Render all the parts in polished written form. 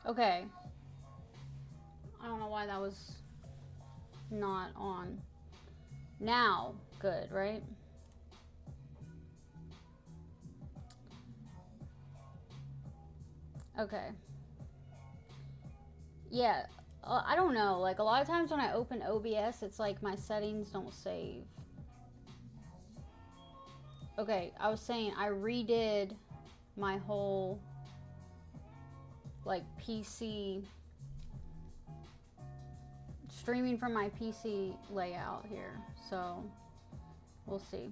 Okay. I don't know why that was not on. Now, good, right? Okay. Yeah, I don't know. Like, a lot of times when I open OBS, it's like my settings don't save. Okay, I was saying I redid my whole, like, PC, streaming from my PC layout here. So, we'll see.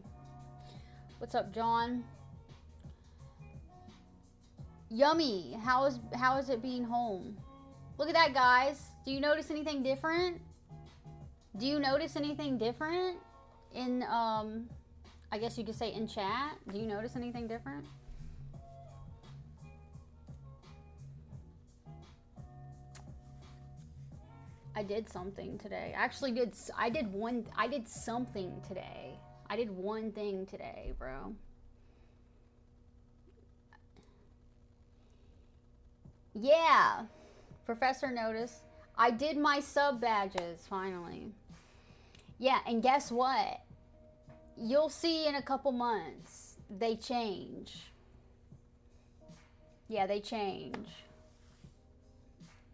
What's up, John? Yummy. How is it being home? Look at that, guys. Do you notice anything different? Do you notice anything different in I guess you could say in chat? Do you notice anything different? I did something today. Actually I did something today. I did one thing today, bro. Yeah. Professor noticed. I did my sub badges finally. Yeah, and guess what? You'll see in a couple months. They change. Yeah, they change.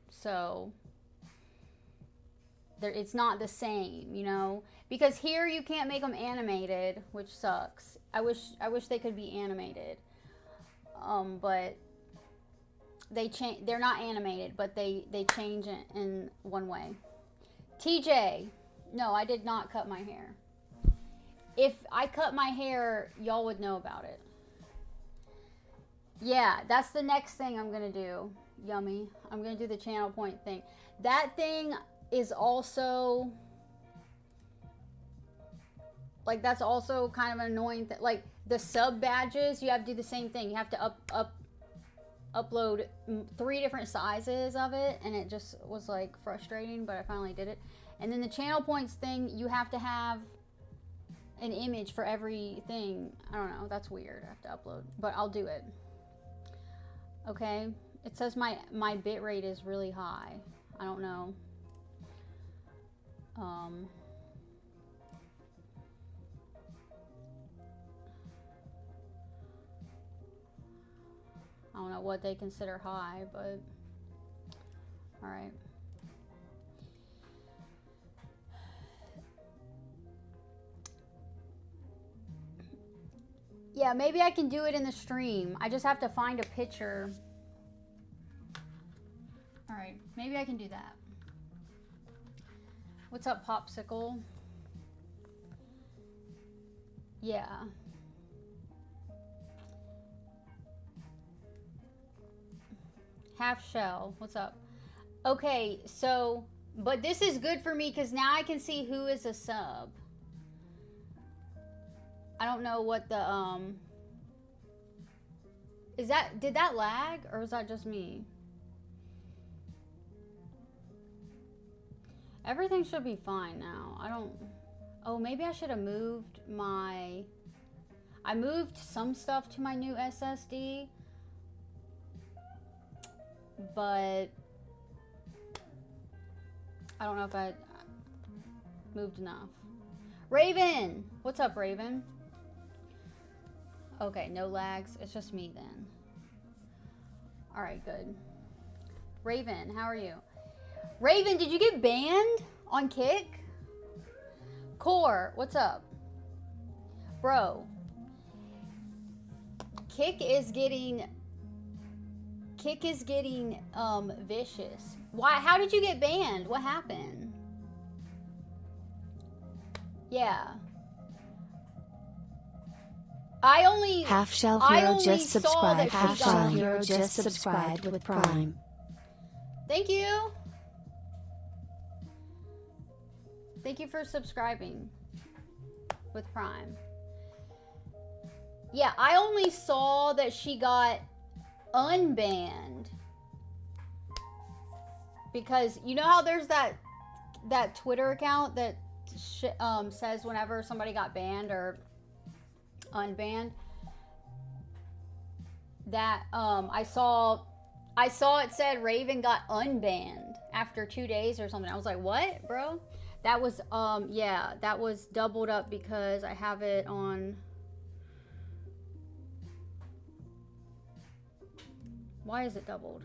So it's not the same, you know? Because here you can't make them animated, which sucks. I wish they could be animated. But they change. They're not animated, but they change it in one way. TJ, no, I did not cut my hair. If I cut my hair, y'all would know about it. Yeah, that's the next thing I'm gonna do. Yummy. I'm gonna do the channel point thing. That thing is also like, that's also kind of an annoying thing. Like the sub badges, you have to do the same thing. You have to upload 3 different sizes of it, and it just was like frustrating, but I finally did it. And then the channel points thing, you have to have an image for everything. I don't know, that's weird. I have to upload, but I'll do it. Okay, it says my bit rate is really high. I don't know. I don't know what they consider high, but all right. Yeah, maybe I can do it in the stream. I just have to find a picture. All right, maybe I can do that. What's up, Popsicle? Yeah. Half shell, what's up? Okay, so, but this is good for me because now I can see who is a sub. I don't know what the, did that lag or was that just me? Everything should be fine now. Oh, maybe I should have moved I moved some stuff to my new SSD, but I don't know if I moved enough. Raven! What's up, Raven? Okay, no lags. It's just me then. Alright, good. Raven, how are you? Raven, did you get banned on Kick? Core, what's up? Bro. Kick is getting vicious. Why? How did you get banned? What happened? Yeah. Half Shell Hero just subscribed. Half Shell Hero just subscribed with Prime. Thank you. Thank you for subscribing with Prime. Yeah, I only saw that she got unbanned because you know how there's that Twitter account that says whenever somebody got banned or unbanned. That I saw I saw it said Raven got unbanned after 2 days or something. I was like, what, bro? That was, yeah, that was doubled up because I have it on. Why is it doubled?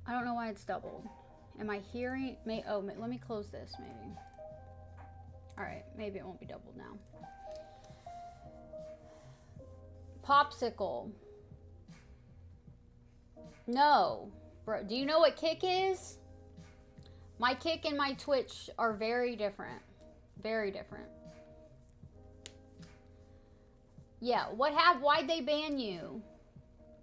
I don't know why it's doubled. Am I hearing? Let me close this maybe. All right, maybe it won't be doubled now. Popsicle. No, bro. Do you know what Kick is? My Kick and my Twitch are very different. Very different. Yeah, why'd they ban you?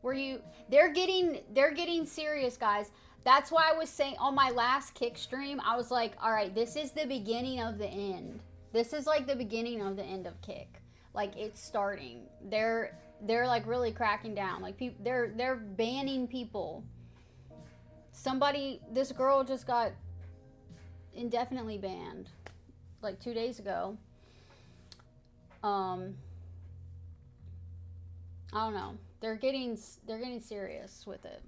Were you, they're getting serious, guys. That's why I was saying on my last Kick stream, I was like, all right, this is the beginning of the end. This is like the beginning of the end of Kick. Like, it's starting. They're like really cracking down. Like, people, they're banning people. This girl just got indefinitely banned like 2 days ago. I don't know. They're getting serious with it.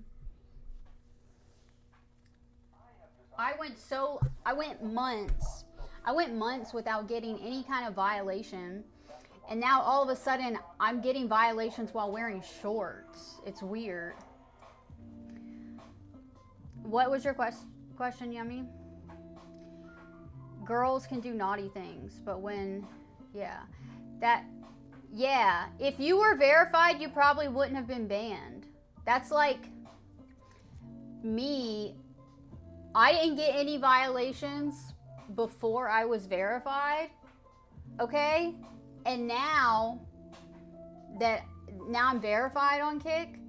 I went months without getting any kind of violation, and now all of a sudden I'm getting violations while wearing shorts. It's weird. What was your question, Yummy? Girls can do naughty things, but yeah, if you were verified, you probably wouldn't have been banned. That's like me. I didn't get any violations before I was verified, okay? And now I'm verified on Kick,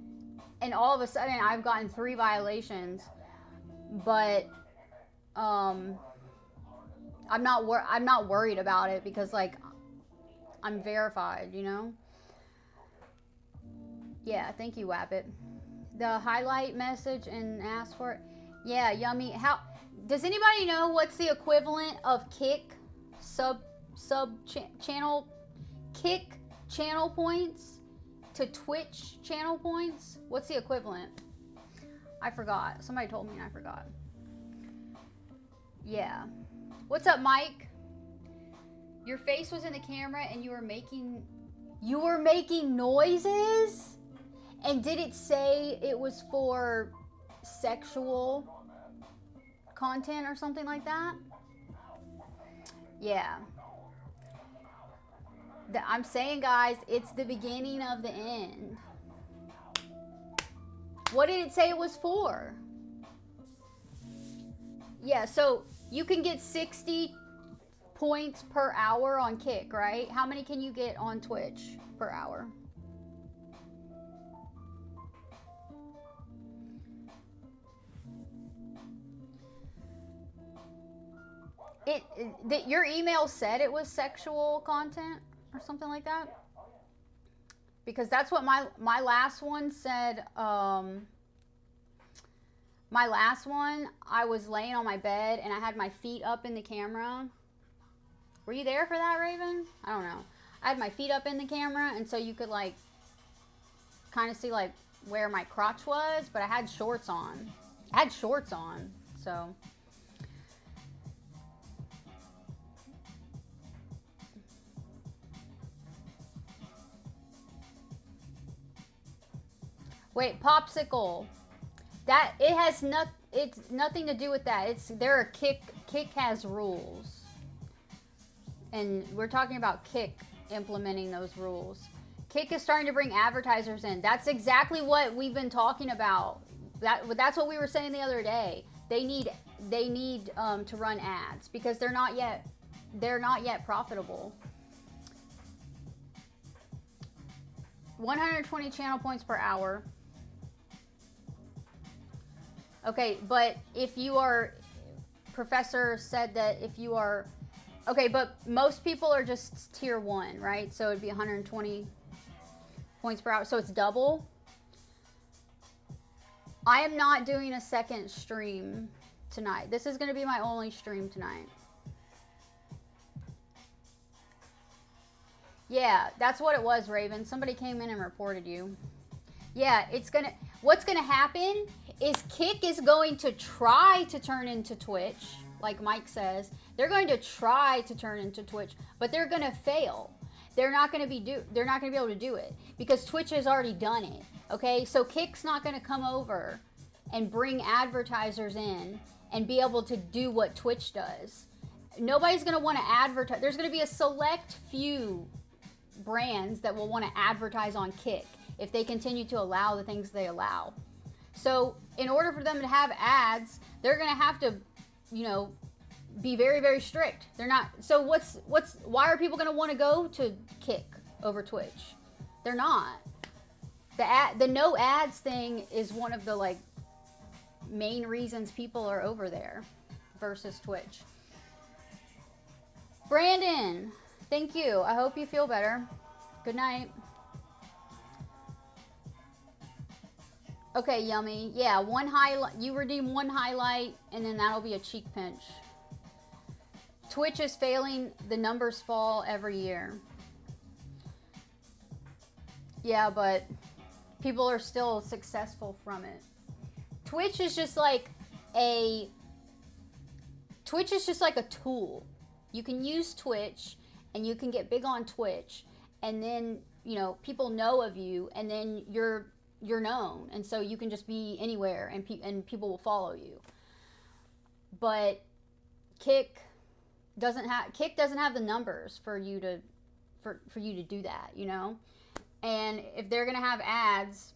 and all of a sudden I've gotten 3 violations, but I'm not worried about it because, like, I'm verified, you know? Yeah, thank you, Wabbit. The highlight message and ask for it. Yeah, Yummy. How does anybody know what's the equivalent of Kick channel Kick channel points to Twitch channel points? What's the equivalent? I forgot. Somebody told me and I forgot. Yeah. What's up, Mike? Your face was in the camera and you were making noises? And did it say it was for sexual content or something like that? Yeah. I'm saying, guys, it's the beginning of the end. What did it say it was for? Yeah, so you can get 60 points per hour on Kick, right? How many can you get on Twitch per hour? Your email said it was sexual content or something like that? Because that's what my last one said. My last one, I was laying on my bed and I had my feet up in the camera. Were you there for that, Raven? I don't know. I had my feet up in the camera, and so you could, like, kind of see, like, where my crotch was, but I had shorts on. So. Wait, Popsicle. It's nothing to do with that. Kick has rules. And we're talking about Kick implementing those rules. Kick is starting to bring advertisers in. That's exactly what we've been talking about. That's what we were saying the other day. They need to run ads because they're not yet profitable. 120 channel points per hour. Okay, but if you are, Professor said that if you are, okay, but most people are just tier 1, right? So it'd be 120 points per hour. So it's double. I am not doing a second stream tonight. This is going to be my only stream tonight. Yeah, that's what it was, Raven. Somebody came in and reported you. Yeah, what's gonna happen is Kick is going to try to turn into Twitch, like Mike says. They're going to try to turn into Twitch, but they're gonna fail. They're not gonna be able to do it because Twitch has already done it. Okay, so Kick's not gonna come over and bring advertisers in and be able to do what Twitch does. Nobody's gonna want to advertise. There's gonna be a select few brands that will want to advertise on Kick if they continue to allow the things they allow. So in order for them to have ads, they're going to have to, you know, be very, very strict. They're not. So why are people going to want to go to Kick over Twitch? They're not. The no ads thing is one of the like main reasons people are over there versus Twitch. Brandon, thank you. I hope you feel better. Good night. Okay, Yummy. Yeah, one highlight. You redeem one highlight, and then that'll be a cheek pinch. Twitch is failing. The numbers fall every year. Yeah, but people are still successful from it. Twitch is just like a tool. You can use Twitch, and you can get big on Twitch, and then, you know, people know of you, and then you're known, and so you can just be anywhere, and people will follow you. But Kick doesn't have the numbers for you to do that, you know. And if they're gonna have ads,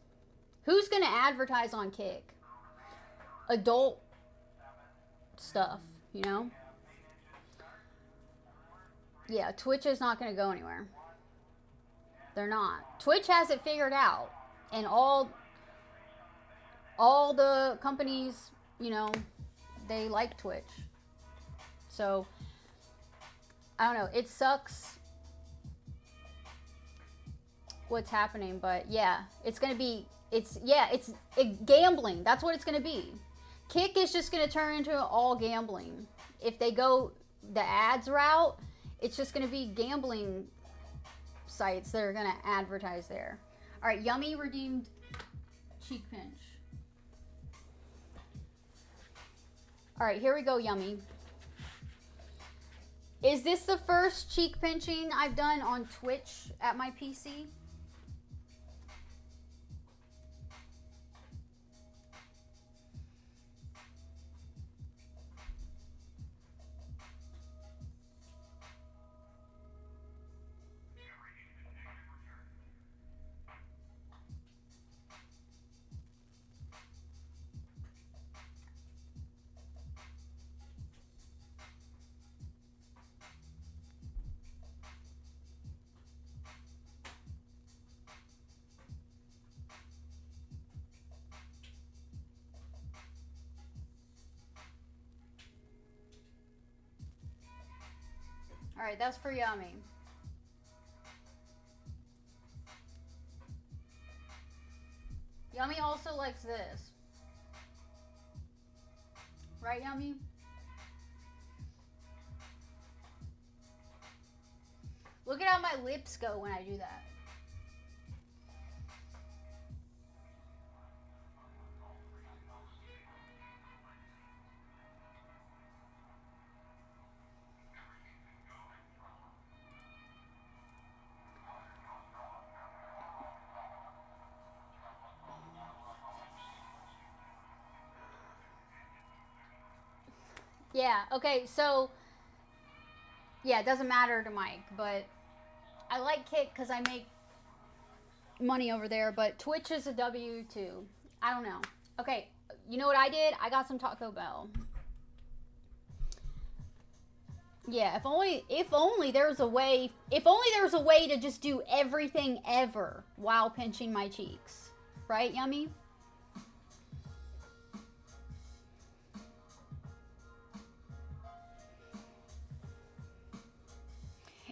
who's gonna advertise on Kick? Adult stuff, you know. Yeah, Twitch is not gonna go anywhere. They're not. Twitch has it figured out. And all the companies, you know, they like Twitch. So, I don't know. It sucks what's happening, but yeah, it's gambling. That's what it's going to be. Kick is just going to turn into all gambling. If they go the ads route, it's just going to be gambling sites that are going to advertise there. All right, Yummy redeemed cheek pinch. All right, here we go, Yummy. Is this the first cheek pinching I've done on Twitch at my PC? All right, that's for Yummy. Yummy also likes this. Right, Yummy? Look at how my lips go when I do that. Yeah, okay, so, yeah, it doesn't matter to Mike, but I like Kick because I make money over there, but Twitch is a W too. I don't know. Okay, you know what I did? I got some Taco Bell. Yeah, if only there was a way to just do everything ever while pinching my cheeks. Right, Yummy?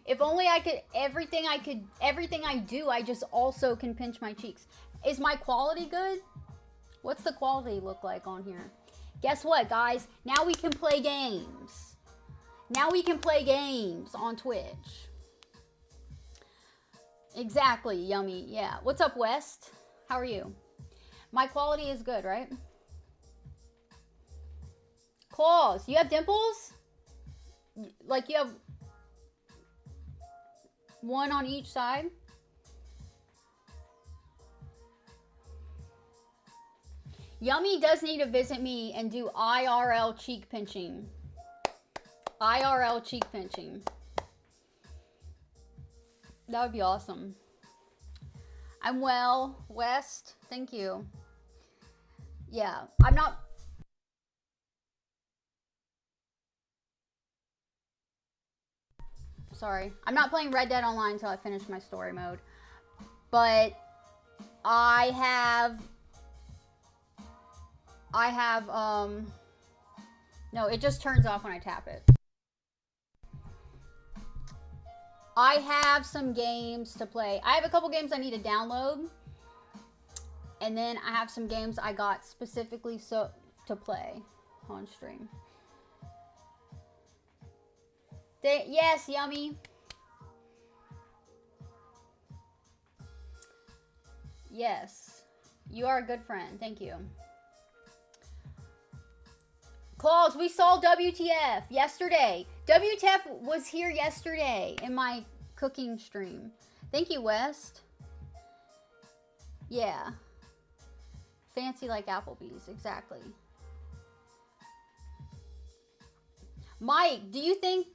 If only I could, everything I do, I just also can pinch my cheeks. Is my quality good? What's the quality look like on here? Guess what, guys? Now we can play games. Now we can play games on Twitch. Exactly, Yummy. Yeah. What's up, West? How are you? My quality is good, right? Claws, you have dimples? Like you have one on each side? Yummy does need to visit me and do IRL cheek pinching. IRL cheek pinching. That would be awesome. I'm well, West. Thank you. Yeah, I'm not... Sorry. I'm not playing Red Dead Online until I finish my story mode. But I have, no, it just turns off when I tap it. I have some games to play. I have a couple games I need to download. And then I have some games I got specifically to play on stream. Yes, Yummy. Yes. You are a good friend. Thank you. Claus, we saw WTF yesterday. WTF was here yesterday in my cooking stream. Thank you, West. Yeah. Fancy like Applebee's. Exactly. Mike, do you think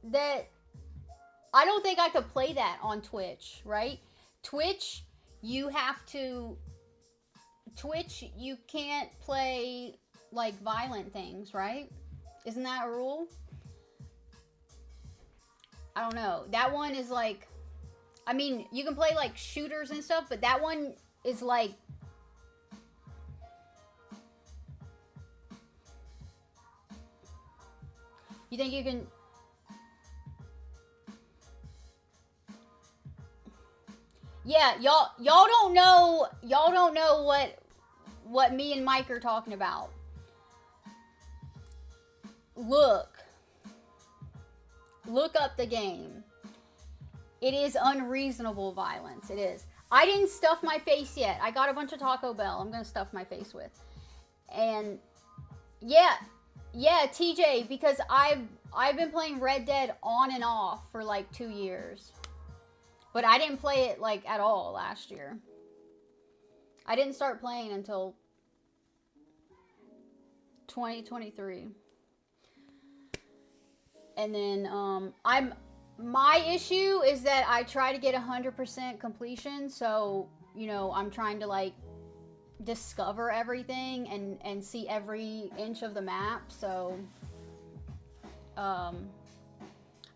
that... I don't think I could play that on Twitch, right? Twitch, you have to... Twitch, you can't play, like, violent things, right? Isn't that a rule? I don't know. That one is, like... I mean, you can play, like, shooters and stuff, but that one is, like... You think you can... Yeah, y'all don't know what me and Mike are talking about. Look up the game. It is unreasonable violence. It is. I didn't stuff my face yet. I got a bunch of Taco Bell I'm gonna stuff my face with. And yeah, TJ, because I've been playing Red Dead on and off for like 2 years. But I didn't play it, like, at all last year. I didn't start playing until 2023. And then, my issue is that I try to get 100% completion. So, you know, I'm trying to, like, discover everything and see every inch of the map. So,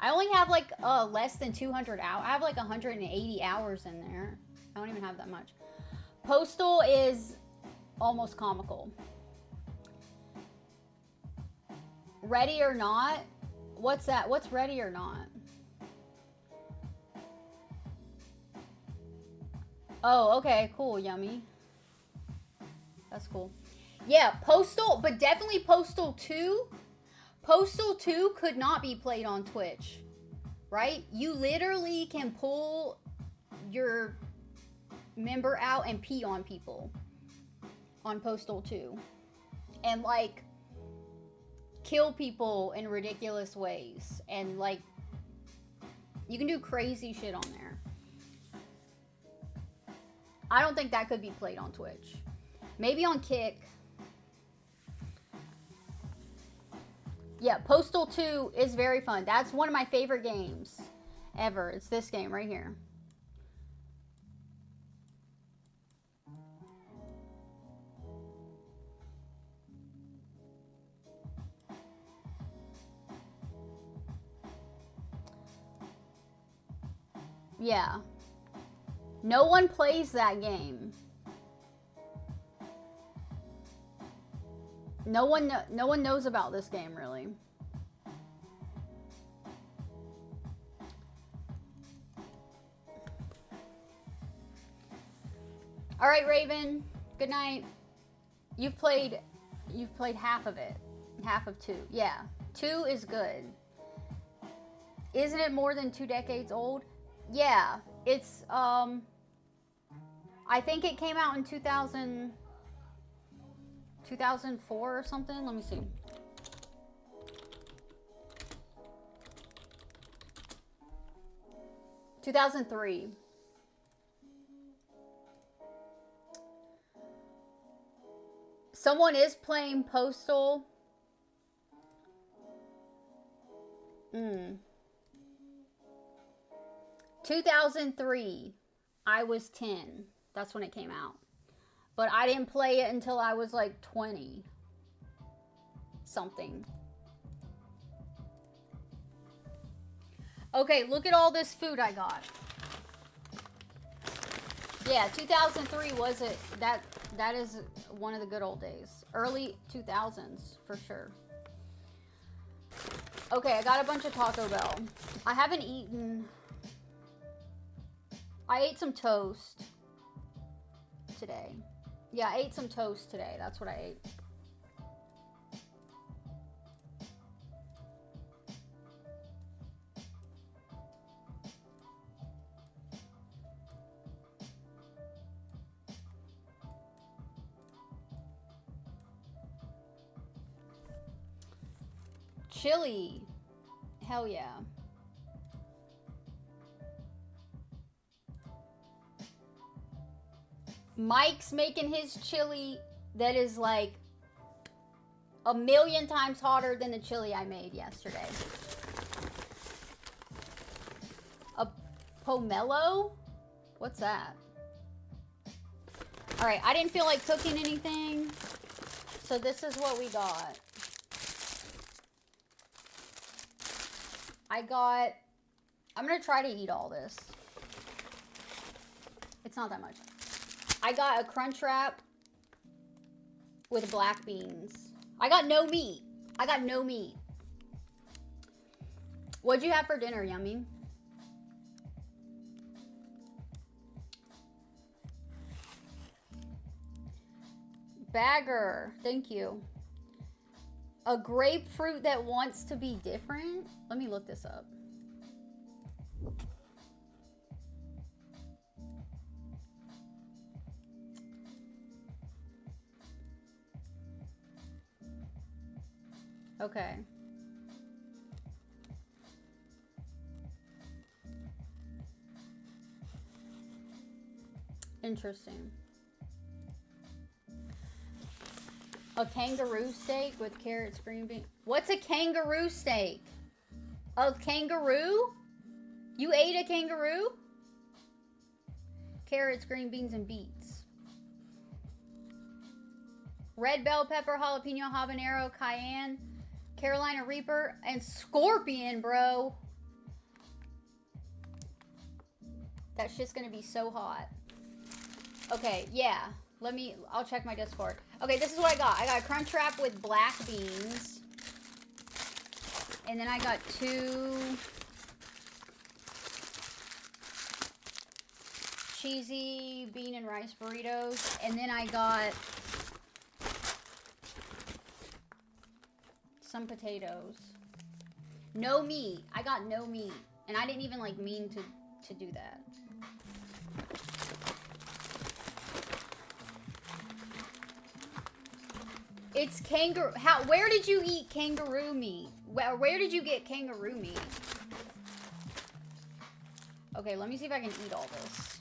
I only have, like, less than 200 hours. I have, like, 180 hours in there. I don't even have that much. Postal is almost comical. Ready or Not? What's that? What's Ready or Not? Oh, okay. Cool, Yummy. That's cool. Yeah, Postal, but definitely Postal 2. Postal 2 could not be played on Twitch, right? You literally can pull your member out and pee on people on Postal 2. And, like, kill people in ridiculous ways. And, like, you can do crazy shit on there. I don't think that could be played on Twitch. Maybe on Kick. Yeah, Postal 2 is very fun. That's one of my favorite games ever. It's this game right here. Yeah. No one plays that game. No one knows about this game, really. All right, Raven. Good night. You've played half of it. Half of 2. Yeah. 2 is good. Isn't it more than 2 decades old? Yeah. It's, I think it came out in 2004 or something. Let me see. (2003). Someone is playing Postal. 2003. I was 10. That's when it came out. But I didn't play it until I was like 20 something. Okay, look at all this food I got. Yeah, 2003 was it. That is one of the good old days. Early 2000s, for sure. Okay, I got a bunch of Taco Bell. I haven't eaten... I ate some toast today. Yeah, I ate some toast today. That's what I ate. Chili. Hell yeah. Mike's making his chili that is like a million times hotter than the chili I made yesterday. A pomelo? What's that? All right, I didn't feel like cooking anything, so this is what we got. I'm gonna try to eat all this. It's not that much. I got a Crunchwrap with black beans. I got no meat. What'd you have for dinner, Yummy? Bagger, thank you. A grapefruit that wants to be different? Let me look this up. Okay. Interesting. A kangaroo steak with carrots, green beans. What's a kangaroo steak? A kangaroo? You ate a kangaroo? Carrots, green beans, and beets. Red bell pepper, jalapeno, habanero, cayenne, Carolina Reaper, and scorpion, bro. That shit's gonna be so hot. Okay, yeah. I'll check my Discord. Okay, this is what I got. I got a Crunchwrap with black beans. And then I got 2 cheesy bean and rice burritos. And then I got some potatoes. No meat. I got no meat. And I didn't even like mean to do that. It's kangaroo. Where did you eat kangaroo meat? Where did you get kangaroo meat? Okay, let me see if I can eat all this.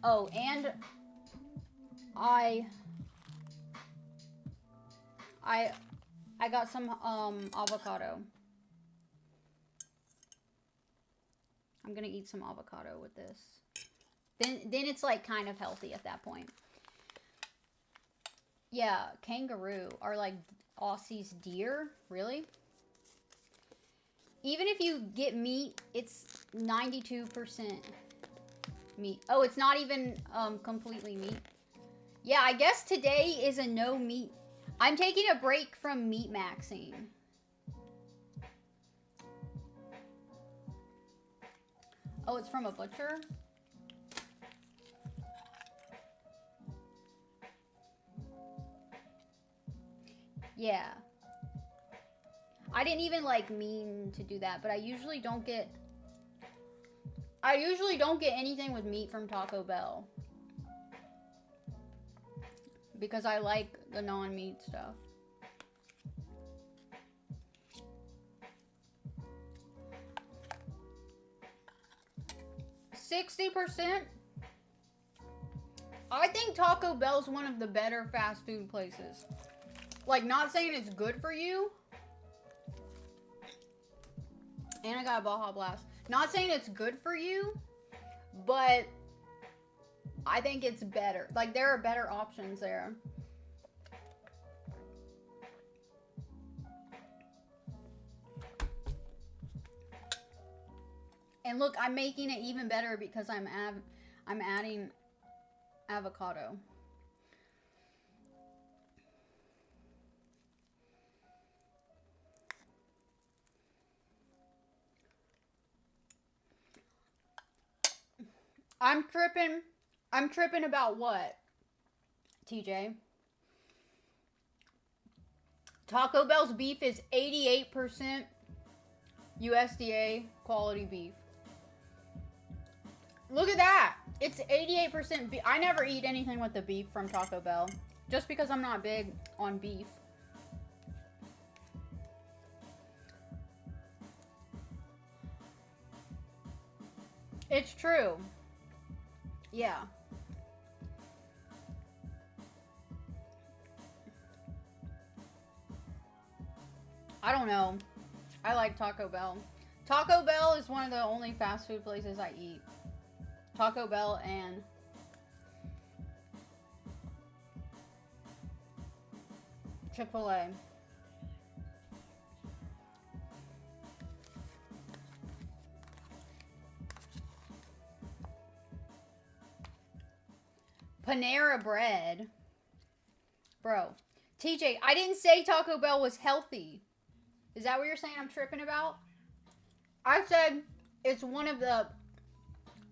Oh, and I got some avocado. I'm gonna eat some avocado with this. Then it's like kind of healthy at that point. Yeah, kangaroo are like Aussie's deer. Really? Even if you get meat, it's 92% meat. Oh, it's not even completely meat. Yeah, I guess today is a no meat. I'm taking a break from meat maxing. Oh, it's from a butcher? Yeah. I didn't even like mean to do that, but I usually don't get anything with meat from Taco Bell. Because I like the non-meat stuff. 60%? I think Taco Bell's one of the better fast food places. Like, not saying it's good for you. And I got a Baja Blast. Not saying it's good for you, but I think it's better. Like, there are better options there. And look, I'm making it even better because I'm adding avocado. I'm tripping about what, TJ? Taco Bell's beef is 88% USDA quality beef. Look at that. It's 88% beef. I never eat anything with the beef from Taco Bell. Just because I'm not big on beef. It's true. Yeah. I don't know. I like Taco Bell. Taco Bell is one of the only fast food places I eat. Taco Bell and Chick-fil-A. Panera Bread. Bro. TJ, I didn't say Taco Bell was healthy. Is that what you're saying I'm tripping about? I said it's one of the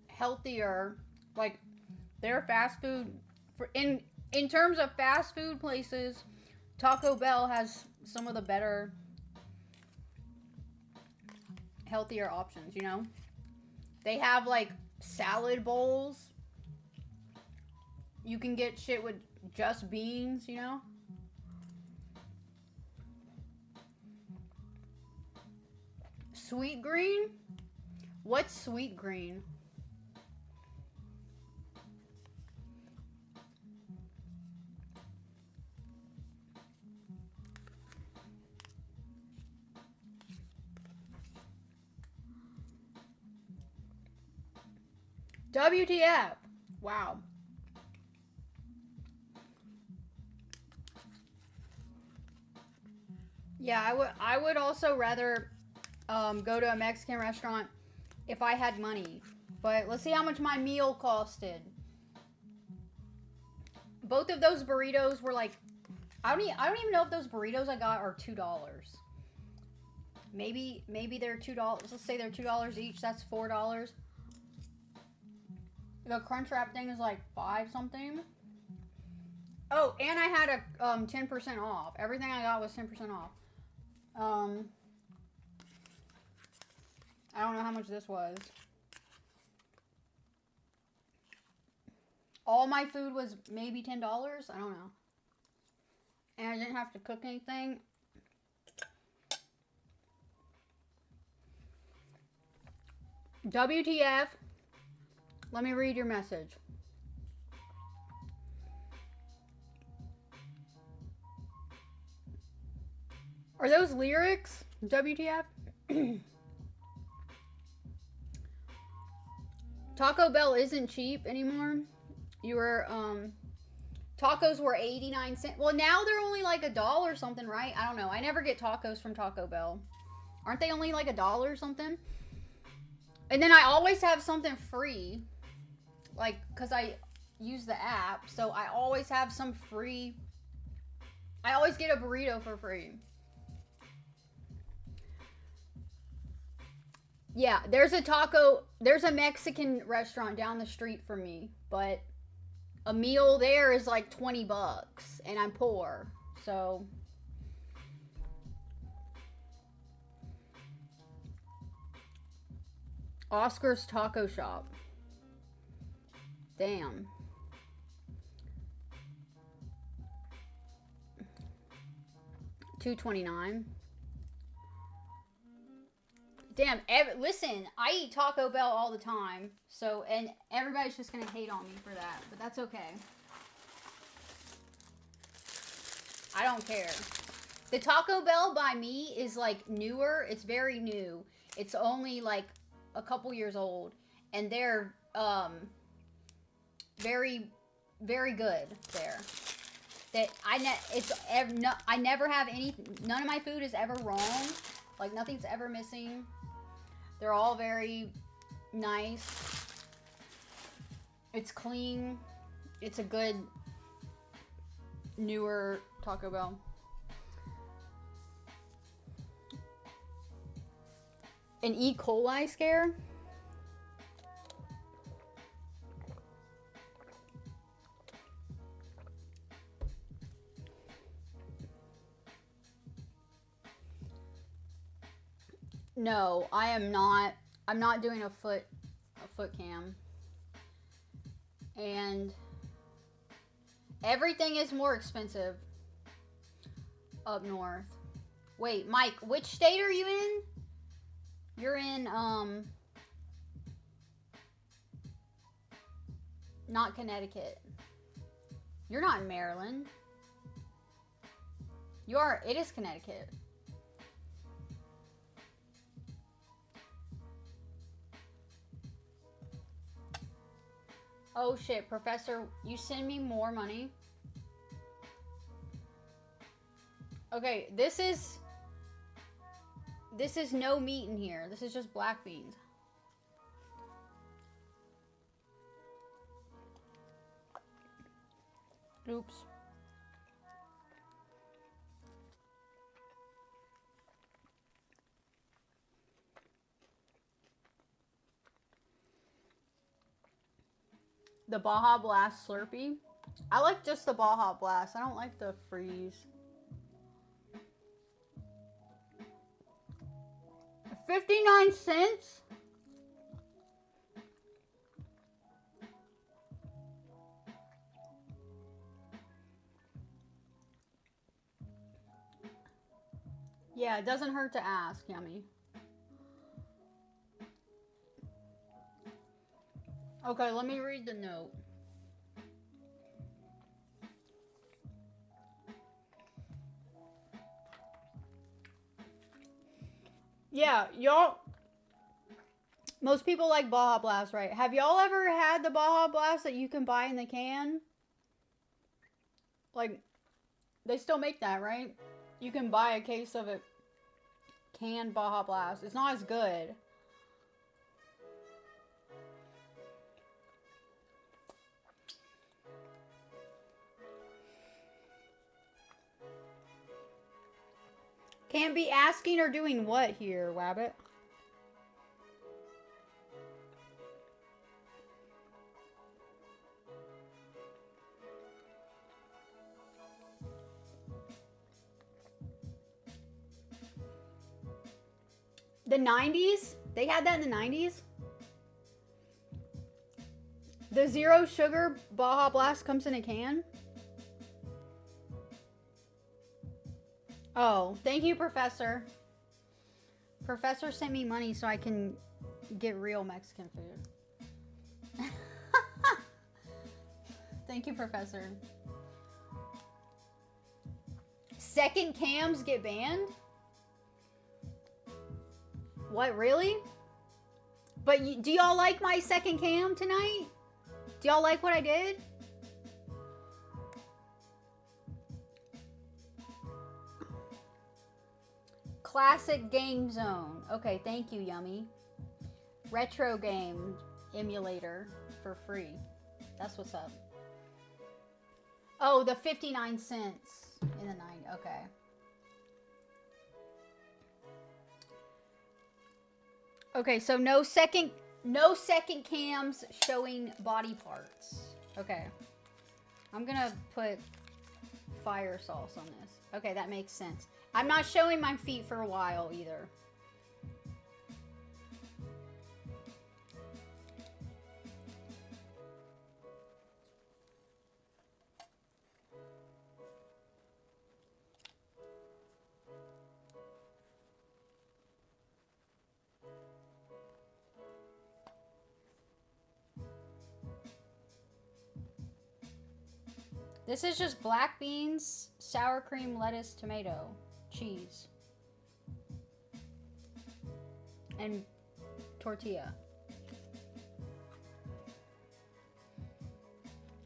healthier, like, their fast food. In terms of fast food places, Taco Bell has some of the better, healthier options, you know? They have, like, salad bowls. You can get shit with just beans, you know? Sweet green? What's sweet green? WTF? Wow. Yeah, I would also rather go to a Mexican restaurant if I had money. But let's see how much my meal costed. Both of those burritos were like, I don't even know if those burritos I got are $2. Maybe they're $2. Let's say they're $2 each. That's $4. The Crunchwrap thing is like 5 something. Oh, and I had a 10% off. Everything I got was 10% off. I don't know how much this was. All my food was maybe $10. I don't know. And I didn't have to cook anything. WTF? Let me read your message. Are those lyrics? WTF? Taco Bell isn't cheap anymore. Tacos were 89 cents. Well, now they're only like $1 or something, right? I don't know. I never get tacos from Taco Bell. Aren't they only like $1 or something? And then I always have something free. Like, because I use the app. So I always have some free. I always get a burrito for free. Yeah, there's a Mexican restaurant down the street from me, but a meal there is like $20 and I'm poor. So Oscar's Taco Shop. Damn. $2.29. Damn, listen, I eat Taco Bell all the time, so, and everybody's just gonna hate on me for that, but that's okay. I don't care. The Taco Bell by me is, like, newer. It's very new. It's only, like, a couple years old, and they're, very, very good there. That I never have none of my food is ever wrong. Like, nothing's ever missing. They're all very nice. It's clean. It's a good, newer Taco Bell. An E. coli scare? No, I am not. I'm not doing a foot cam. And everything is more expensive up north. Wait, Mike, which state are you in? You're in, not Connecticut. You're not in Maryland. You are, it is Connecticut. Oh shit, Professor, you send me more money? Okay, this is no meat in here. This is just black beans. Oops. The Baja Blast Slurpee. I like just the Baja Blast. I don't like the freeze. 59 cents? Yeah, it doesn't hurt to ask, Yummy. Okay, let me read the note. Yeah, y'all, most people like Baja Blast, right? Have y'all ever had the Baja Blast that you can buy in the can? Like, they still make that, right? You can buy a case of it, canned Baja Blast. It's not as good. Can't be asking or doing what here, Wabbit? The 90s? They had that in the 90s? The zero sugar Baja Blast comes in a can? Oh, thank you, Professor. Professor sent me money so I can get real Mexican food. Thank you, Professor. Second cams get banned? What, really? But do y'all like my second cam tonight? Do y'all like what I did? Classic Game Zone. Okay, thank you, Yummy. Retro game emulator for free. That's what's up. Oh, the 59 cents in the 90. Okay. Okay, so no second cams showing body parts. Okay. I'm gonna put fire sauce on this. Okay, that makes sense. I'm not showing my feet for a while either. This is just black beans, sour cream, lettuce, tomato, cheese, and tortilla.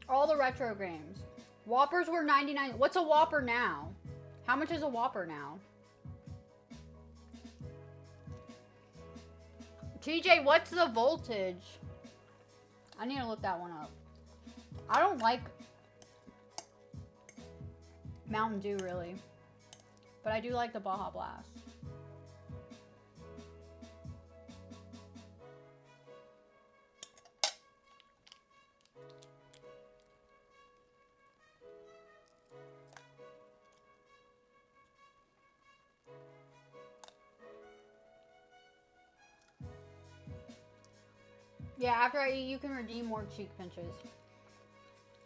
All the retro games. Whoppers were 99. What's a Whopper now? How much is a Whopper now? TJ, what's the voltage? I need to look that one up. I don't like Mountain Dew really, but I do like the Baja Blast. Yeah, after I eat, you can redeem more cheek pinches.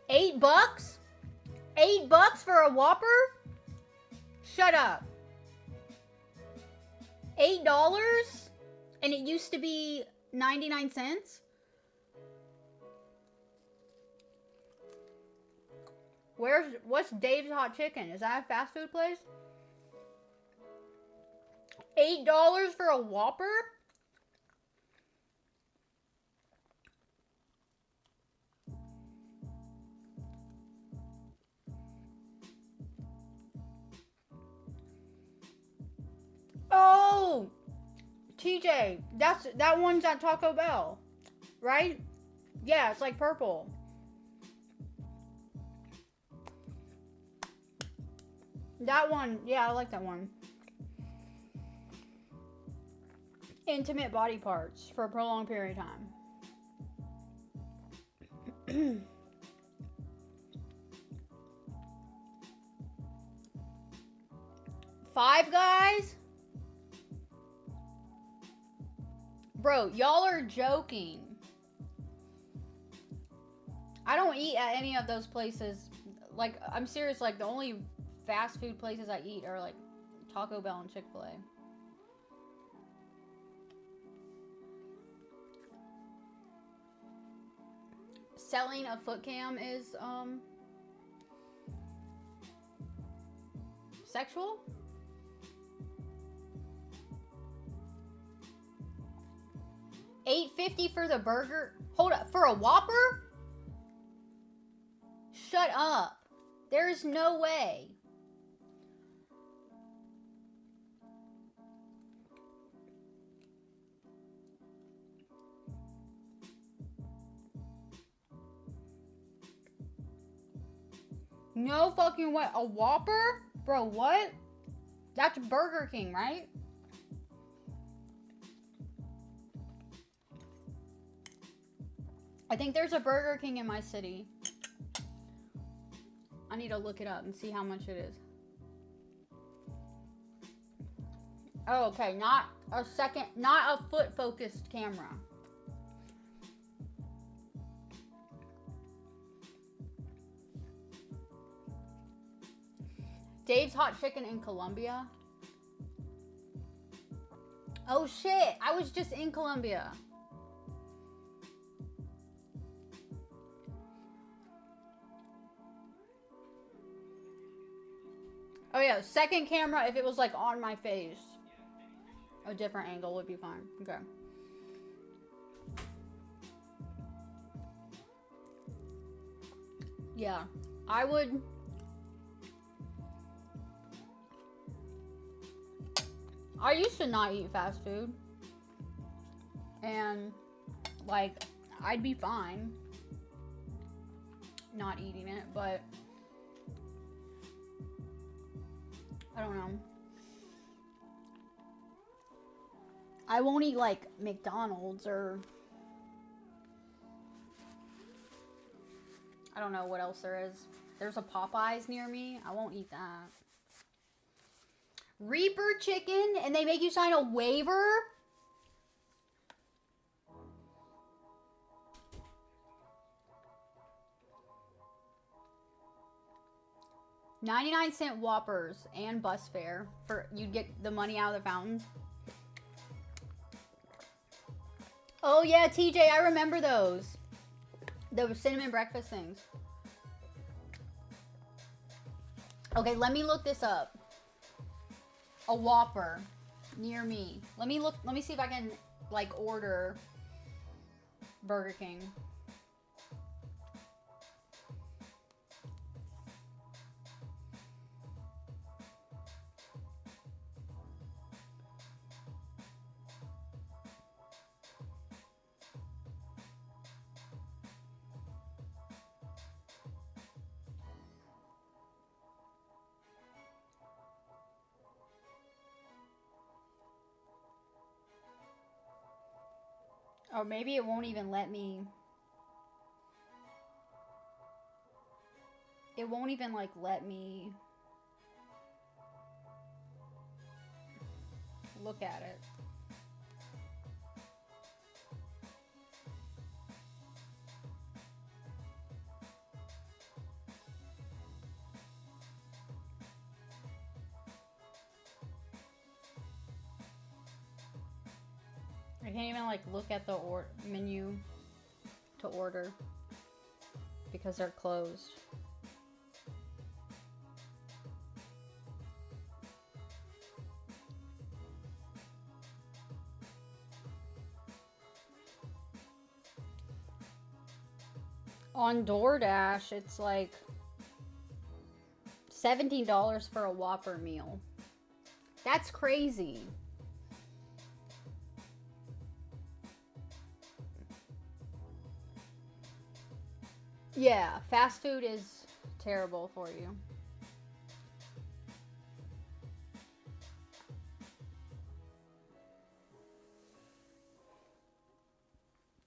$8? $8 for a Whopper? Shut up. $8? And it used to be 99 cents? What's Dave's Hot Chicken? Is that a fast food place? $8 for a Whopper? Oh, TJ, that one's at Taco Bell, right? Yeah, it's like purple. That one, yeah, I like that one. Intimate body parts for a prolonged period of time. Five Guys? Bro, y'all are joking. I don't eat at any of those places. Like, I'm serious, like, the only fast food places I eat are, like, Taco Bell and Chick-fil-A. Selling a foot cam is, sexual? $8.50 for the burger? Hold up, for a Whopper? Shut up. There's no way. No fucking way. A Whopper? Bro, what? That's Burger King, right? I think there's a Burger King in my city. I need to look it up and see how much it is. Oh, okay. Not a foot-focused camera. Dave's Hot Chicken in Colombia. Oh shit, I was just in Colombia. Oh yeah, second camera, if it was like on my face, a different angle would be fine. Okay. Yeah, I used to not eat fast food. And, like, I'd be fine not eating it, but I don't know. I won't eat, like, McDonald's or I don't know what else there is. There's a Popeyes near me. I won't eat that. Reaper chicken, and they make you sign a waiver? $0.99 Whoppers and bus fare for you'd get the money out of the fountains. Oh yeah, TJ, I remember those. The cinnamon breakfast things. Okay, let me look this up. A Whopper near me. Let me see if I can like order Burger King. Or maybe it won't even let me. It won't even like let me look at it. I can't even like look at the menu to order because they're closed. On DoorDash, it's like $17 for a Whopper meal. That's crazy. Yeah, fast food is terrible for you.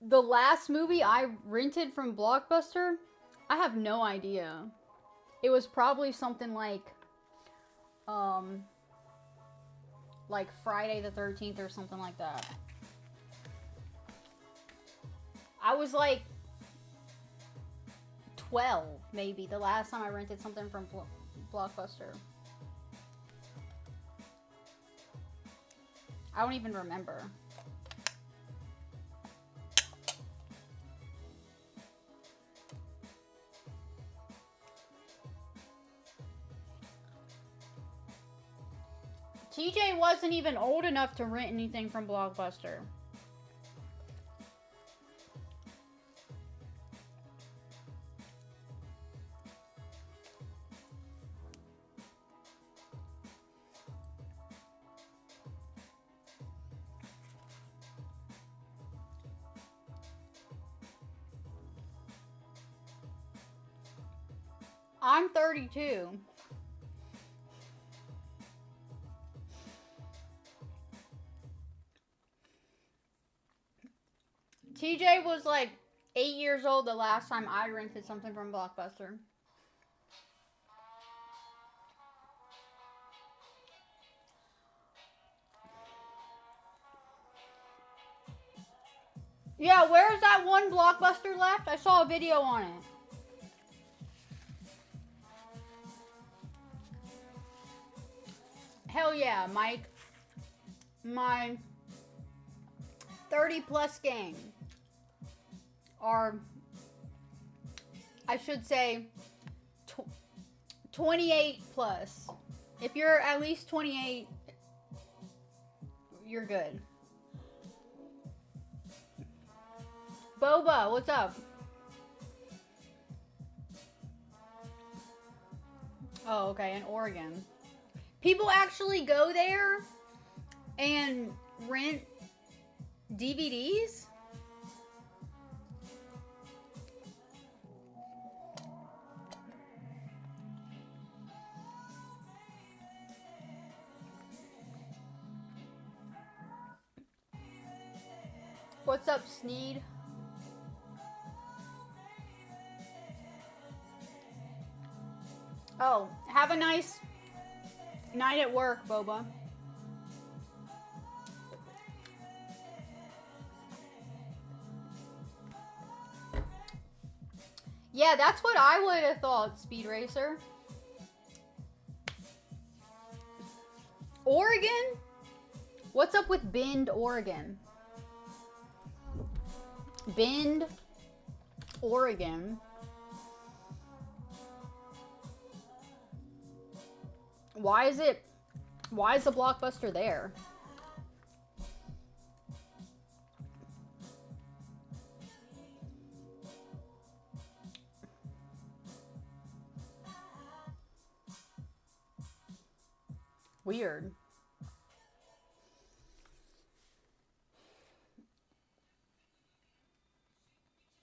The last movie I rented from Blockbuster, I have no idea. It was probably something like Friday the 13th or something like that. I was like 12, maybe, the last time I rented something from Blockbuster. I don't even remember. TJ wasn't even old enough to rent anything from Blockbuster. I'm 32. TJ was like 8 years old the last time I rented something from Blockbuster. Yeah, where's that one Blockbuster left? I saw a video on it. Hell yeah, Mike. My 30 plus gang. Or, I should say, 28 plus. If you're at least 28, you're good. Boba, what's up? Oh, okay, in Oregon. People actually go there and rent DVDs? What's up, Sneed? Oh, have a nice night at work, Boba. Yeah, that's what I would have thought, Speed Racer. Oregon? What's up with Bend, Oregon? Bend, Oregon. Why is the Blockbuster there? Weird.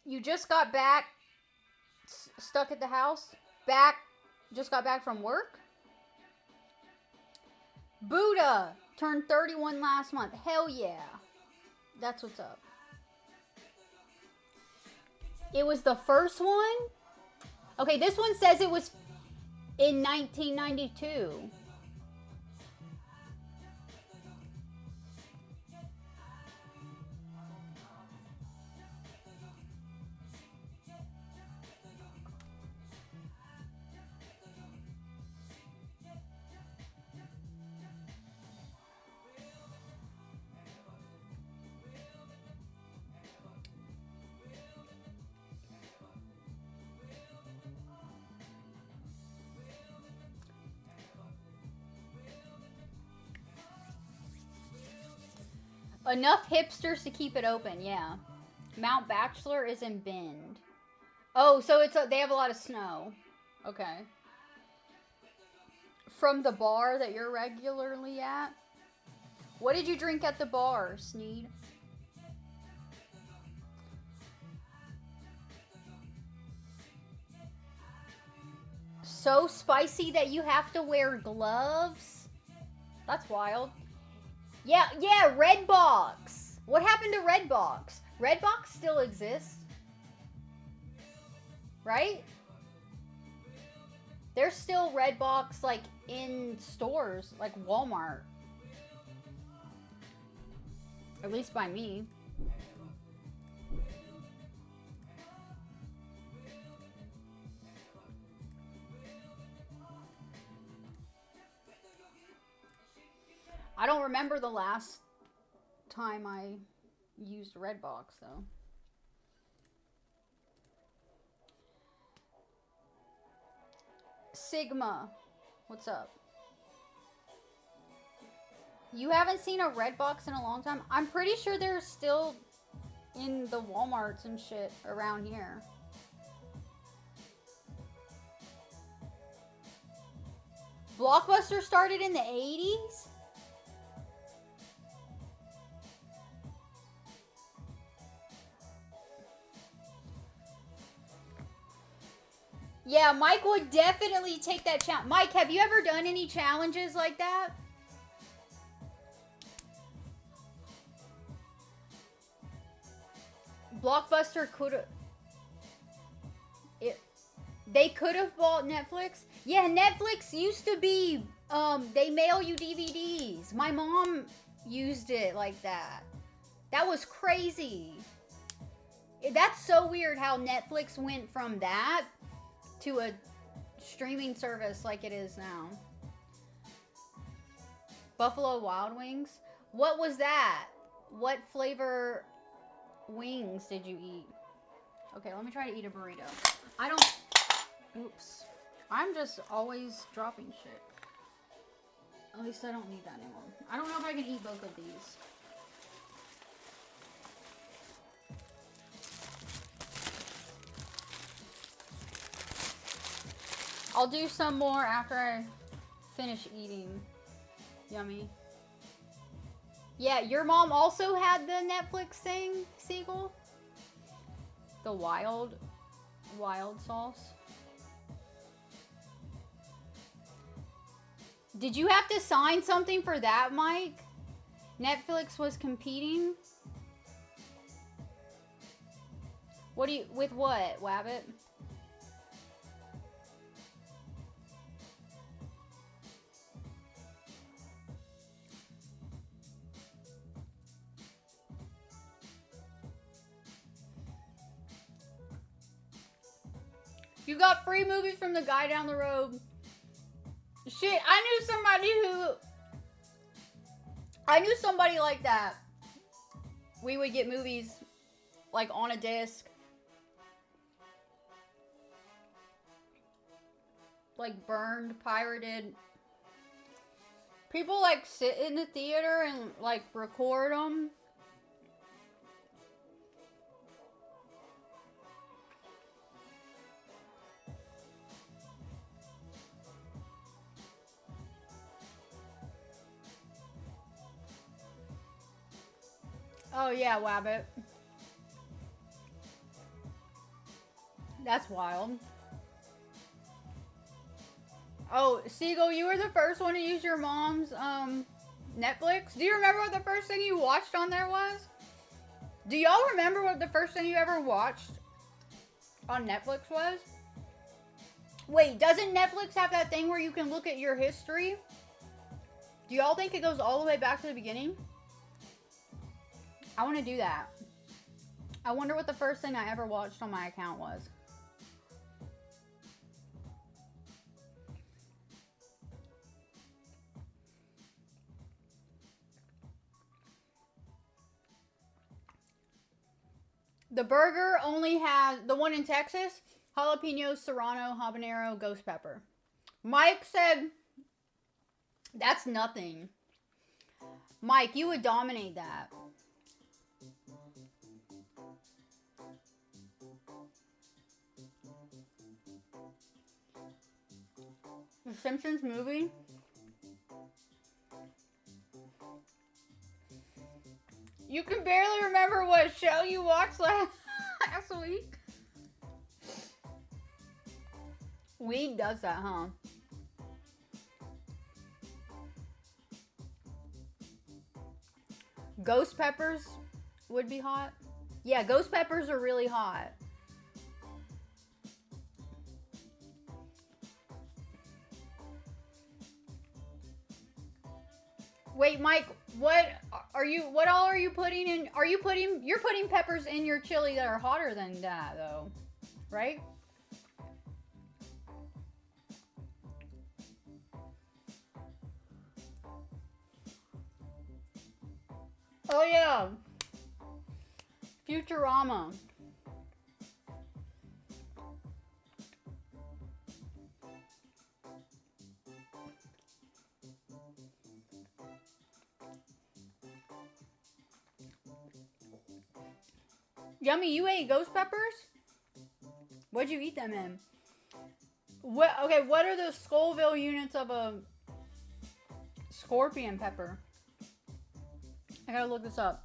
You just got back, stuck at the house? Just got back from work? Buddha turned 31 last month. Hell yeah. That's what's up. It was the first one? Okay, this one says it was in 1992. Enough hipsters to keep it open, yeah. Mount Bachelor is in Bend. Oh, so they have a lot of snow. Okay. From the bar that you're regularly at? What did you drink at the bar, Sneed? So spicy that you have to wear gloves? That's wild. Yeah, Redbox. What happened to Redbox? Redbox still exists. Right? There's still Redbox, like, in stores, like Walmart. At least by me. I don't remember the last time I used Redbox, though. Sigma, what's up? You haven't seen a Redbox in a long time? I'm pretty sure they're still in the Walmarts and shit around here. Blockbuster started in the 80s? Yeah, Mike would definitely take that challenge. Mike, have you ever done any challenges like that? Blockbuster could have... They could have bought Netflix. Yeah, Netflix used to be... they mail you DVDs. My mom used it like that. That was crazy. That's so weird how Netflix went from that to a streaming service like it is now. Buffalo Wild Wings? What was that? What flavor wings did you eat? Okay, let me try to eat a burrito. Oops. I'm just always dropping shit. At least I don't need that anymore. I don't know if I can eat both of these. I'll do some more after I finish eating. Yummy. Yeah, your mom also had the Netflix thing, Siegel? The wild sauce. Did you have to sign something for that, Mike? Netflix was competing? With what, Wabbit? You got free movies from the guy down the road. Shit, I knew somebody like that. We would get movies like on a disc. Like burned, pirated People like sit in the theater and like record them. Oh yeah, Wabbit. That's wild. Oh, Seagull, you were the first one to use your mom's Netflix. Do you remember what the first thing you watched on there was? Do y'all remember what the first thing you ever watched on Netflix was? Wait, doesn't Netflix have that thing where you can look at your history? Do y'all think it goes all the way back to the beginning? I want to do that. I wonder what the first thing I ever watched on my account was. The burger only has, the one in Texas, jalapeno, serrano, habanero, ghost pepper. Mike said, that's nothing. Mike, you would dominate that. The Simpsons movie? You can barely remember what show you watched last week. Weed does that, huh? Ghost peppers would be hot. Yeah, ghost peppers are really hot. Wait, Mike, what all are you putting in? You're putting peppers in your chili that are hotter than that though, right? Oh yeah. Futurama. Yummy, you ate ghost peppers? What'd you eat them in? What are the Scoville units of a scorpion pepper? I gotta look this up.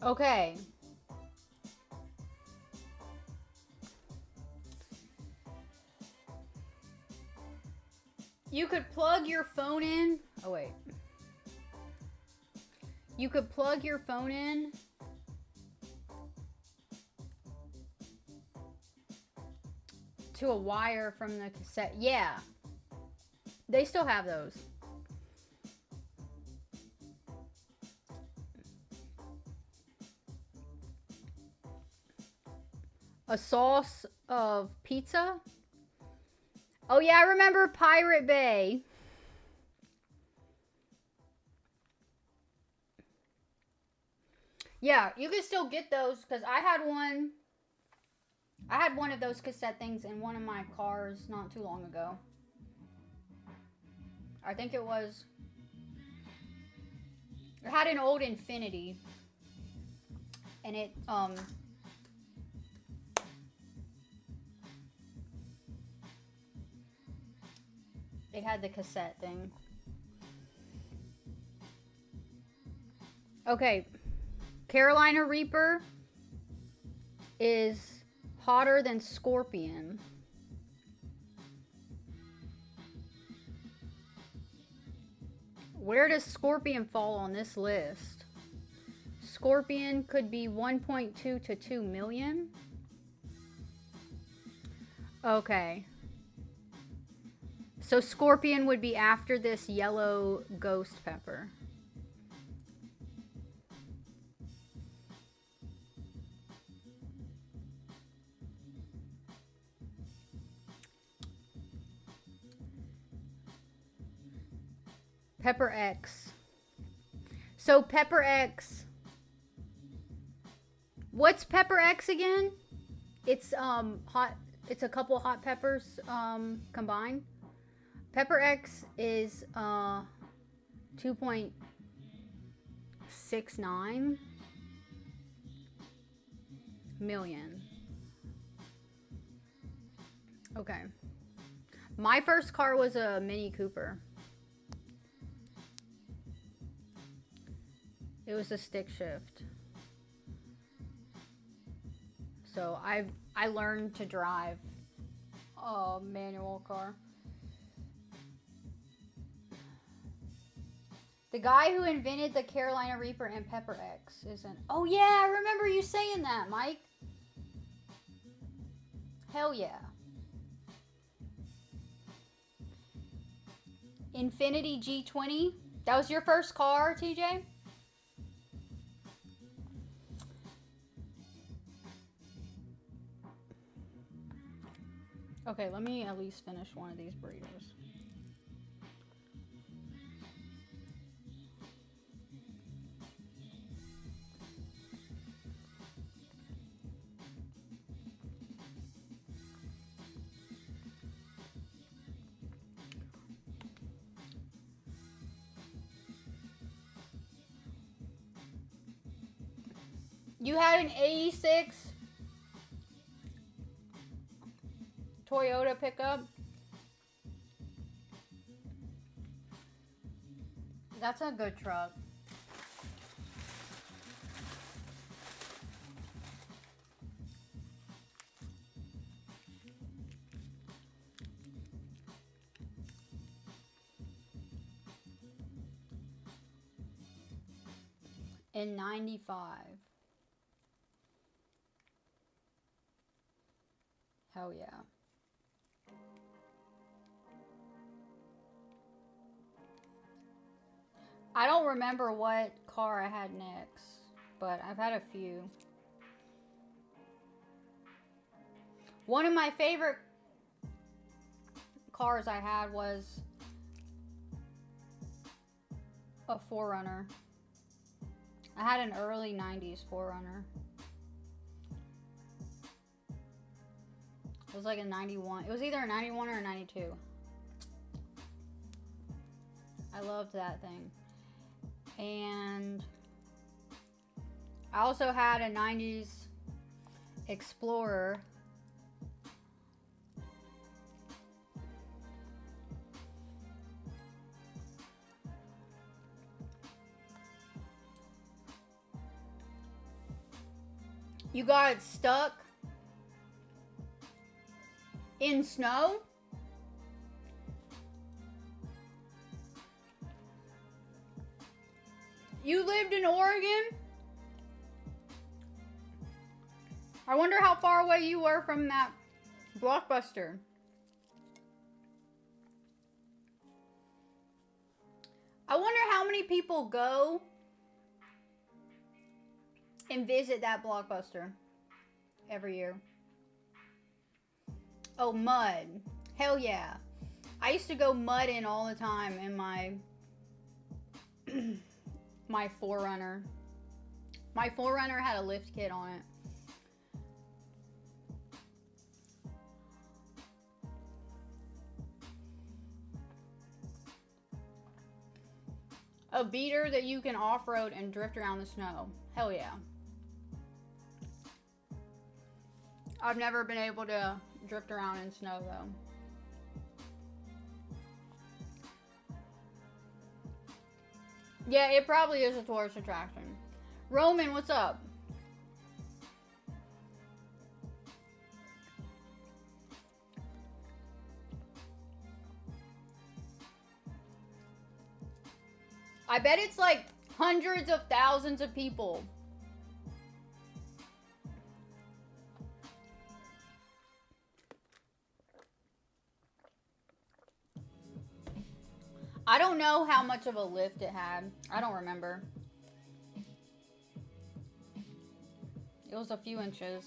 Okay. You could plug your phone in. Oh, wait. You could plug your phone in. To a wire from the cassette. Yeah. They still have those. A sauce of pizza. Oh yeah, I remember Pirate Bay. Yeah, you can still get those because I had one. I had one of those cassette things in one of my cars not too long ago. I think it was. It had an old Infinity. And it, it had the cassette thing. Okay. Carolina Reaper is hotter than Scorpion. Where does Scorpion fall on this list? Scorpion could be 1.2 to 2 million. Okay. So Scorpion would be after this yellow ghost pepper. Pepper X. So Pepper X. What's Pepper X again? It's hot. It's a couple hot peppers combined. Pepper X is 2.69 million. Okay. My first car was a Mini Cooper. It was a stick shift. So I learned to drive a manual car. The guy who invented the Carolina Reaper and Pepper X isn't... Oh yeah, I remember you saying that, Mike. Hell yeah. Infiniti G20. That was your first car, TJ? Okay, let me at least finish one of these burritos. You had an 86 Toyota pickup. That's a good truck. In 95. Hell yeah. I don't remember what car I had next, but I've had a few. One of my favorite cars I had was a 4Runner. I had an early 90s 4Runner. It was like a 91. It was either a 91 or a 92. I loved that thing. And I also had a 90s Explorer. You got stuck in snow? You lived in Oregon? I wonder how far away you were from that Blockbuster. I wonder how many people go and visit that Blockbuster every year. Oh, mud. Hell yeah. I used to go mudding all the time in my my 4Runner. My 4Runner had a lift kit on it. A beater that you can off-road and drift around the snow. Hell yeah. I've never been able to drift around in snow though. Yeah, it probably is a tourist attraction. Roman, what's up? I bet it's like hundreds of thousands of people. I don't know how much of a lift it had. I don't remember. It was a few inches,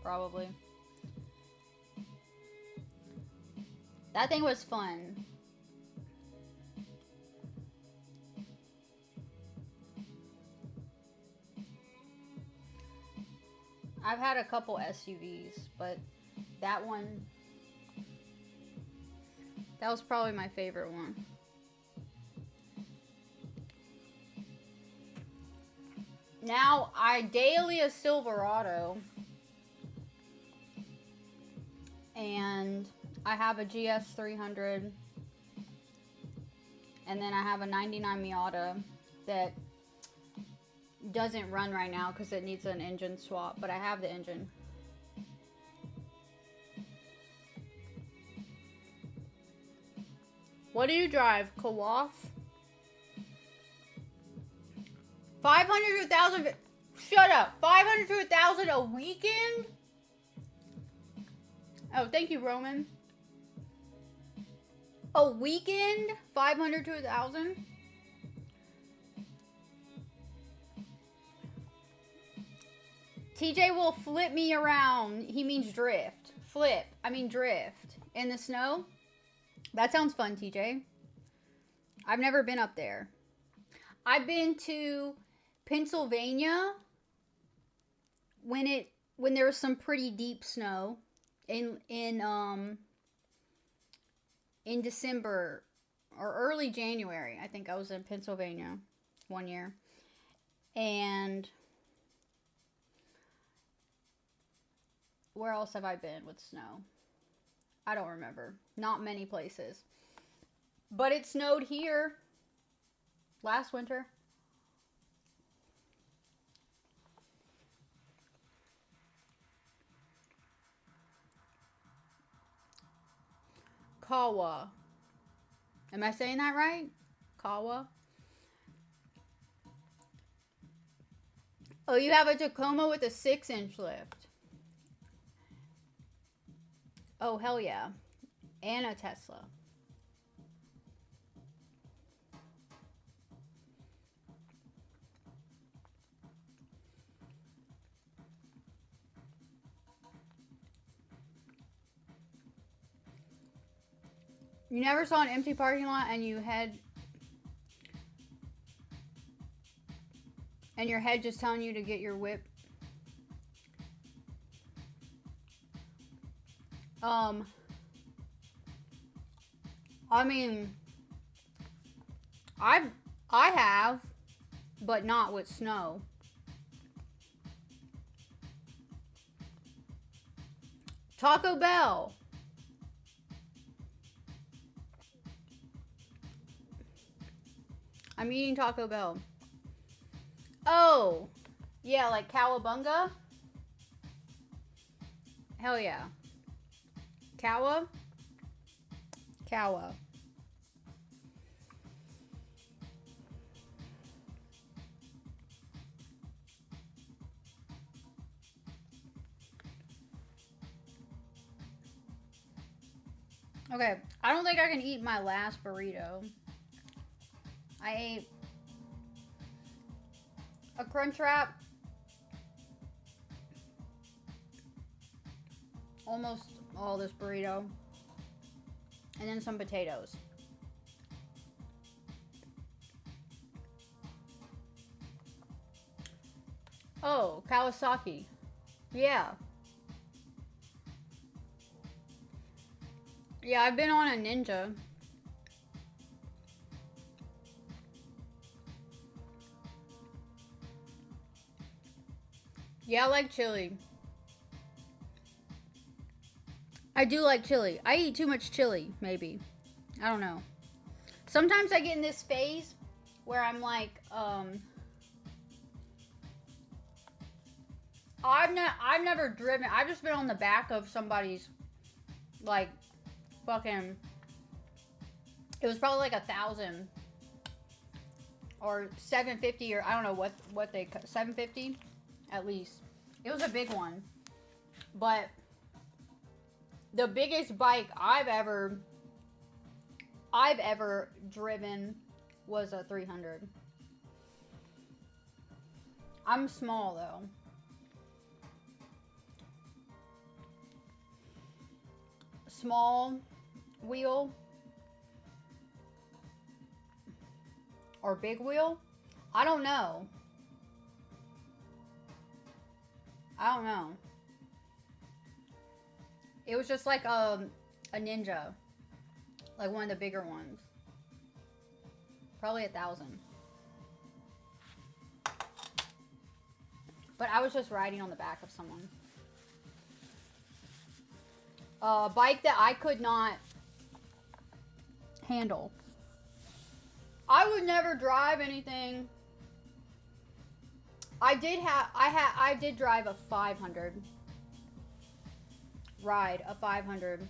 probably. That thing was fun. I've had a couple SUVs, but that one, that was probably my favorite one. Now, I daily a Silverado, and I have a GS 300, and then I have a 99 Miata that doesn't run right now because it needs an engine swap, but I have the engine. What do you drive? Kawas? 500 to 1,000. Shut up. 500 to 1,000 a weekend? Oh, thank you, Roman. A weekend? 500 to 1,000? TJ will flip me around. He means drift. Flip. I mean drift. In the snow? That sounds fun, TJ. I've never been up there. I've been to Pennsylvania when there was some pretty deep snow in December or early January. I think I was in Pennsylvania one year. And where else have I been with snow? I don't remember. Not many places. But it snowed here last winter. Kawa. Am I saying that right? Kawa. Oh, you have a Tacoma with a 6-inch lift. Oh, hell yeah. And a Tesla. You never saw an empty parking lot and your head just telling you to get your whip? I mean, I have, but not with snow. Taco Bell. I'm eating Taco Bell. Oh, yeah, like Cowabunga? Hell yeah. Cowa? Cowa. Okay, I don't think I can eat my last burrito. I ate a Crunchwrap, almost all this burrito, and then some potatoes. Oh, Kawasaki. Yeah. Yeah, I've been on a Ninja. Yeah, I like chili. I do like chili. I eat too much chili, maybe. I don't know. Sometimes I get in this phase where I'm like, I've never driven. I've just been on the back of somebody's, like, fucking, it was probably like 1,000 or 750, or I don't know what they 750 at least. It was a big one, but the biggest bike I've ever driven was a 300. I'm small though. Small wheel or big wheel? I don't know. I don't know. It was just like a Ninja. Like one of the bigger ones. Probably 1,000. But I was just riding on the back of someone. A bike that I could not handle. I would never drive anything. I did drive a 500. Ride a 500.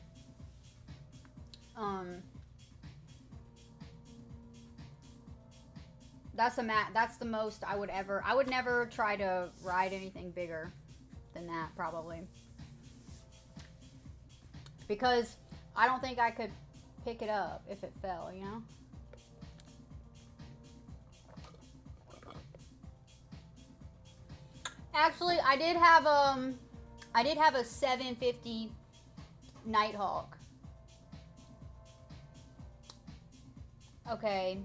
That's the most I would never try to ride anything bigger than that, probably. Because I don't think I could pick it up if it fell, you know? Actually, I did have a 750 Nighthawk. Okay.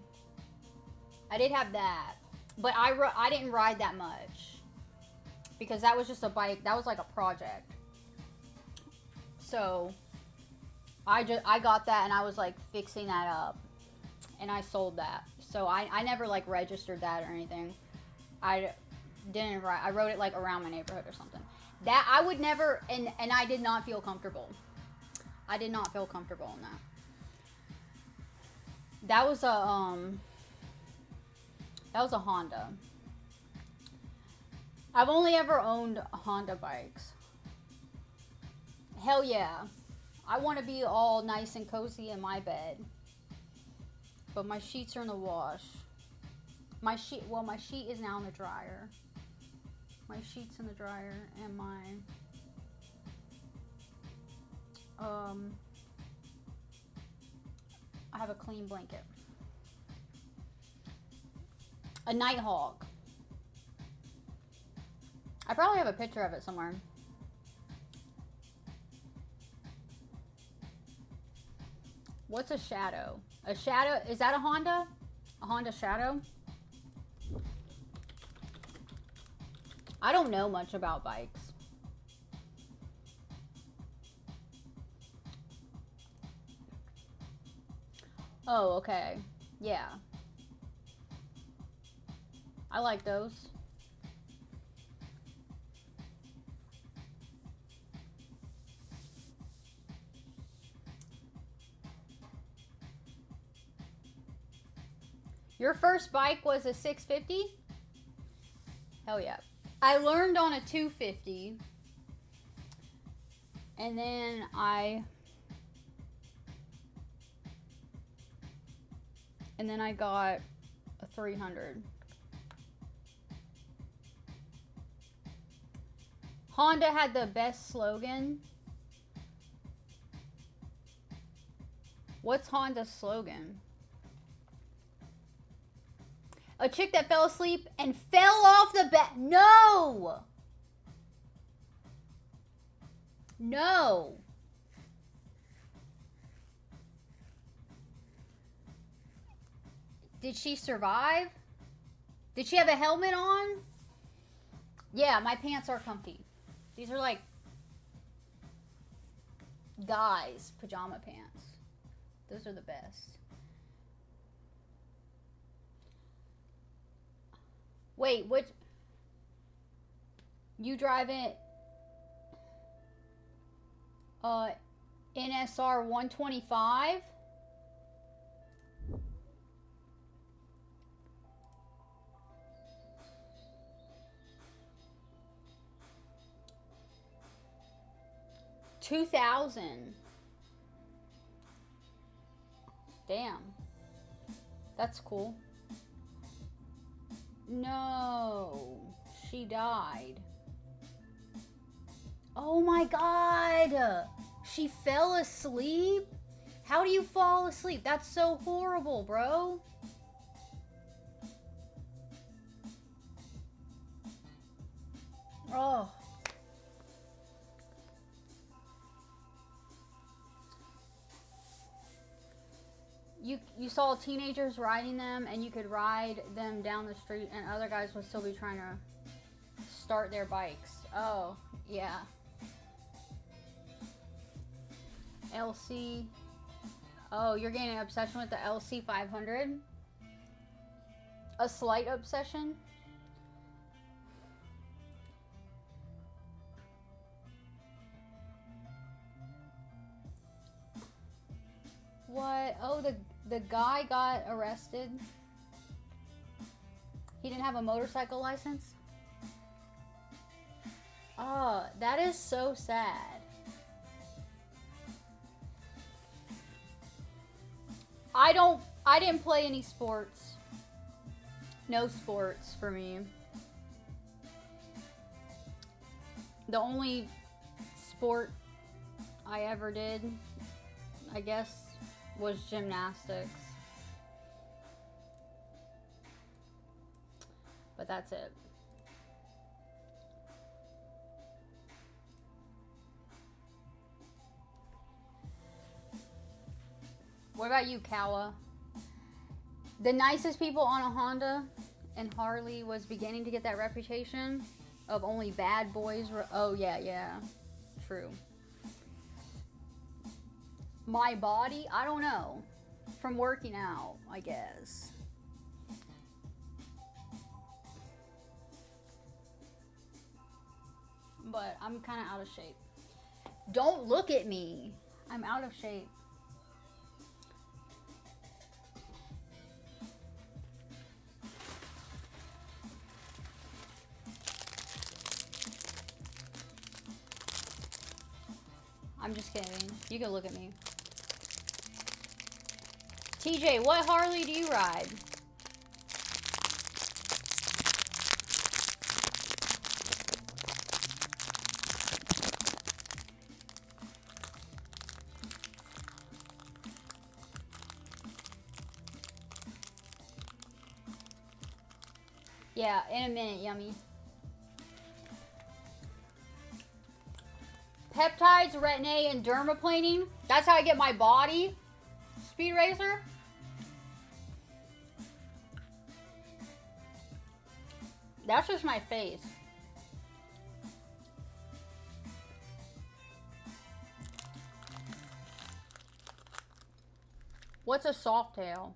I did have that. But I didn't ride that much. Because that was just a bike. That was like a project. So I got that and I was like fixing that up. And I sold that. So I never like registered that or anything. I wrote it like around my neighborhood or something. That I would never, and I did not feel comfortable. I did not feel comfortable in that. That was a Honda. I've only ever owned Honda bikes. Hell yeah. I want to be all nice and cozy in my bed. But my sheets are in the wash. My sheet is now in the dryer. My sheets in the dryer and my I have a clean blanket. A Nighthawk. I probably have a picture of it somewhere. What's a Shadow? A Shadow, is that a Honda? A Honda Shadow? I don't know much about bikes. Oh, okay. Yeah. I like those. Your first bike was a 650? Hell yeah. I learned on a 250. And then I got a 300. Honda had the best slogan. What's Honda's slogan? A chick that fell asleep and fell off the bed. No! No. Did she survive? Did she have a helmet on? Yeah, my pants are comfy. These are like guys' pajama pants. Those are the best. Wait, which... You drive it... NSR 125? $2,000. Damn. That's cool. No. She died. Oh my god. She fell asleep? How do you fall asleep? That's so horrible, bro. Oh. You saw teenagers riding them, and you could ride them down the street, and other guys would still be trying to start their bikes. Oh, yeah. LC. Oh, you're getting an obsession with the LC 500? A slight obsession? What? Oh, the guy got arrested. He didn't have a motorcycle license? Oh, that is so sad. I didn't play any sports. No sports for me. The only sport I ever did, I guess, was gymnastics. But that's it. What about you, Kawa? The nicest people on a Honda and Harley was beginning to get that reputation of only bad boys. Oh, yeah. True. My body? I don't know. From working out, I guess. But I'm kind of out of shape. Don't look at me. I'm out of shape. I'm just kidding. You can look at me. TJ, what Harley do you ride? Yeah, in a minute, Yummy. Peptides, retin-A, and dermaplaning. That's how I get my body. Speed Racer. That's just my face. What's a soft tail?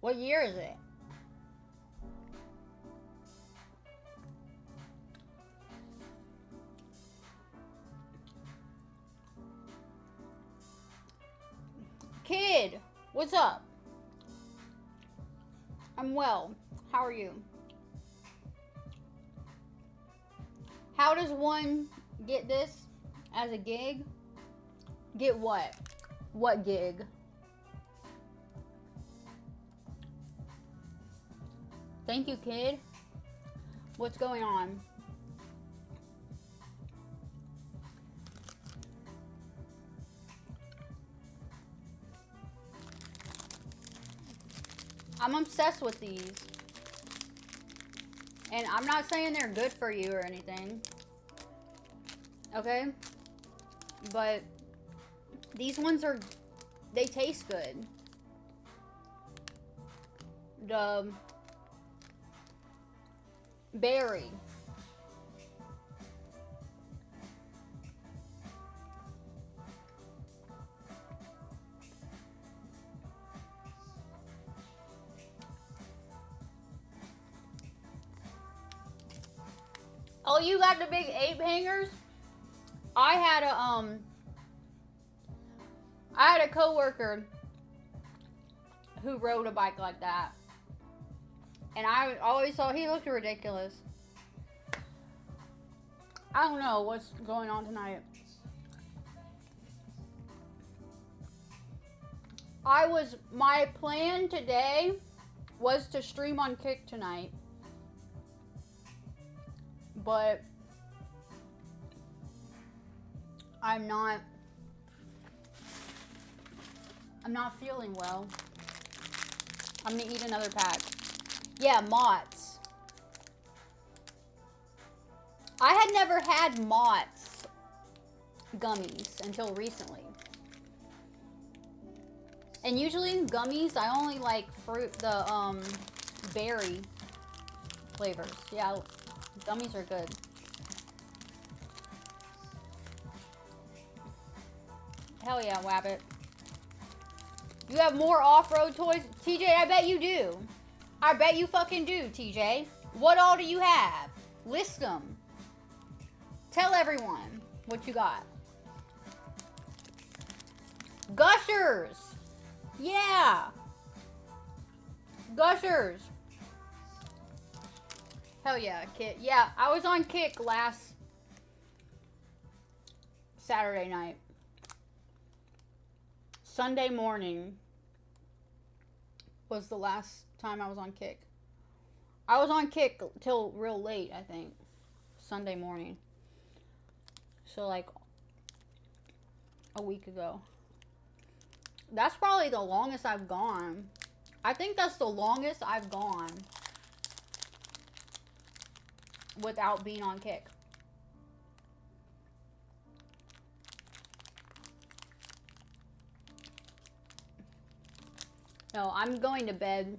What year is it? Kid, what's up? I'm well. How are you? How does one get this as a gig? Get what? What gig? Thank you, kid. What's going on? I'm obsessed with these. And I'm not saying they're good for you or anything. Okay? But these ones are, they taste good. The berry. Oh, you got the big ape hangers? I had a coworker who rode a bike like that. And I always thought he looked ridiculous. I don't know what's going on tonight. My plan today was to stream on Kick tonight. But I'm not feeling well. I'm gonna eat another pack. Yeah, Mott's. I had never had Mott's gummies until recently. And usually in gummies, I only like the berry flavors. Yeah, gummies are good. Hell yeah, Wabbit. You have more off-road toys? TJ, I bet you do. I bet you fucking do, TJ. What all do you have? List them. Tell everyone what you got. Gushers. Yeah. Gushers. Hell yeah, Kick. Yeah, I was on Kick last Saturday night. Sunday morning was the last time I was on Kick. I was on Kick till real late, I think. Sunday morning. So like a week ago. That's probably the longest I've gone. I think that's the longest I've gone without being on Kick. No, I'm going to bed.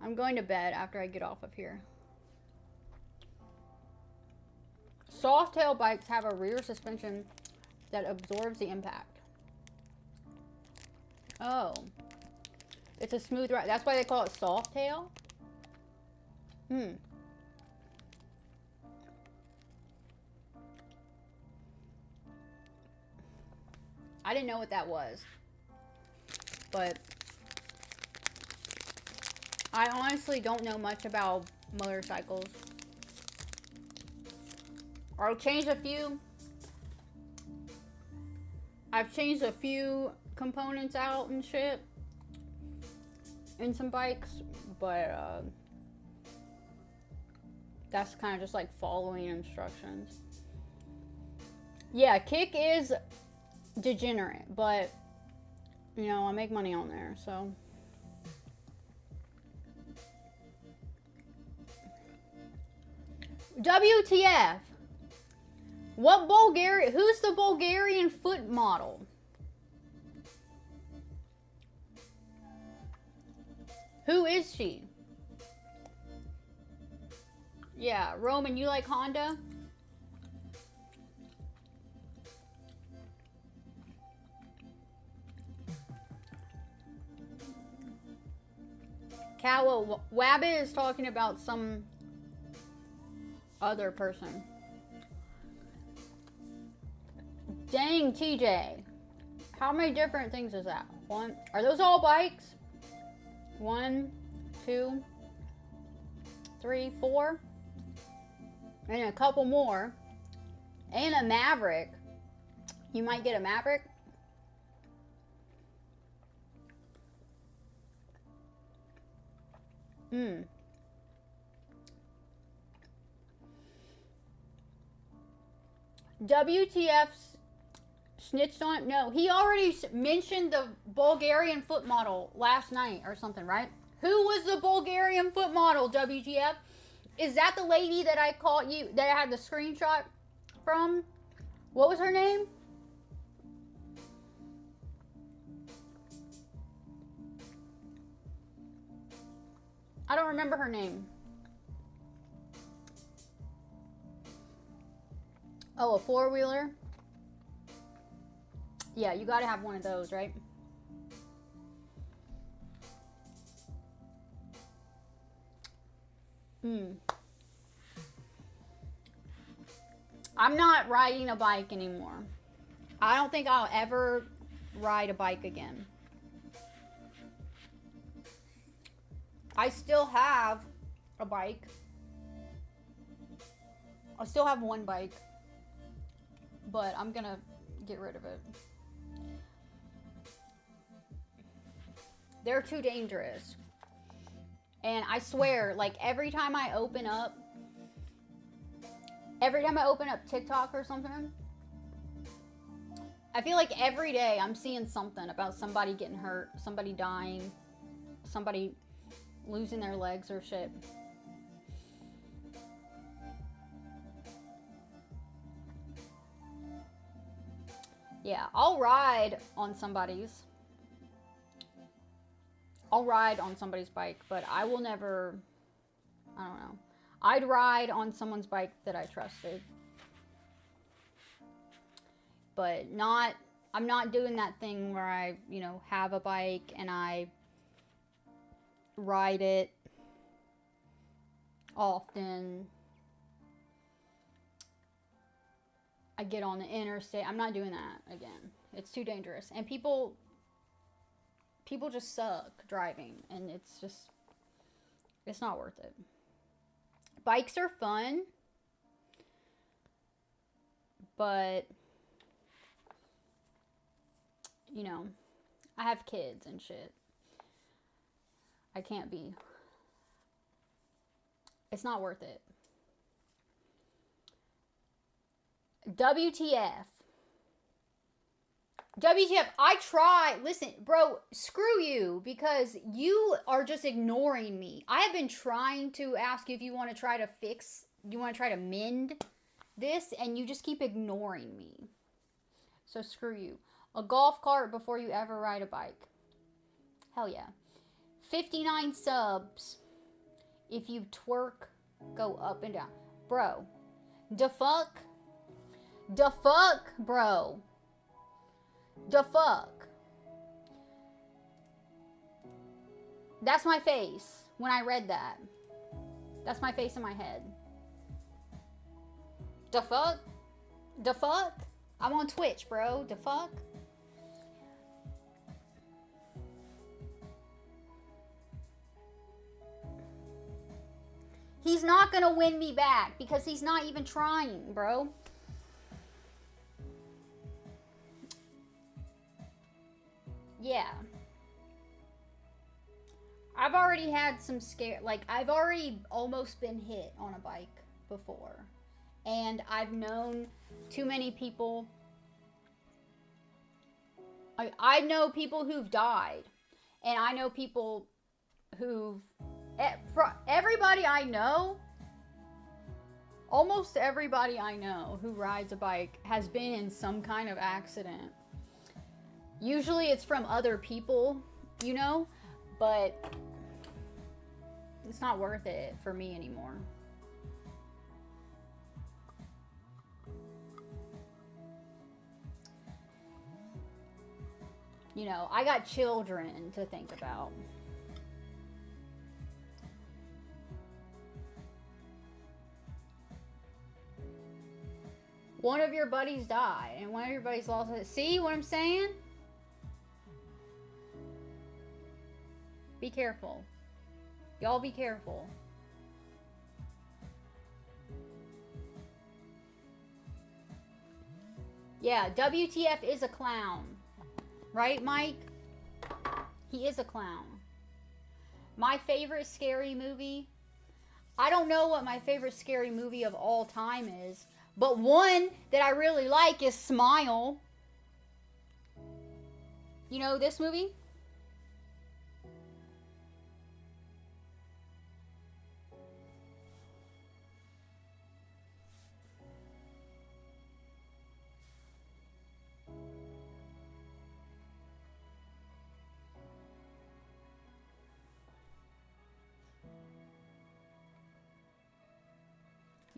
I'm going to bed after I get off of here. Softail bikes have a rear suspension that absorbs the impact. Oh. It's a smooth ride. That's why they call it Softail? Hmm. I didn't know what that was. But I honestly don't know much about motorcycles. I've changed a few. I've changed a few components out and shit in some bikes, but that's kind of just like following instructions. Yeah, Kick is degenerate, but you know, I make money on there, so. WTF? What Bulgarian? Who's the Bulgarian foot model? Who is she? Yeah, Roman, you like Honda? Kawa, Wabbit is talking about some other person. Dang, TJ. How many different things is that? One. Are those all bikes? 1, 2, 3, 4. And a couple more. And a Maverick. You might get a Maverick. Hmm. WTF's snitched on? No, he already mentioned the Bulgarian foot model last night or something, right? Who was the Bulgarian foot model, WTF? Is that the lady that I caught you, that I had the screenshot from? What was her name? I don't remember her name. Oh, a four-wheeler? Yeah, you gotta have one of those, right? I'm not riding a bike anymore. I don't think I'll ever ride a bike again. I still have a bike. I still have one bike, but I'm gonna get rid of it. They're too dangerous. And I swear, like every time I open up TikTok or something, I feel like every day I'm seeing something about somebody getting hurt, somebody dying, somebody losing their legs or shit. Yeah, I'll ride on somebody's bike, but I will never, I don't know. I'd ride on someone's bike that I trusted. But I'm not doing that thing where I, you know, have a bike and I ride it often. I get on the interstate. I'm not doing that again. It's too dangerous. And people just suck driving, and it's not worth it. Bikes are fun, but you know, I have kids and shit. I can't be. It's not worth it. WTF. WTF, I try. Listen, bro, screw you, because you are just ignoring me. I have been trying to ask you if you want to try to mend this, and you just keep ignoring me. So screw you. A golf cart before you ever ride a bike. Hell yeah. 59 subs. If you twerk, go up and down. Bro. Da fuck, bro. Da fuck. That's my face when I read that. That's my face in my head. Da fuck? Da fuck? I'm on Twitch, bro. Da fuck? He's not gonna win me back because he's not even trying, bro. Yeah. I've already had some scare, like I've already almost been hit on a bike before. And I've known too many people. I know people who've died. And I know people who've, everybody I know, almost everybody I know who rides a bike has been in some kind of accident. Usually it's from other people, you know, but it's not worth it for me anymore. You know, I got children to think about. One of your buddies died, and one of your buddies lost it. See what I'm saying? Be careful. Y'all be careful. Yeah, WTF is a clown. Right, Mike? He is a clown. My favorite scary movie. I don't know what my favorite scary movie of all time is, but one that I really like is Smile. You know this movie?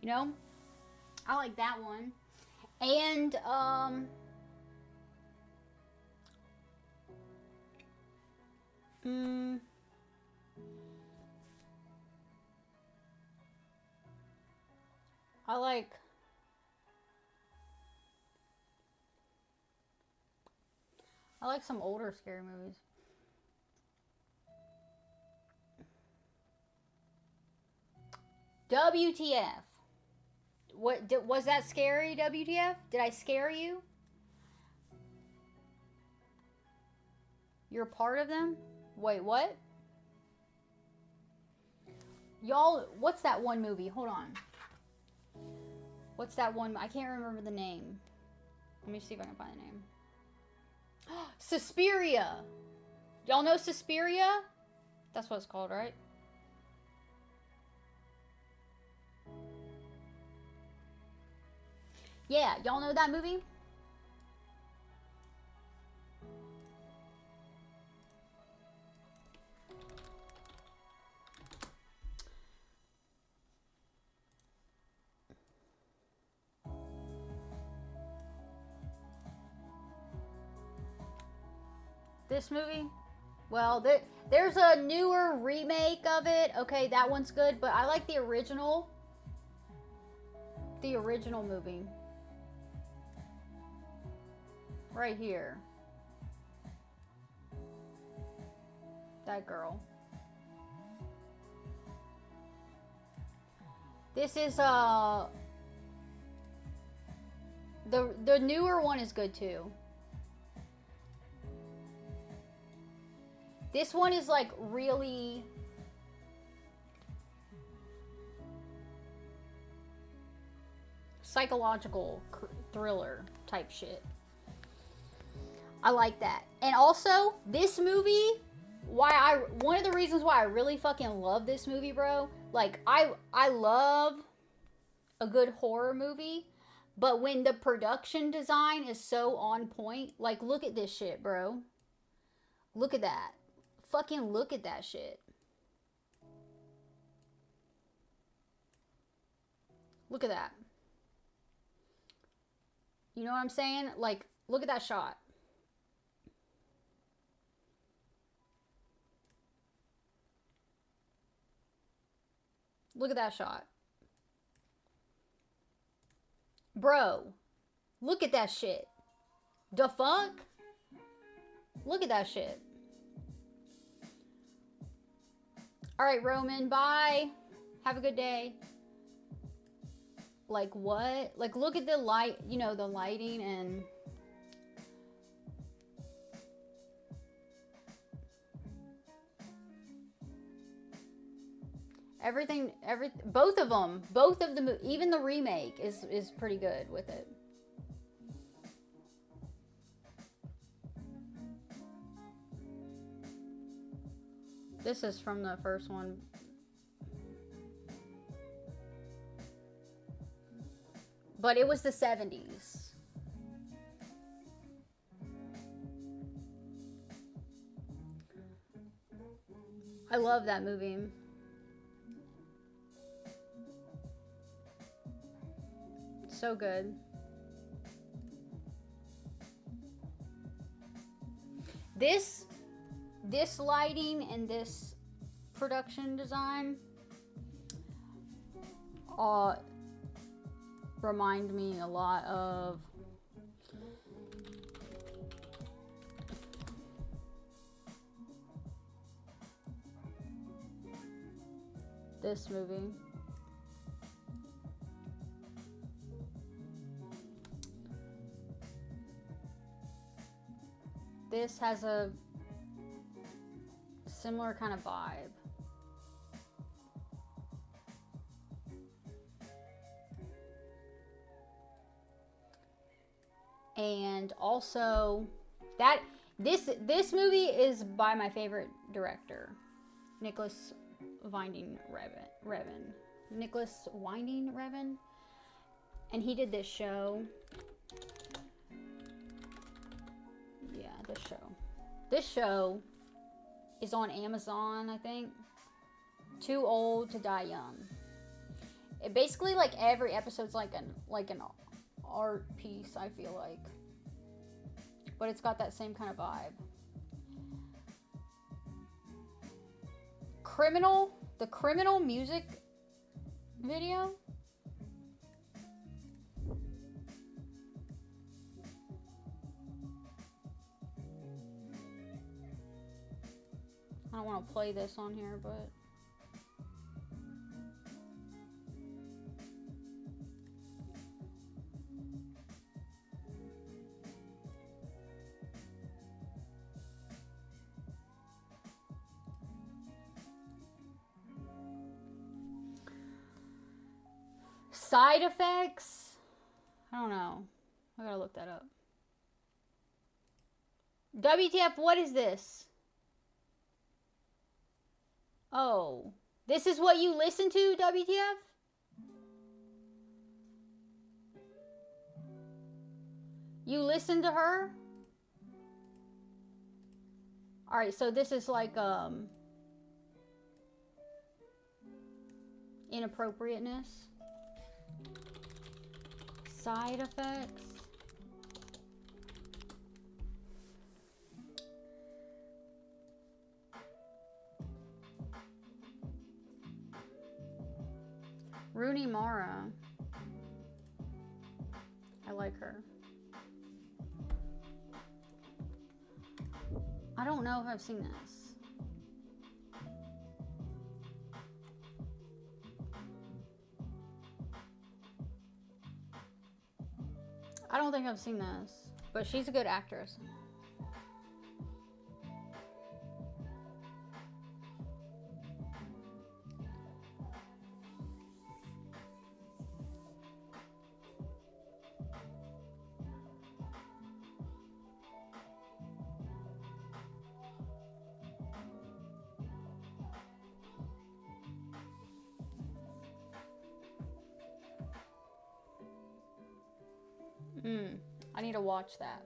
You know, I like that one. And, I like some older scary movies. WTF? Was that scary, WTF? Did I scare you? You're part of them? Wait, what? Y'all, what's that one movie? Hold on. What's that one? I can't remember the name. Let me see if I can find the name. Suspiria. Y'all know Suspiria? That's what it's called, right? Yeah, y'all know that movie? This movie? Well, there's a newer remake of it. Okay, that one's good, but I like the original. The original movie. Right here. That girl. This is the newer one is good too. This one is like really psychological thriller type shit. I like that. And also, this movie, one of the reasons why I really fucking love this movie, bro, like I love a good horror movie, but when the production design is so on point, like look at this shit, bro. Look at that. Fucking look at that shit. Look at that. You know what I'm saying? Like, look at that shot. Look at that shot. Bro, look at that shit. The fuck? Look at that shit. Alright, Roman, bye. Have a good day. Like, what? Like, look at the light, you know, the lighting and... both of them, even the remake is pretty good with it. This is from the first one. But it was the 70s. I love that movie. So good. This lighting and this production design remind me a lot of this movie. This has a similar kind of vibe. And also this movie is by my favorite director, Nicholas Winding Refn. Nicholas Winding Refn. And he did this show. Yeah, this show. This show is on Amazon, I think. Too Old to Die Young. It basically, like, every episode's like an art piece, I feel like. But it's got that same kind of vibe. The Criminal music video. I don't want to play this on here, but Side effects? I don't know. I gotta look that up. WTF, what is this? Oh. This is what you listen to, WTF? You listen to her? Alright, so this is like, inappropriateness. Side effects. Rooney Mara. I like her. I don't know if I've seen this. I don't think I've seen this, but she's a good actress. I need to watch that.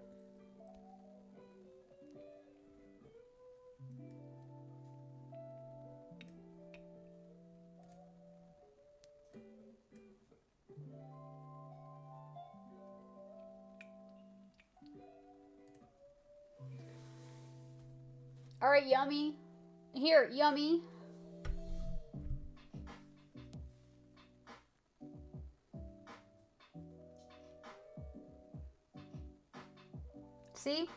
All right, Yummy. Here, Yummy. See?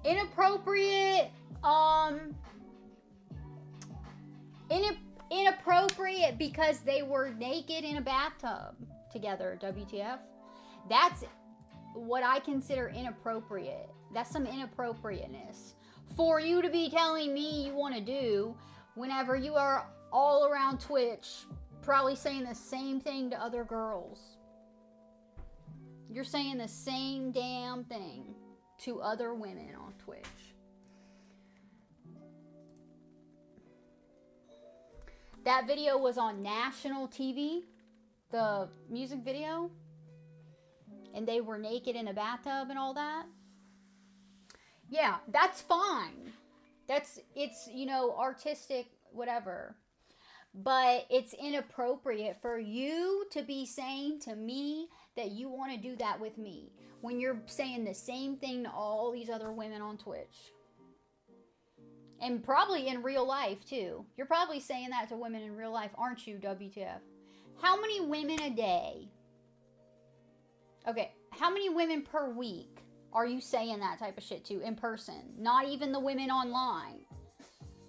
Inappropriate, inappropriate because they were naked in a bathtub together, WTF. That's what I consider inappropriate. That's some inappropriateness for you to be telling me you want to do whenever you are all around Twitch probably saying the same thing to other girls. You're saying the same damn thing to other women on Twitch. That video was on national TV, the music video, and they were naked in a bathtub and all that. Yeah, that's fine. It's, you know, artistic, whatever. But it's inappropriate for you to be saying to me that you want to do that with me when you're saying the same thing to all these other women on Twitch. And probably in real life, too. You're probably saying that to women in real life, aren't you, WTF? How many women a day? Okay, how many women per week are you saying that type of shit to in person? Not even the women online.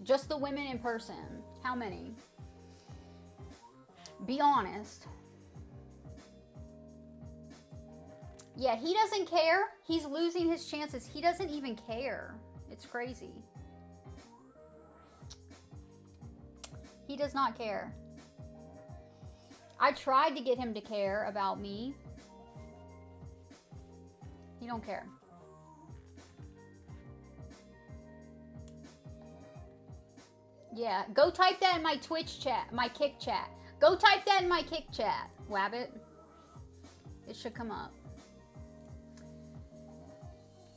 Just the women in person. How many? Be honest. Yeah, he doesn't care. He's losing his chances. He doesn't even care. It's crazy. He does not care. I tried to get him to care about me. He don't care. Yeah, go type that in my Twitch chat, my Kick chat. Go type that in my Kick chat, Wabbit. It should come up.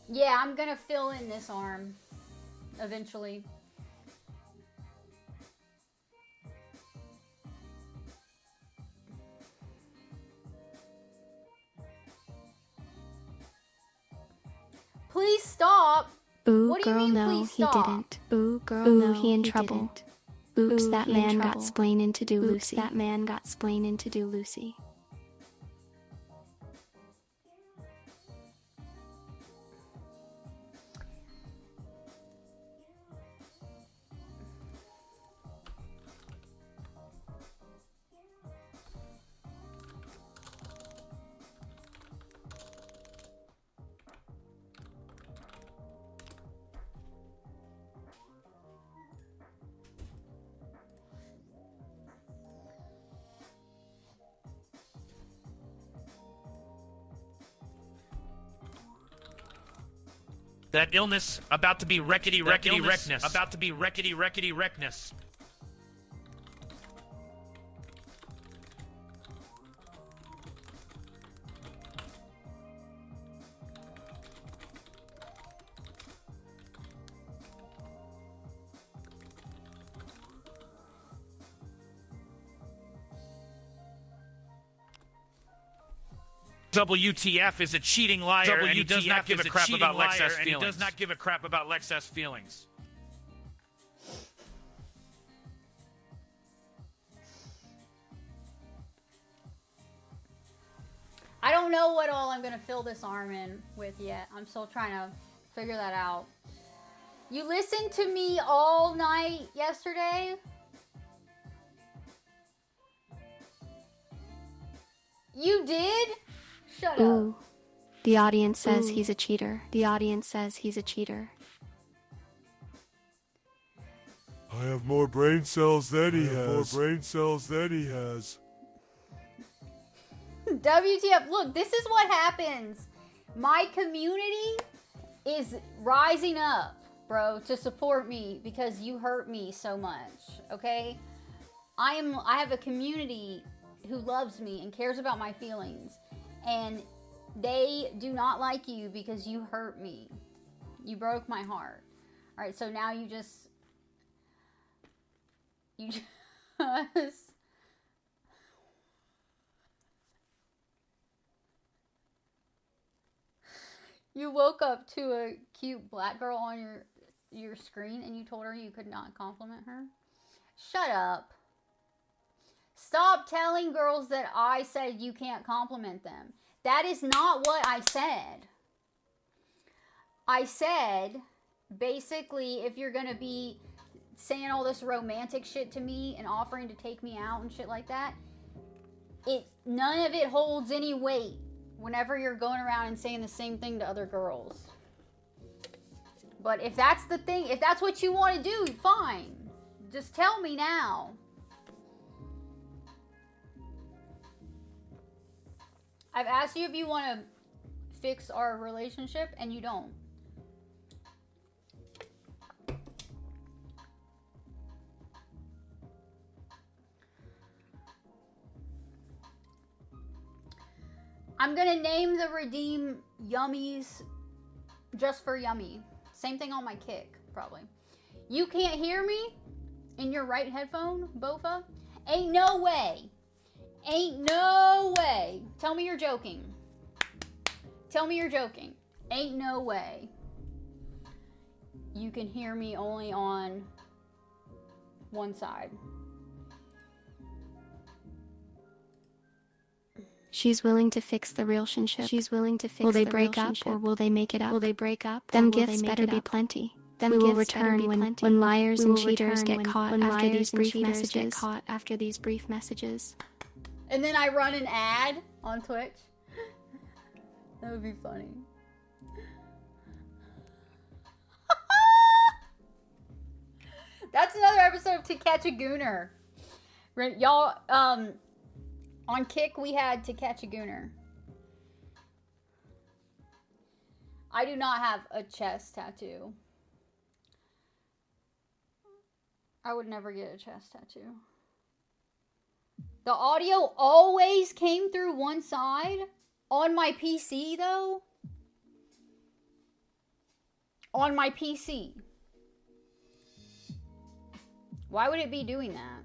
Yeah, I'm gonna fill in this arm eventually. Please stop. Ooh, what do girl, you mean, no, please he stop? didn't. Ooh, girl, no, he in trouble. Didn't. Oops, that man got splaining to do Lucy. That man got splaining to do Lucy. That illness about to be wreckety wreckness. About to be wreckety wreckness. WTF is a cheating liar, and he does not give a crap about Lex's feelings. He does not give a crap about Lex's feelings. I don't know what all I'm gonna fill this arm in with yet. I'm still trying to figure that out. You listened to me all night yesterday? You did? Shut Ooh. up. The audience says he's a cheater. The audience says he's a cheater. I have more brain cells than he has. More brain cells than he has. WTF. Look, this is what happens. My community is rising up, bro, to support me because you hurt me so much, okay? I have a community who loves me and cares about my feelings, and they do not like you because you hurt me. You broke my heart. All right, so now you just you woke up to a cute black girl on your screen and you told her you could not compliment her? Shut up. Stop telling girls that I said you can't compliment them. That is not what I said. I said, basically, if you're going to be saying all this romantic shit to me and offering to take me out and shit like that, none of it holds any weight whenever you're going around and saying the same thing to other girls. But if that's the thing, if that's what you want to do, fine. Just tell me now. I've asked you if you want to fix our relationship, and you don't. I'm going to name the Redeem Yummies just for Yummy. Same thing on my Kick, probably. You can't hear me in your right headphone, Bofa? Ain't no way. Ain't no way. Tell me you're joking. Tell me you're joking. Ain't no way. You can hear me only on one side. She's willing to fix the relationship. She's willing to fix the relationship. Will they break up or will they make it up? Will they break up? Them gifts better be plenty. We will return when liars and cheaters get caught after these brief messages. And then I run an ad on Twitch. That would be funny. That's another episode of To Catch a Gooner. Y'all, on Kick, we had To Catch a Gooner. I do not have a chest tattoo. I would never get a chest tattoo. The audio always came through one side. On my PC, though. On my PC. Why would it be doing that?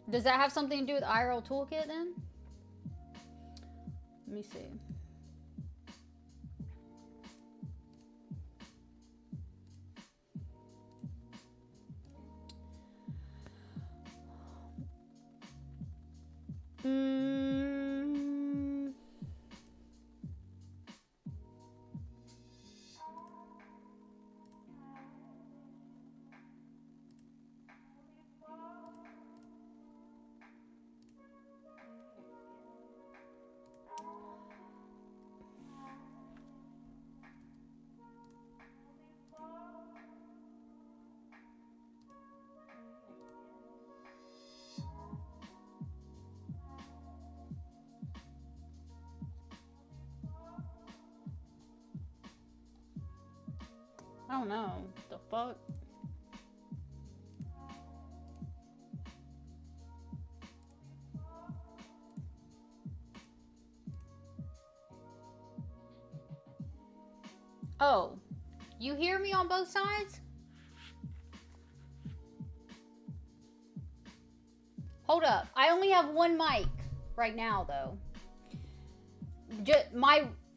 Does that have something to do with IRL Toolkit then? Let me see. don't know. The fuck? Oh, you hear me on both sides? Hold up. I only have one mic right now, though.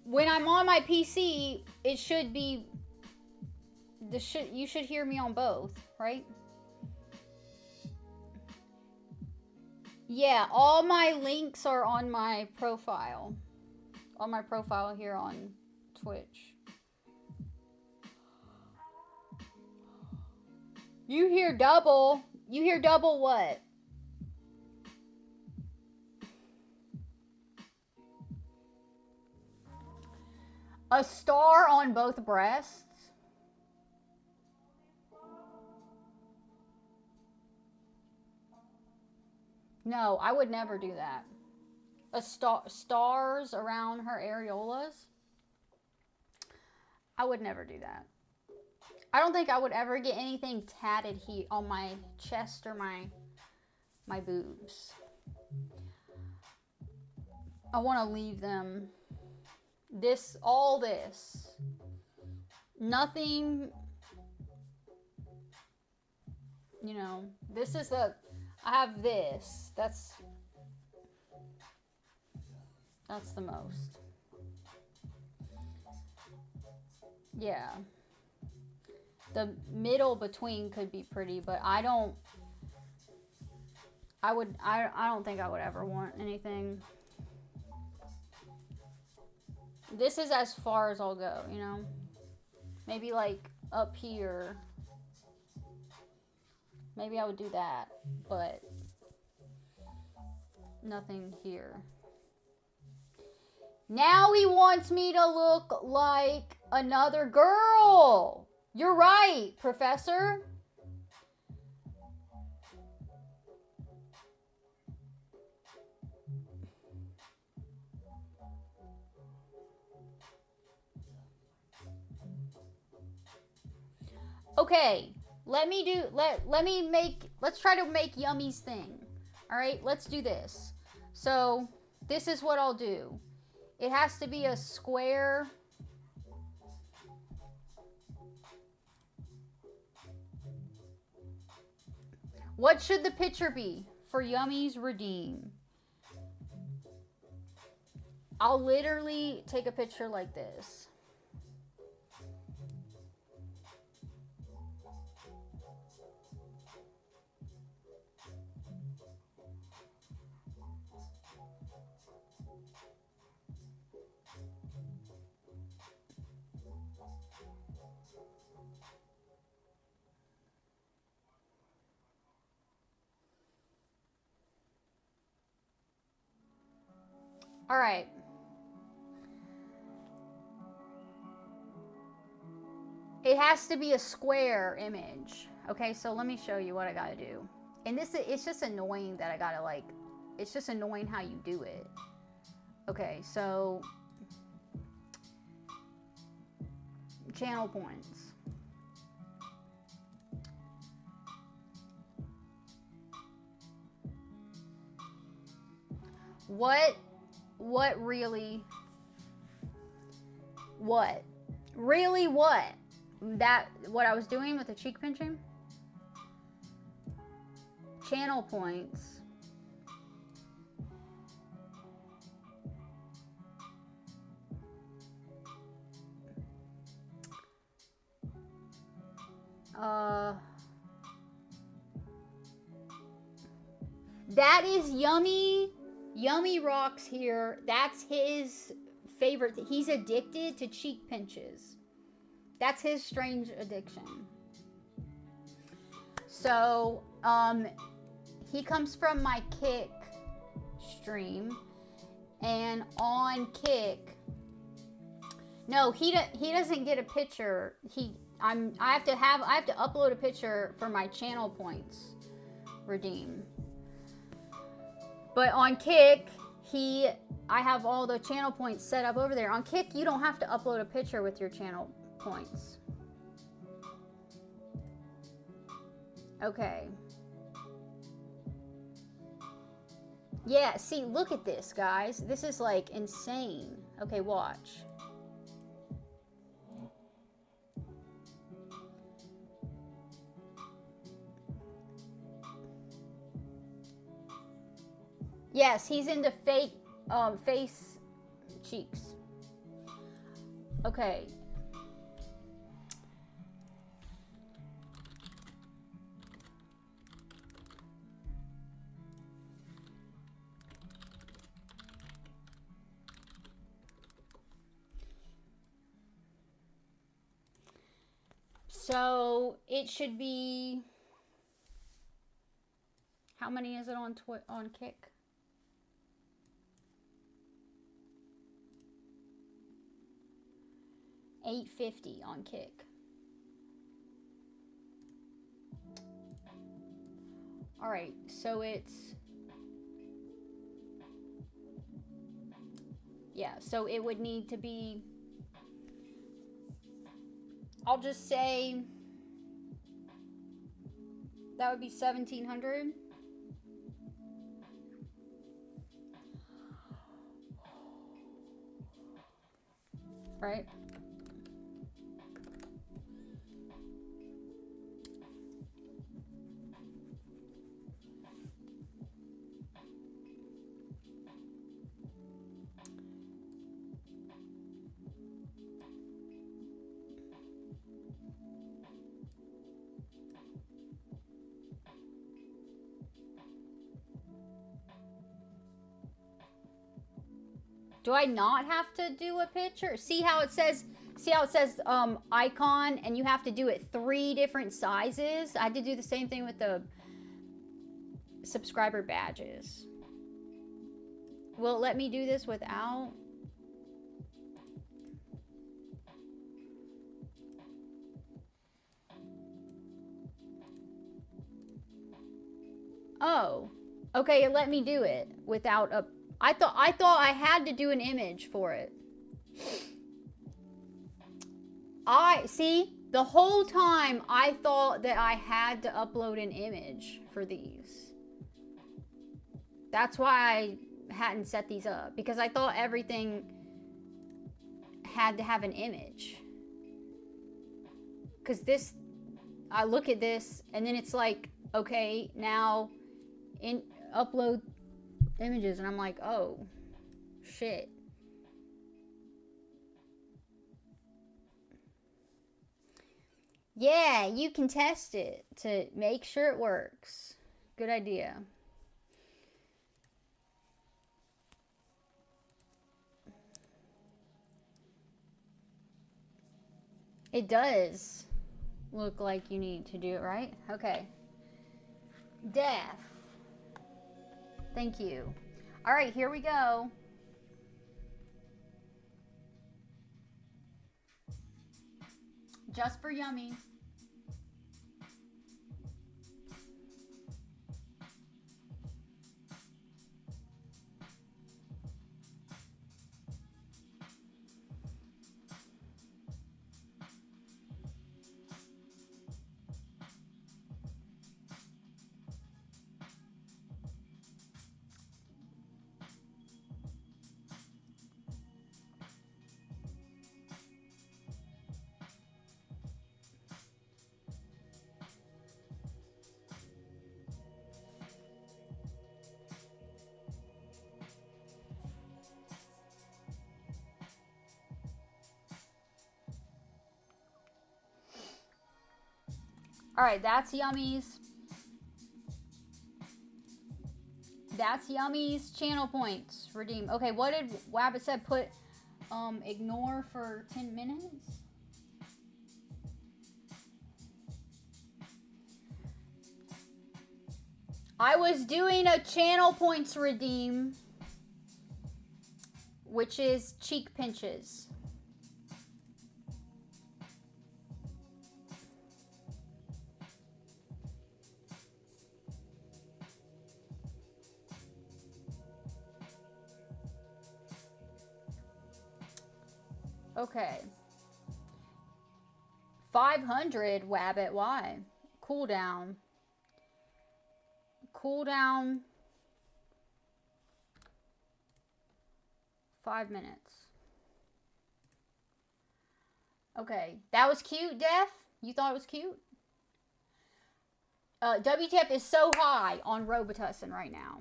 When I'm on my PC, it should be you should hear me on both, right? Yeah, all my links are on my profile. On my profile here on Twitch. You hear double. You hear double what? A star on both breasts? No, I would never do that. Stars around her areolas? I would never do that. I don't think I would ever get anything tatted here on my chest or my boobs. I want to leave them all this. Nothing, you know, this is I have this. That's the most. Yeah. The middle between could be pretty, but I don't think I would ever want anything. This is as far as I'll go, you know? Maybe like up here. Maybe I would do that, but nothing here. Now he wants me to look like another girl. You're right, Professor. Okay, let's try to make Yummy's thing. All right, let's do this. So this is what I'll do. It has to be a square. What should the picture be for Yummy's Redeem? I'll literally take a picture like this. All right. It has to be a square image. Okay, so let me show you what I gotta do. And it's just annoying that I gotta it's just annoying how you do it. Okay, so channel points. What really what I was doing with the cheek pinching? Channel points. That is Yummy. Yummy rocks here. That's his favorite. He's addicted to cheek pinches. That's his strange addiction. So, he comes from my Kick stream, and on Kick, no, he doesn't get a picture. I have to upload a picture for my channel points redeem. But on Kick, I have all the channel points set up over there. On Kick, you don't have to upload a picture with your channel points. Okay. Yeah, see, look at this, guys. This is, like, insane. Okay, watch. Yes, he's into fake, face cheeks. Okay. So it should be, how many is it on Kick? $8.50 on Kick. All right, so it's, yeah, so it would need to be, I'll just say that would be $1,700. Right? Do I not have to do a picture? See how it says icon, and you have to do it 3 different sizes? I had to do the same thing with the subscriber badges. Will it let me do this without? Oh, okay, it let me do it without a, I thought I had to do an image for it. See, the whole time I thought that I had to upload an image for these. That's why I hadn't set these up, because I thought everything had to have an image. Because this, I look at this and then it's like, okay, now upload images, and I'm like, oh shit. Yeah, you can test it to make sure it works. Good idea. It does look like you need to do it, right? Okay. Deaf. Thank you. All right, here we go. Just for Yummy. All right, that's Yummy's. That's Yummy's channel points redeem. Okay, what did Wabbit said? Put ignore for 10 minutes. I was doing a channel points redeem, which is cheek pinches. Okay. 500, Wabbit, why? Cooldown. Cooldown 5 minutes. Okay, that was cute, Def? You thought it was cute? WTF is so high on Robitussin right now.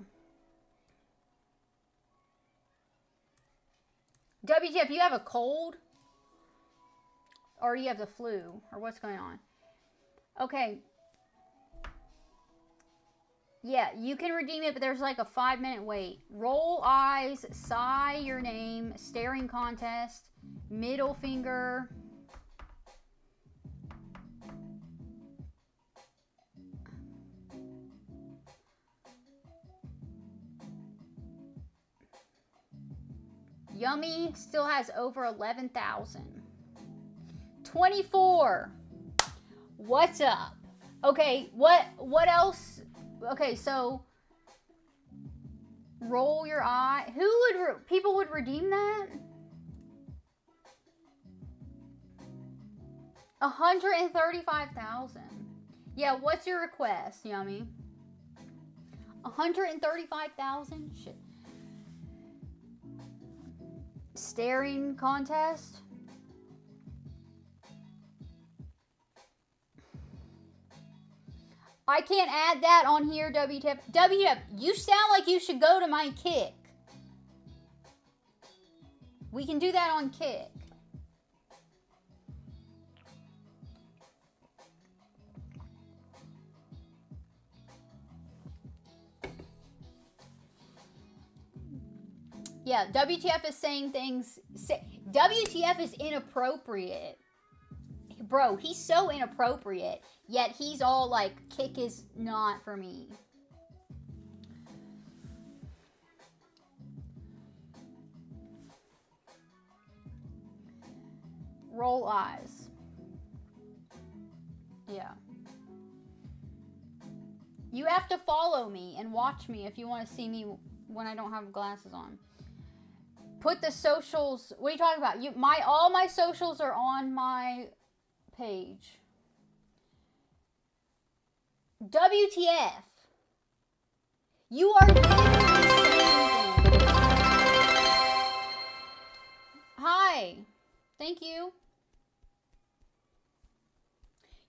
WTF, you have a cold? Or you have the flu? Or what's going on? Okay. Yeah, you can redeem it, but there's like a 5-minute wait. Roll eyes, sigh your name, staring contest, middle finger. Yummy still has over 11,000. 24. What's up? Okay, what else? Okay, so roll your eye. Who would people would redeem that? 135,000. Yeah, what's your request, Yummy? 135,000? Shit. Staring contest? I can't add that on here, WTF. WTF, you sound like you should go to my Kick. We can do that on Kick. Yeah, WTF is saying things. WTF is inappropriate. Bro, he's so inappropriate. Yet he's all like, Kick is not for me. Roll eyes. Yeah. You have to follow me and watch me if you want to see me when I don't have glasses on. Put the socials. What are you talking about? All my socials are on my page. WTF? You are literally saying things. Hi. Thank you.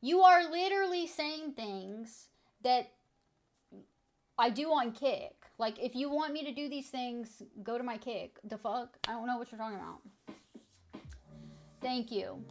You are literally saying things that I do on Kick. Like, if you want me to do these things, go to my Kick. The fuck? I don't know what you're talking about. Thank you.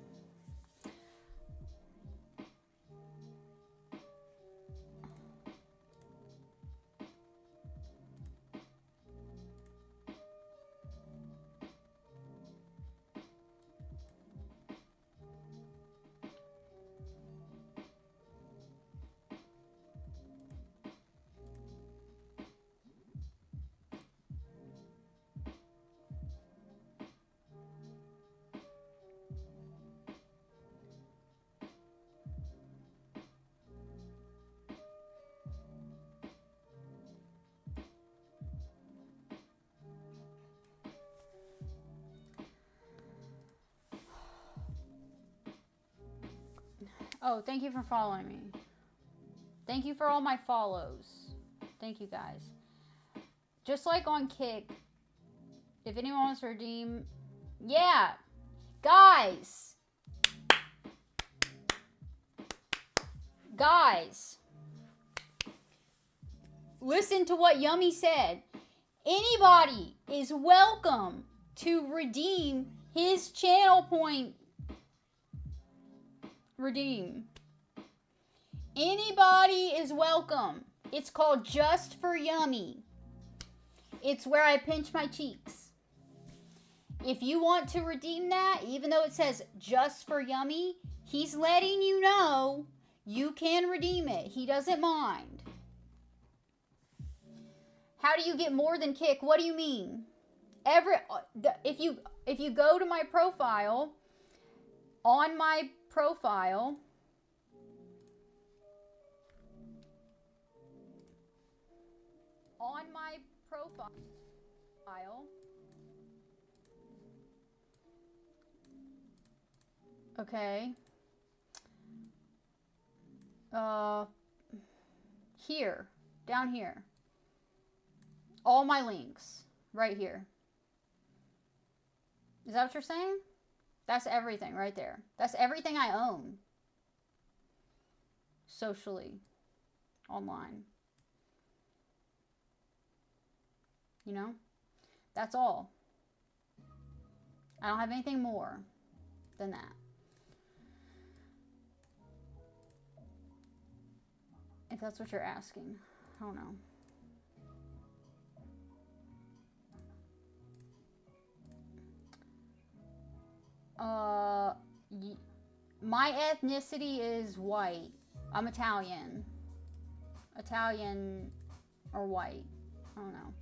Oh, thank you for following me. Thank you for all my follows. Thank you, guys. Just like on Kick, if anyone wants to redeem... Yeah! Guys! Guys! Listen to what Yummy said. Anybody is welcome to redeem his channel point. Redeem. Anybody is welcome. It's called Just for Yummy. It's where I pinch my cheeks. If you want to redeem that, even though it says Just for Yummy, he's letting you know you can redeem it. He doesn't mind. How do you get more than Kick? What do you mean? If you go to my profile, on my profile, okay, here, Down here. All my links. Right here. Is that what you're saying? That's everything right there. That's everything I own. Socially. Online. You know? That's all. I don't have anything more than that. If that's what you're asking. I don't know. My ethnicity is white. I'm Italian. Italian or white. I don't know.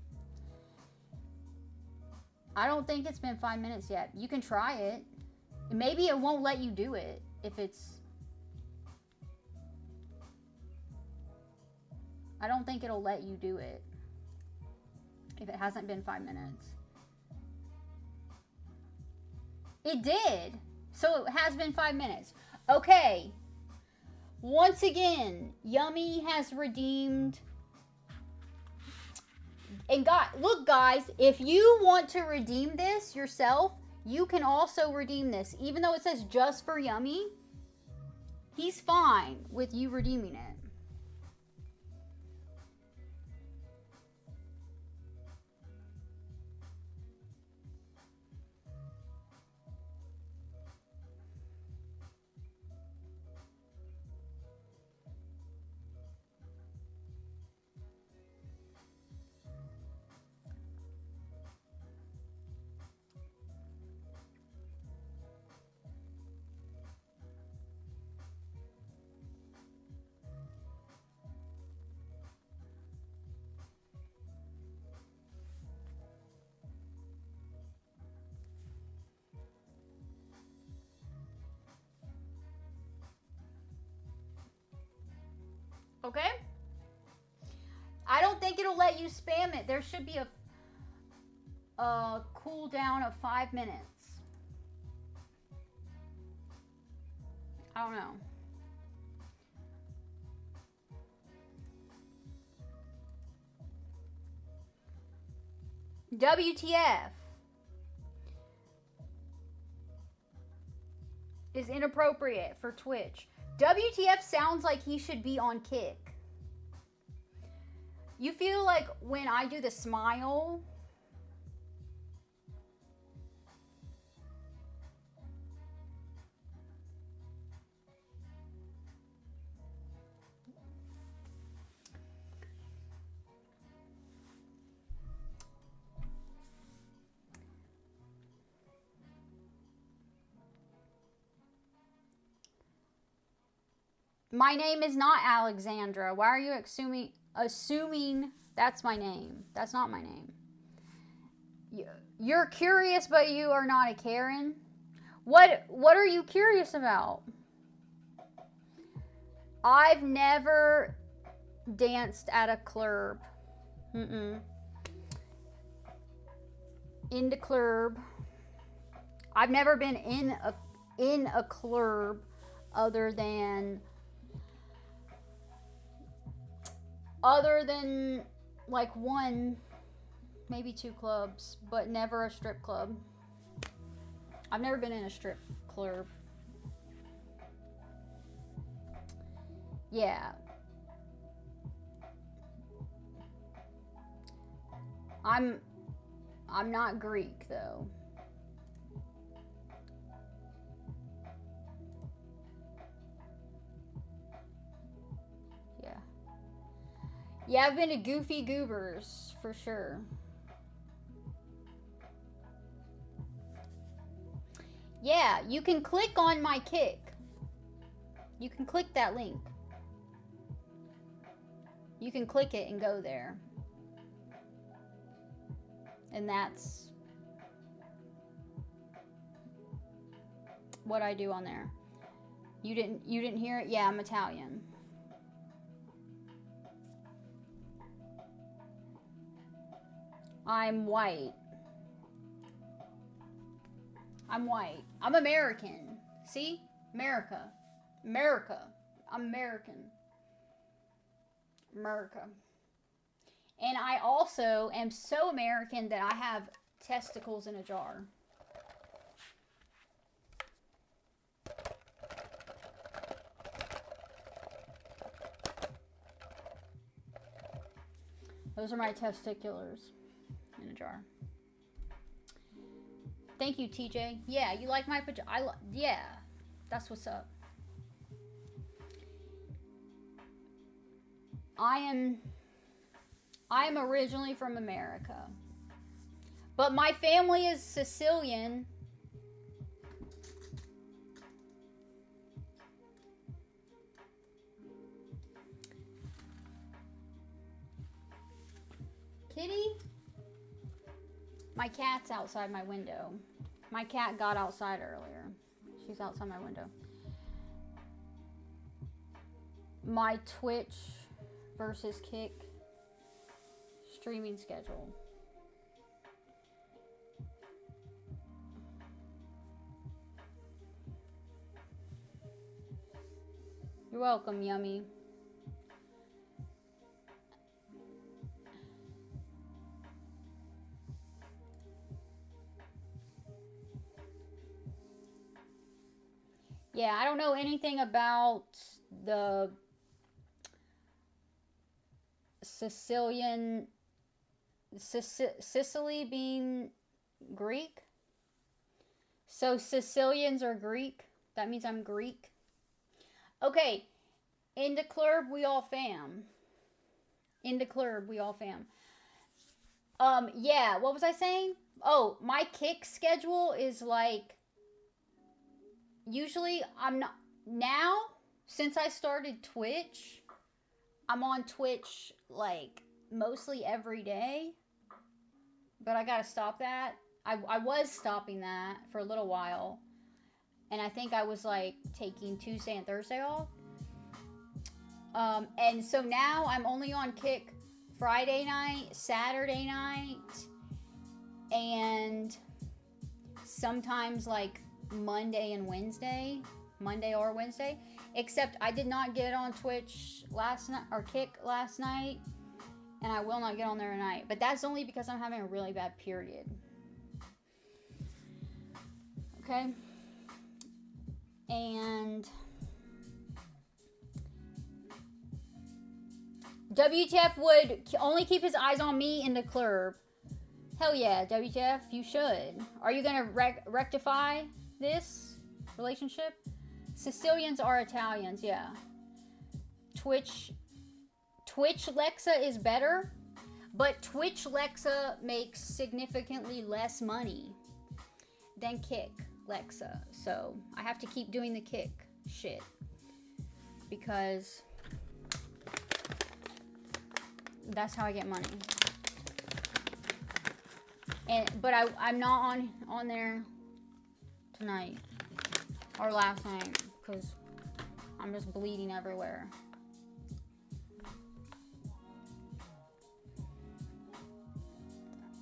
I don't think it's been 5 minutes yet. You can try it. Maybe it won't let you do it if it's... I don't think it'll let you do it if it hasn't been 5 minutes. It did. So it has been 5 minutes. Okay. Once again, Yummy has redeemed. And look guys, if you want to redeem this yourself, you can also redeem this. Even though it says just for Yummy, he's fine with you redeeming it. Okay? I don't think it'll let you spam it. There should be a cooldown of 5 minutes. I don't know. WTF is inappropriate for Twitch. WTF sounds like he should be on Kick. You feel like when I do the smile, my name is not Alexandra. Why are you assuming that's my name? That's not my name. You're curious, but you are not a Karen. What are you curious about? I've never danced at a club. In the club. I've never been in a club other than like one, maybe 2 clubs, but never a strip club. I've never been in a strip club. Yeah. I'm not Greek though. Yeah, I've been to Goofy Goobers, for sure. Yeah, you can click on my Kick. You can click that link. You can click it and go there. And that's what I do on there. You didn't hear it? Yeah, I'm Italian. I'm white. I'm white. I'm American. See? America. America. I'm American. America. And I also am so American that I have testicles in a jar. Those are my testiculars in a jar. Thank you, TJ. Yeah, you like my pajama? Yeah, that's what's up. I am originally from America, but my family is Sicilian. Kitty? My cat's outside my window. My cat got outside earlier. She's outside my window. My Twitch versus Kick streaming schedule. You're welcome, Yummy. Yeah, I don't know anything about the Sicilian, Sicily being Greek. So Sicilians are Greek. That means I'm Greek. Okay, in the club we all fam. In the club we all fam. Yeah, what was I saying? Oh, my Kick schedule is like, usually I'm not, now, since I started Twitch, I'm on Twitch like mostly every day, but I gotta stop that. I was stopping that for a little while, and I think I was like taking Tuesday and Thursday off. And so now I'm only on Kick Friday night, Saturday night, and sometimes like Monday and Wednesday, Monday or Wednesday, except I did not get on Twitch last night, or Kick last night, and I will not get on there tonight, but that's only because I'm having a really bad period. Okay, and WTF would only keep his eyes on me in the club. Hell yeah, WTF, you should. Are you gonna rectify this relationship? Sicilians are Italians, yeah. Twitch Lexa is better, but Twitch Lexa makes significantly less money than Kick Lexa. So I have to keep doing the Kick shit because that's how I get money. But I'm not on there tonight or last night because I'm just bleeding everywhere.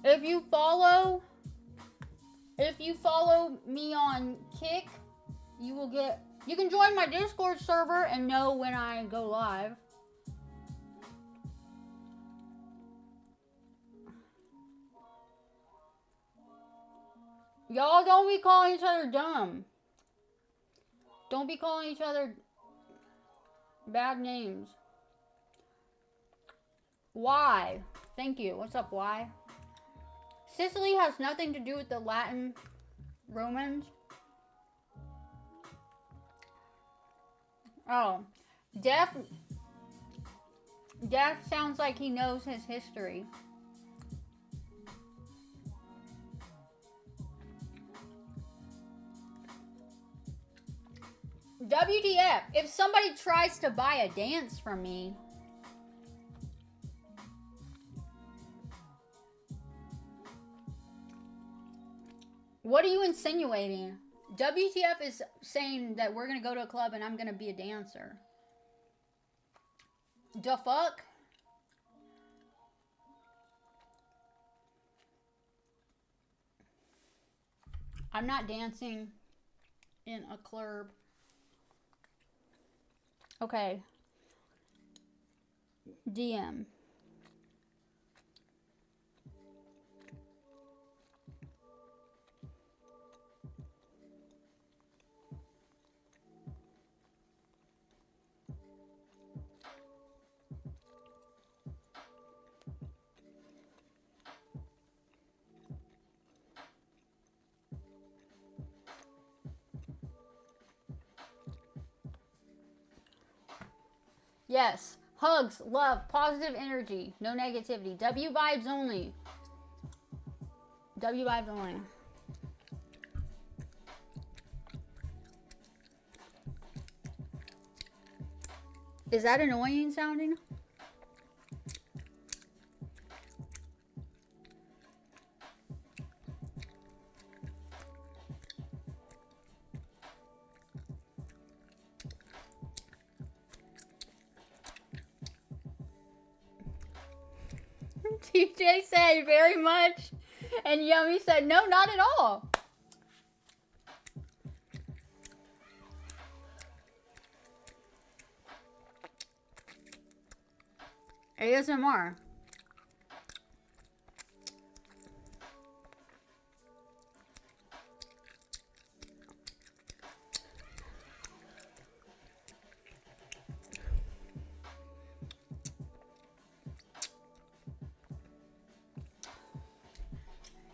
If you follow me on Kick, you can join my Discord server and know when I go live. Y'all don't be calling each other dumb. Don't be calling each other bad names. Why? Thank you. What's up, why? Sicily has nothing to do with the Latin Romans. Oh. Def sounds like he knows his history. WTF, if somebody tries to buy a dance from me, what are you insinuating? WTF is saying that we're gonna go to a club and I'm gonna be a dancer. The fuck? I'm not dancing in a club. Okay. DM. Yes. Hugs, love, positive energy, no negativity. W vibes only. W vibes only. Is that annoying sounding? TJ said very much, and Yummy said no, not at all. ASMR.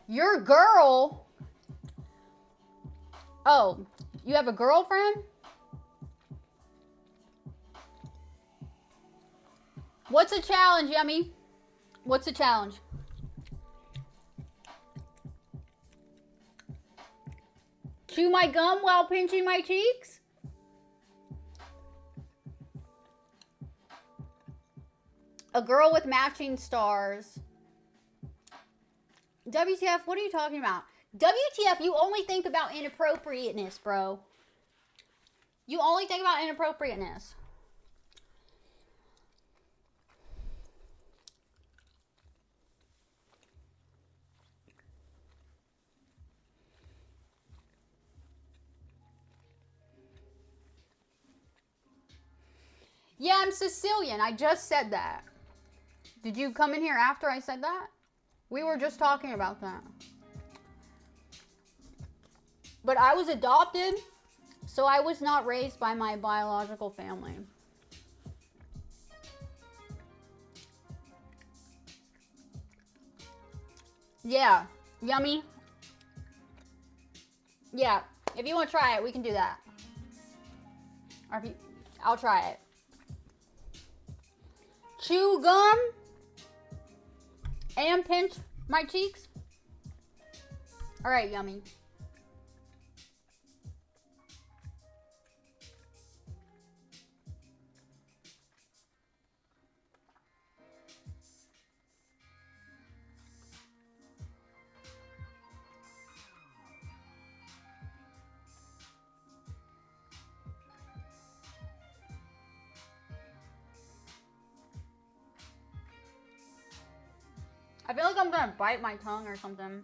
Your girl? Oh, you have a girlfriend? What's a challenge, Yummy? What's a challenge? Chew my gum while pinching my cheeks? A girl with matching stars. WTF, what are you talking about? WTF, you only think about inappropriateness, bro. You only think about inappropriateness. Yeah, I'm Sicilian. I just said that. Did you come in here after I said that? We were just talking about that. But I was adopted, so I was not raised by my biological family. Yeah, Yummy. Yeah, if you want to try it, we can do that. Or if you, I'll try it. Chew gum and pinch my cheeks. All right, Yummy. I feel like I'm gonna bite my tongue or something.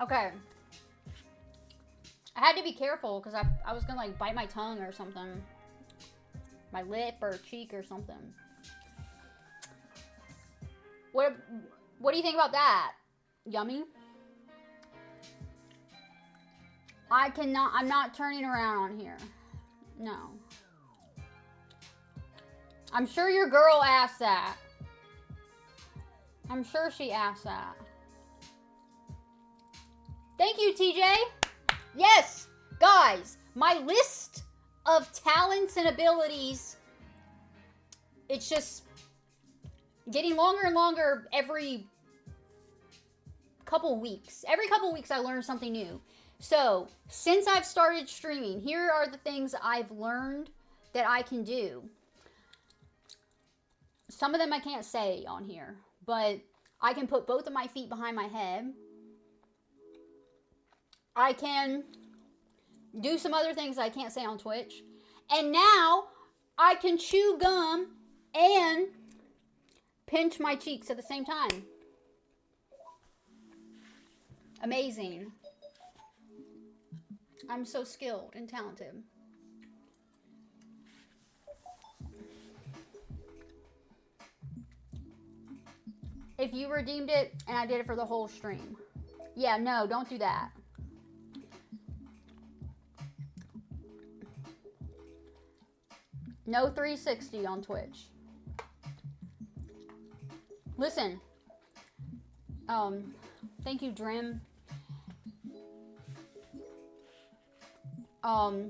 Okay. I had to be careful because I was gonna like bite my tongue or something. My lip or cheek or something. What do you think about that? Yummy? I'm not turning around on here. No. I'm sure your girl asked that. I'm sure she asked that. Thank you, TJ. Yes, guys, my list of talents and abilities, it's just getting longer and longer every couple weeks. Every couple weeks I learn something new. So, since I've started streaming, here are the things I've learned that I can do. Some of them I can't say on here, but I can put both of my feet behind my head. I can do some other things I can't say on Twitch. And now I can chew gum and pinch my cheeks at the same time. Amazing. I'm so skilled and talented. if you redeemed it and I did it for the whole stream. Yeah, no, don't do that. No 360 on Twitch. Listen. Thank you, Drim. My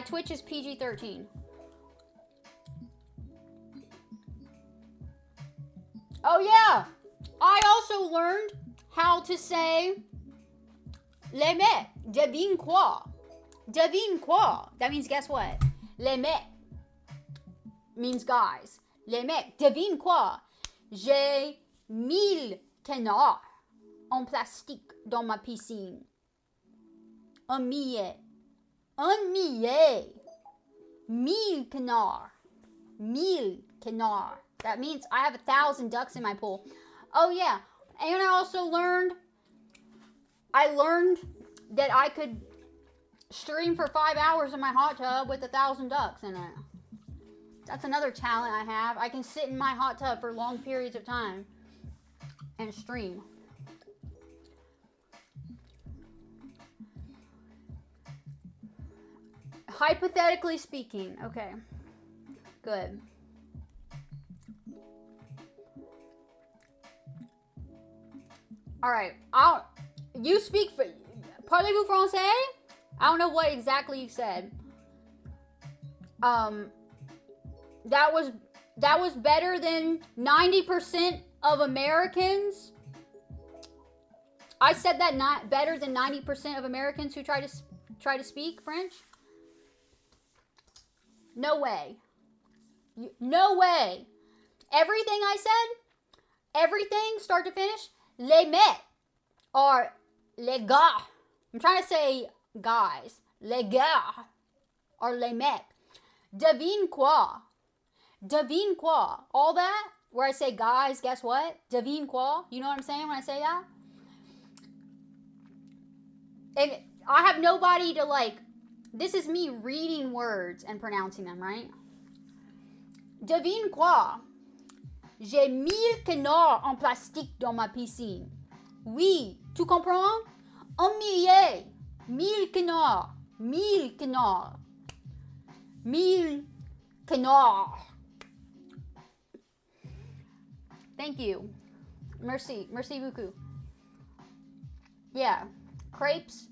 Twitch is PG-13. Oh yeah, I also learned how to say les mecs. Devine quoi? Devine quoi? That means guess what? Les mecs means guys. Les mecs. Devine quoi? J'ai 1000 canards en plastique dans ma piscine. Un millet. Un millet. 1000 canards. 1000 canards. That means I have 1,000 ducks in my pool. Oh yeah, and I also learned that I could stream for 5 hours in my hot tub with 1,000 ducks in it. That's another talent I have. I can sit in my hot tub for long periods of time and stream. Hypothetically speaking, okay, good. All right, you speak for, parlez-vous français? I don't know what exactly you said. That was better than 90% of Americans. I said that not better than 90% of Americans who try to speak French. No way. No way. Everything I said, everything start to finish. Les mecs, or les gars. I'm trying to say guys. Les gars, or les mecs. Devine quoi? Devine quoi? All that, where I say guys, guess what? Devine quoi? You know what I'm saying when I say that? And I have nobody to this is me reading words and pronouncing them, right? Devine quoi? J'ai 1000 canards en plastique dans ma piscine. Oui, tu comprends? Un millier. 1000 canards. 1000 canards. 1000 canards. Thank you. Merci. Merci beaucoup. Yeah. Crepes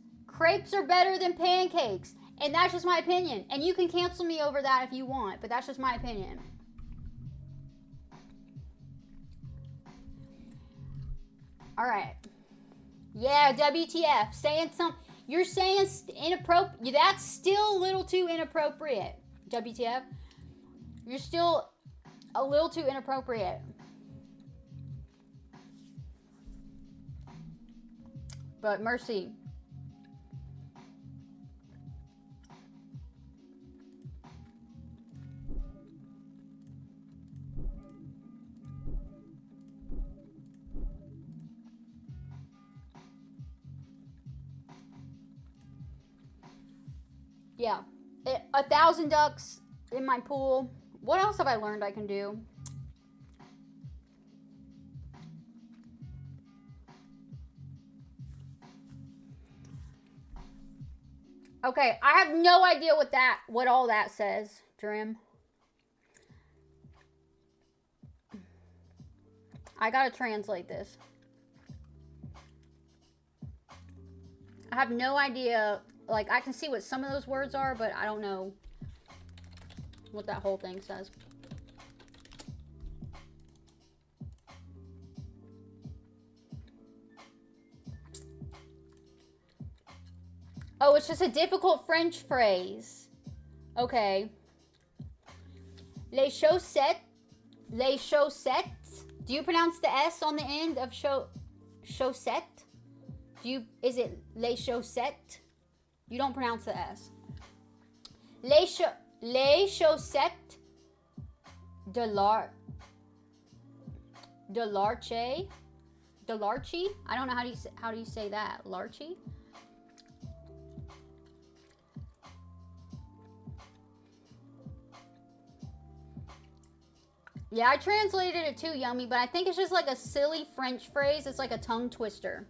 are better than pancakes. And that's just my opinion. And you can cancel me over that if you want, but that's just my opinion. All right. Yeah, WTF. Saying something. You're saying inappropriate. That's still a little too inappropriate. WTF. You're still a little too inappropriate. But mercy. Yeah, 1,000 ducks in my pool. What else have I learned I can do? Okay, I have no idea what all that says, Drim. I gotta translate this. I have no idea. I can see what some of those words are, but I don't know what that whole thing says. Oh, it's just a difficult French phrase. Okay. Les chaussettes. Les chaussettes. Do you pronounce the S on the end of chaussette? Is it les chaussettes? You don't pronounce the S. Les chaussettes de l'arche. Delarche? I don't know how do you say that? Larche? Yeah, I translated it too, Yummy, but I think it's just like a silly French phrase. It's like a tongue twister.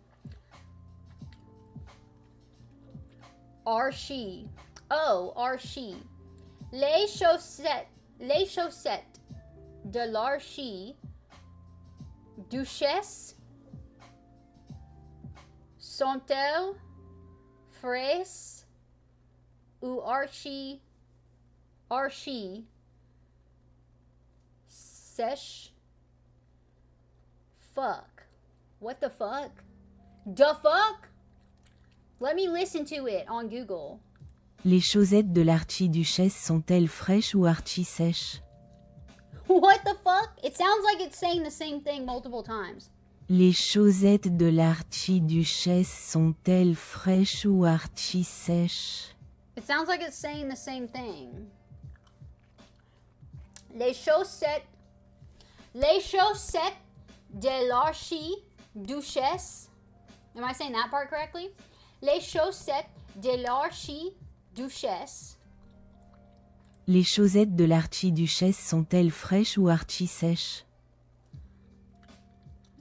Archie. Oh, Archie. Les chaussettes de l'Archie Duchesse sont-elles fraîches ou archi sèches? Fuck. What the fuck? The fuck? Let me listen to it on Google. Les chaussettes de l'archiduchesse sont-elles fraîches ou archi-sèches? What the fuck? It sounds like it's saying the same thing multiple times. Les chaussettes de l'archiduchesse sont-elles fraîches ou archi-sèches? It sounds like it's saying the same thing. Les chaussettes de l'archiduchesse. Am I saying that part correctly? Les chaussettes de l'archiduchesse. Les chaussettes de l'archiduchesse sont-elles fraîches ou archi-sèches?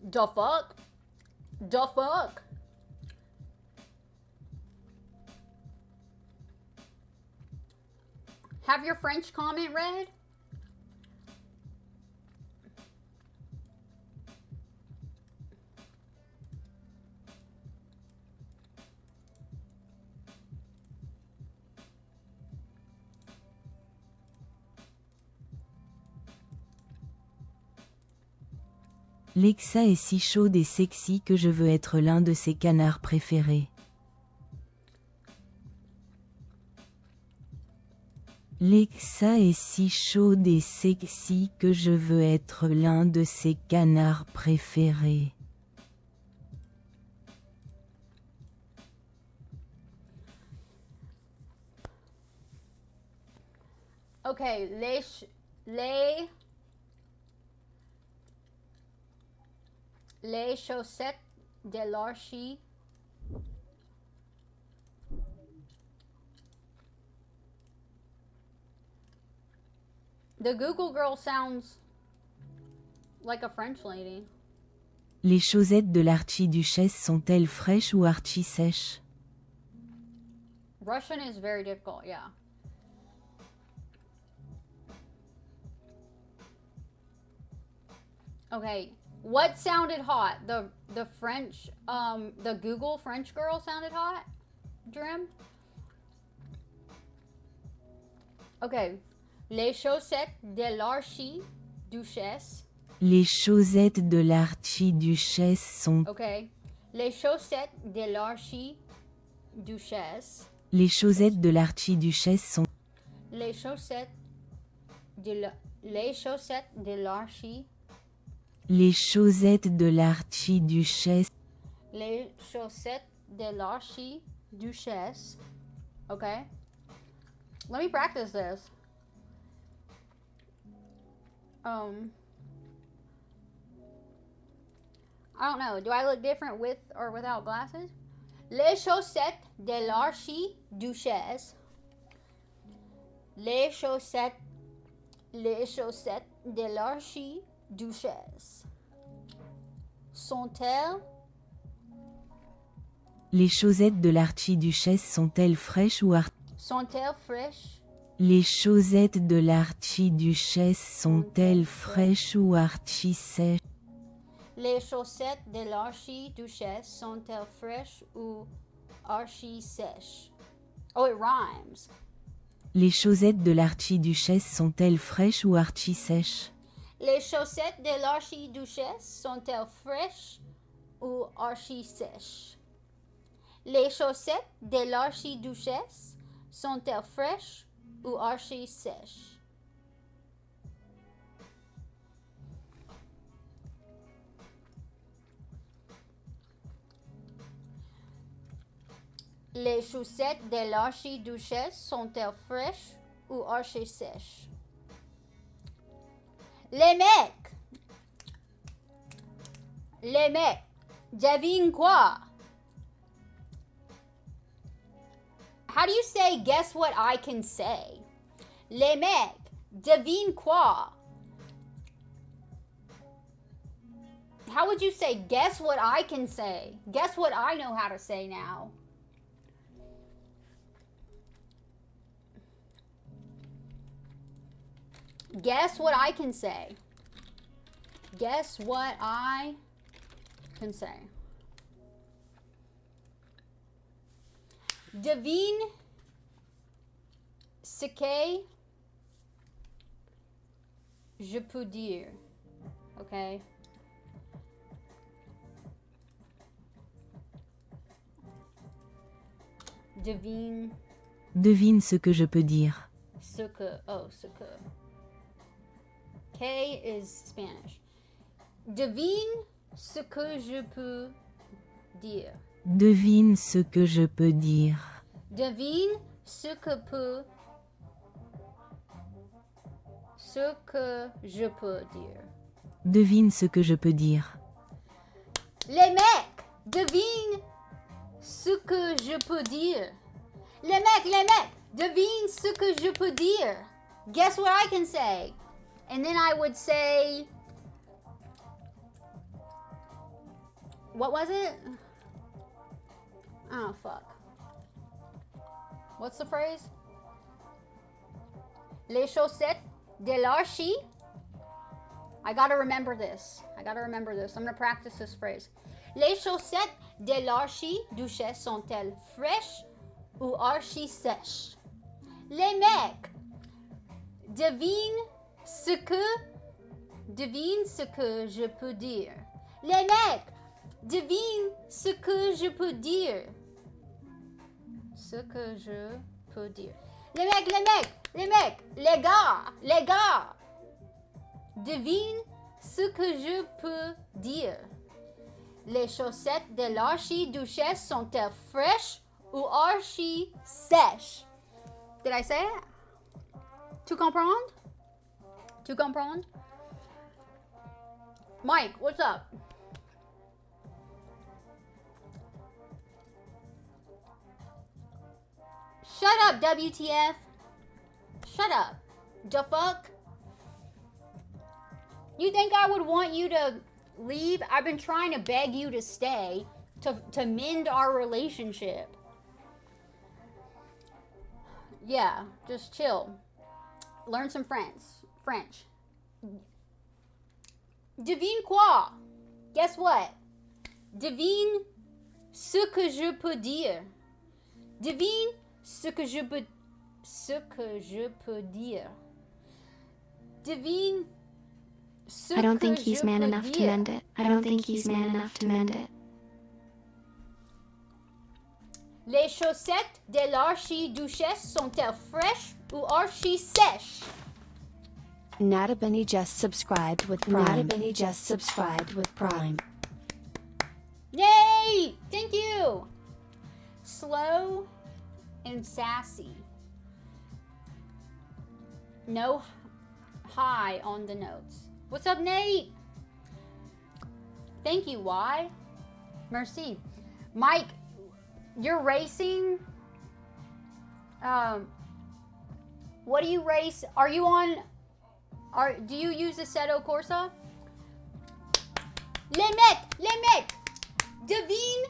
The fuck? The fuck? Have your French comment read? Lexa est si chaude et sexy que je veux être l'un de ses canards préférés. Lexa est si chaude et sexy que je veux être l'un de ses canards préférés. Okay, les chaussettes de l'archi. The Google girl sounds like a French lady. Les chaussettes de l'archiduchesse sont-elles fraîches ou archi-sèches? Russian is very difficult, yeah. Okay, what sounded hot? The French, the Google French girl sounded hot? Drim? Okay. Les chaussettes de l'archiduchesse. Les chaussettes de l'archiduchesse sont... Okay. Les chaussettes de l'archiduchesse. Les chaussettes de l'archiduchesse sont... Les chaussettes de l'archi... Les chaussettes de l'archiduchesse. Les chaussettes de l'archiduchesse. Okay. Let me practice this. I don't know. Do I look different with or without glasses? Les chaussettes de l'archiduchesse. Les chaussettes de l'archiduchesse. Sont-elles? Les chaussettes de l'archiduchesse sont-elles fraîches ou Sont-elles fraîches? Les chaussettes de l'archiduchesse sont-elles fraîches ou archi-sèches? Les chaussettes de l'archiduchesse sont-elles fraîches ou archi-sèches? Oh, it rhymes. Les chaussettes de l'archiduchesse sont-elles fraîches ou archi-sèches? Les chaussettes de l'archiduchesse sont-elles fraîches ou archi-sèches? Les chaussettes de l'archiduchesse sont-elles fraîches ou archi-sèches? Les chaussettes de l'archiduchesse sont-elles fraîches ou archi-sèches? Les mecs, devine quoi? How do you say, guess what I can say? Les mecs, devine quoi? How would you say, guess what I can say? Guess what I know how to say now? Guess what I can say? Guess what I can say? Devine ce que je peux dire. Okay? Devine ce que je peux dire. Ce que. Oh, ce que. K is Spanish. Devine ce que je peux dire. Devine ce que je peux dire. Devine ce que je peux dire. Devine ce que je peux dire. Les mecs, devine ce que je peux dire. Les mecs, devine ce que je peux dire. Guess what I can say? And then I would say, what was it? Oh, fuck. What's the phrase? Les chaussettes de l'archi. I gotta remember this. I'm gonna practice this phrase. Les chaussettes de l'archiduchesse sont-elles fraîches ou archi-sèches? Les mecs, devine ce que je peux dire. Les mecs, devine ce que je peux dire. Ce que je peux dire. Les mecs, les gars, devine ce que je peux dire. Les chaussettes de l'archiduchesse sont-elles fraîches ou archi-sèches? Did I say it? Tu comprends? Mike, what's up? Shut up, WTF. Shut up. The fuck? You think I would want you to leave? I've been trying to beg you to stay to mend our relationship. Yeah, just chill. Learn some French. Devine quoi? Guess what? Devine ce que je peux dire. Devine ce que je peux dire. Devine ce I don't que think he's je man peux enough to dire. mend it. I don't think he's man enough to mend it. Les chaussettes de l'archiduchesse sont-elles fraîches ou archi-sèches? Nata Benny just subscribed with Prime. Yay! Thank you! Slow and sassy. No high on the notes. What's up, Nate? Thank you, Y. Merci. Mike, you're racing. What do you race? Are you on? Do you use Assetto Corsa? Les mecs, devine.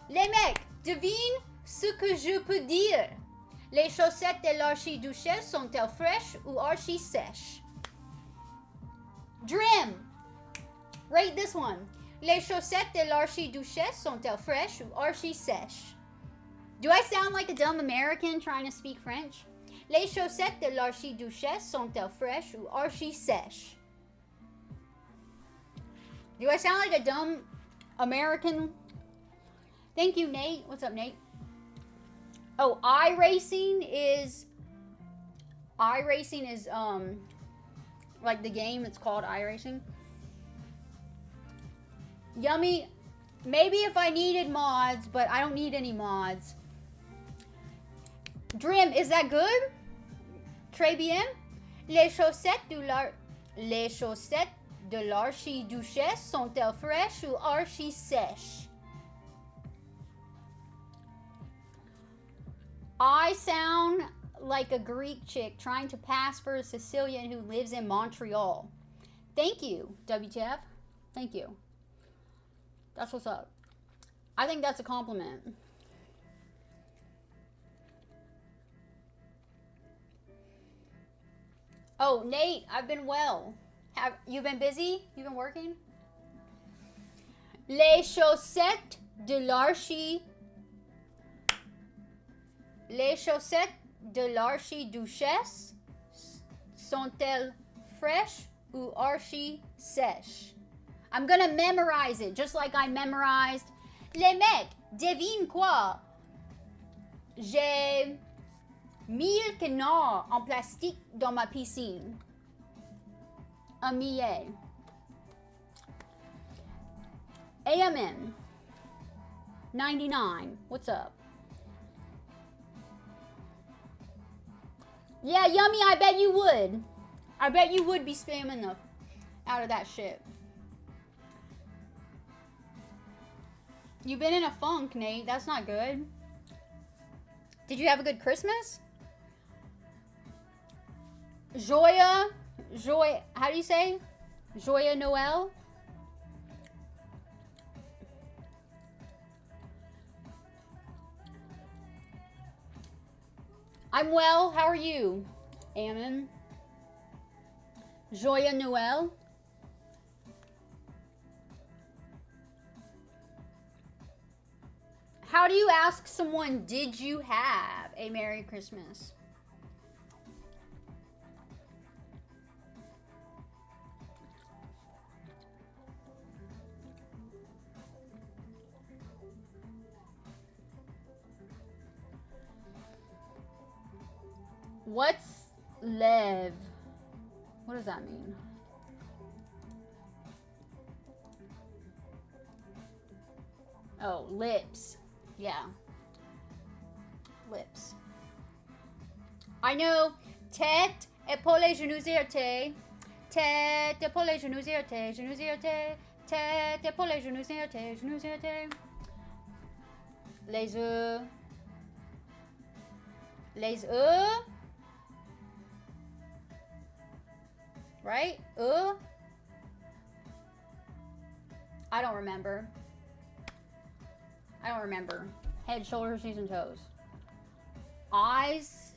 Les mecs, devine ce que je peux dire. Les chaussettes de l'archiduchesse sont-elles fraîches ou archi-sèches? Drim, rate this one. Les chaussettes de l'archiduchesse sont-elles fraîches ou archi-sèches? Do I sound like a dumb American trying to speak French? Les chaussettes de l'archiduchesse sont-elles fraîches ou archi-sèches? Do I sound like a dumb American? Thank you, Nate. What's up, Nate? Oh, iRacing is like the game. It's called iRacing. Yummy. Maybe if I needed mods, but I don't need any mods. Drim, is that good? Très bien. Les chaussettes de l'archiduchesse sont-elles fraîches ou archi-sèches? I sound like a Greek chick trying to pass for a Sicilian who lives in Montreal. Thank you, WTF. Thank you. That's what's up. I think that's a compliment. Oh, Nate, I've been well. Have you been busy? You been working? Les chaussettes de l'archi. Les chaussettes de l'archiduchesse sont-elles fraîches ou archi-sèches? I'm gonna memorize it, just like I memorized. Les mecs, devine quoi? J'ai 1000 canards en plastique dans ma piscine. Un millet. AMN 99. What's up? Yeah, Yummy, I bet you would. I bet you would be spamming the out of that shit. You've been in a funk, Nate. That's not good. Did you have a good Christmas? Joya, how do you say? Joya Noel? I'm well. How are you, Ammon? Joya Noel? How do you ask someone, did you have a Merry Christmas? What's lev? What does that mean? Oh, lips. Yeah. Lips. I know. Tête, épaules, genoux, irrités. Tête, épaules, genoux, irrités. Genoux, irrités. Tête, épaules, genoux, irrités. Genoux, irrités. Les œufs. Les œufs. Right? I don't remember. I don't remember. Head, shoulders, knees, and toes. Eyes,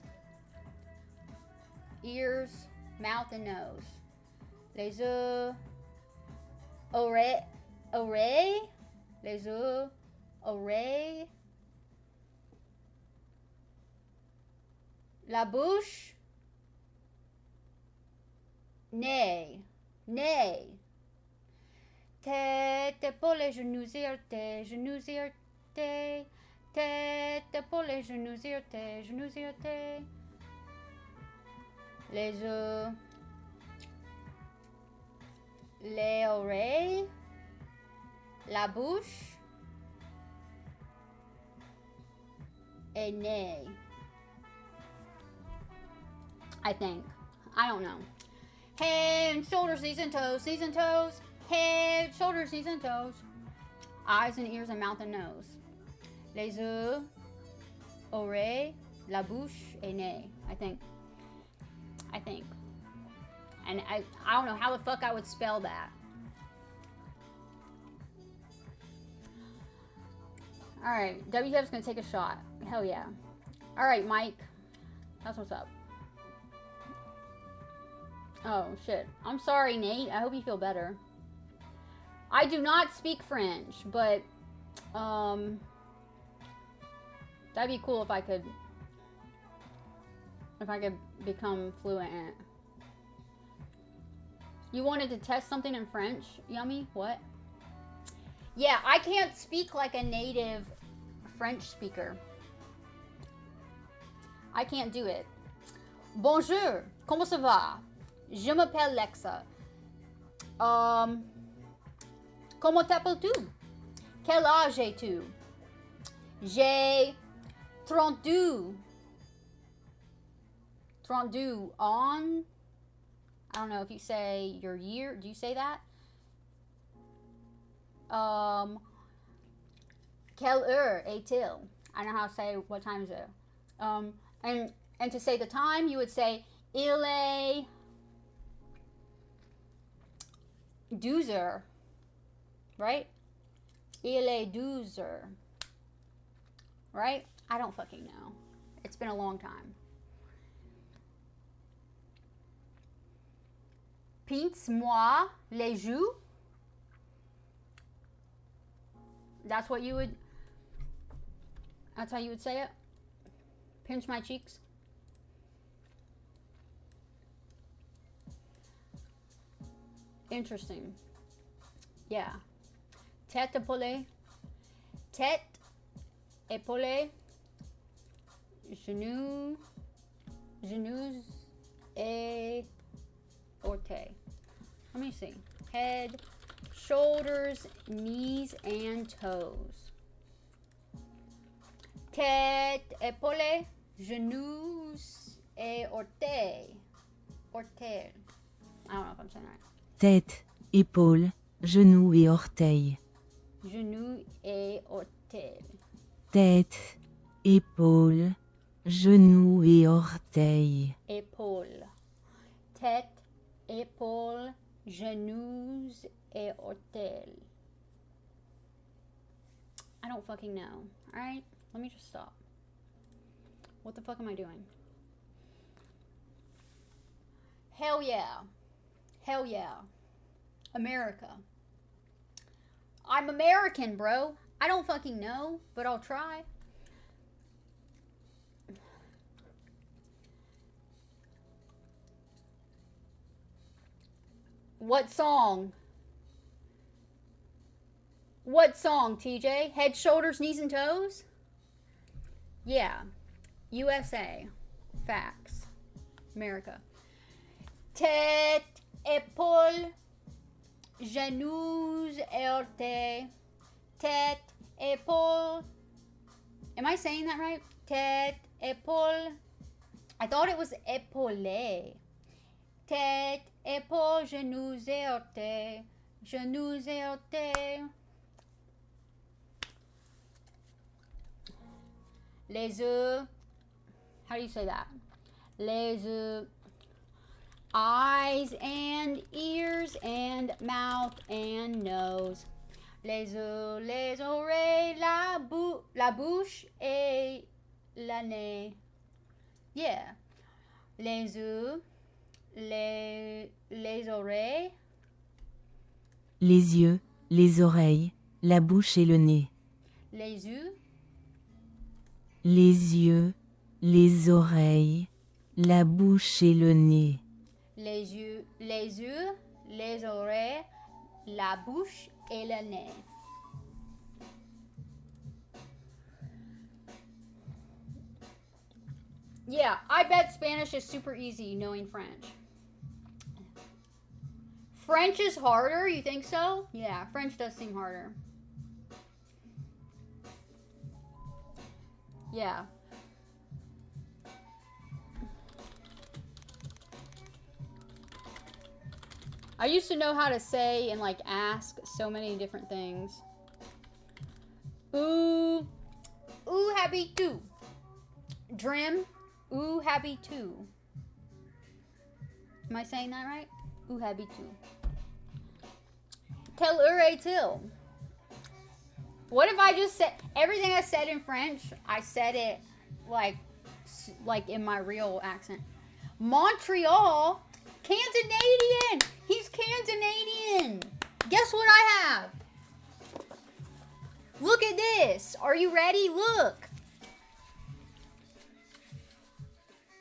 ears, mouth, and nose. Les yeux, oreilles, les yeux, oreilles. La bouche, nez, nez. Tête, épaules, genoux, irrités, genoux, irrités. Tête, épaules, genoux, irrités, genoux, irrités. Les yeux. Les oreilles. La bouche. Et nez. I think. I don't know. Head, shoulders, knees, and toes. Knees and toes. Head, shoulders, knees, and toes. Eyes and ears and mouth and nose. Les yeux, oreilles, la bouche, et nez. I think. And I don't know how the fuck I would spell that. Alright, WTF's gonna take a shot. Hell yeah. Alright, Mike. That's what's up. Oh, shit. I'm sorry, Nate. I hope you feel better. I do not speak French, but, that'd be cool if I could become fluent in it. You wanted to test something in French? Yummy? What? Yeah, I can't speak like a native French speaker. I can't do it. Bonjour. Comment ça va? Je m'appelle Lexa. Comment t'appelles-tu? Quel âge es-tu? J'ai 32. 32 on. I don't know if you say your year. Do you say that? Quelle heure est-il? I don't know how to say what time is it. And to say the time, you would say il est 12 heures. Right? Il est 12 heures. Right? I don't fucking know. It's been a long time. Pince-moi les joues. That's what you would... That's how you would say it? Pinch my cheeks. Interesting. Yeah. Tête épaulée. Tête épaulée. Genoux. Genoux et orteils. Let me see. Head, shoulders, knees, and toes. Tête épaulée. Genoux et orteils. Orteils. I don't know if I'm saying that right. Tête, épaules, genoux et orteils. Genoux et orteils. Tête, épaules, genoux et orteils. Épaule. Tête, épaule, genoux et orteils. I don't fucking know. Alright? Let me just stop. What the fuck am I doing? Hell yeah. Hell yeah. America. I'm American, bro. I don't fucking know, but I'll try. What song? What song, TJ? Head, shoulders, knees, and toes? Yeah. USA. Facts. America. Tête, épaules, genoux et orteils. Tête, épaules. Am I saying that right? Tête, épaules. I thought it was épaulé. Tête, épaules, genoux et orteils. Genoux et orteils. Les yeux. How do you say that? Les yeux. Eyes and ears and mouth and nose. Les yeux, les oreilles, la bouche et la nez. Yeah. Les yeux, les oreilles. Les yeux, les oreilles, la bouche et le nez. Les yeux. Les yeux, les oreilles, la bouche et le nez. Les yeux, les oreilles, la bouche et le nez. Yeah, I bet Spanish is super easy knowing French. French is harder, you think so? Yeah, French does seem harder. Yeah. I used to know how to say and like ask so many different things. Ooh happy too. Drim, ooh happy too. Am I saying that right? Ooh happy too. Tell till. What if I just said everything I said in French? I said it like in my real accent. Montreal, Canadian. He's Canadian. Guess what I have? Look at this. Are you ready? Look.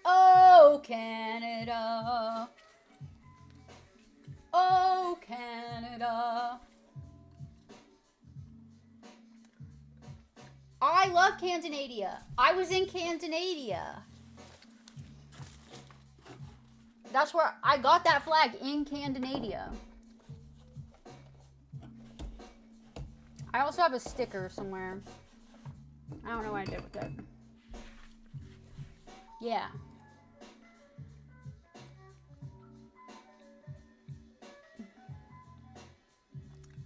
Oh, Canada. Oh, Canada. I love Canada. I was in Canada. That's where I got that flag, in Canada. I also have a sticker somewhere. I don't know what I did with it. Yeah.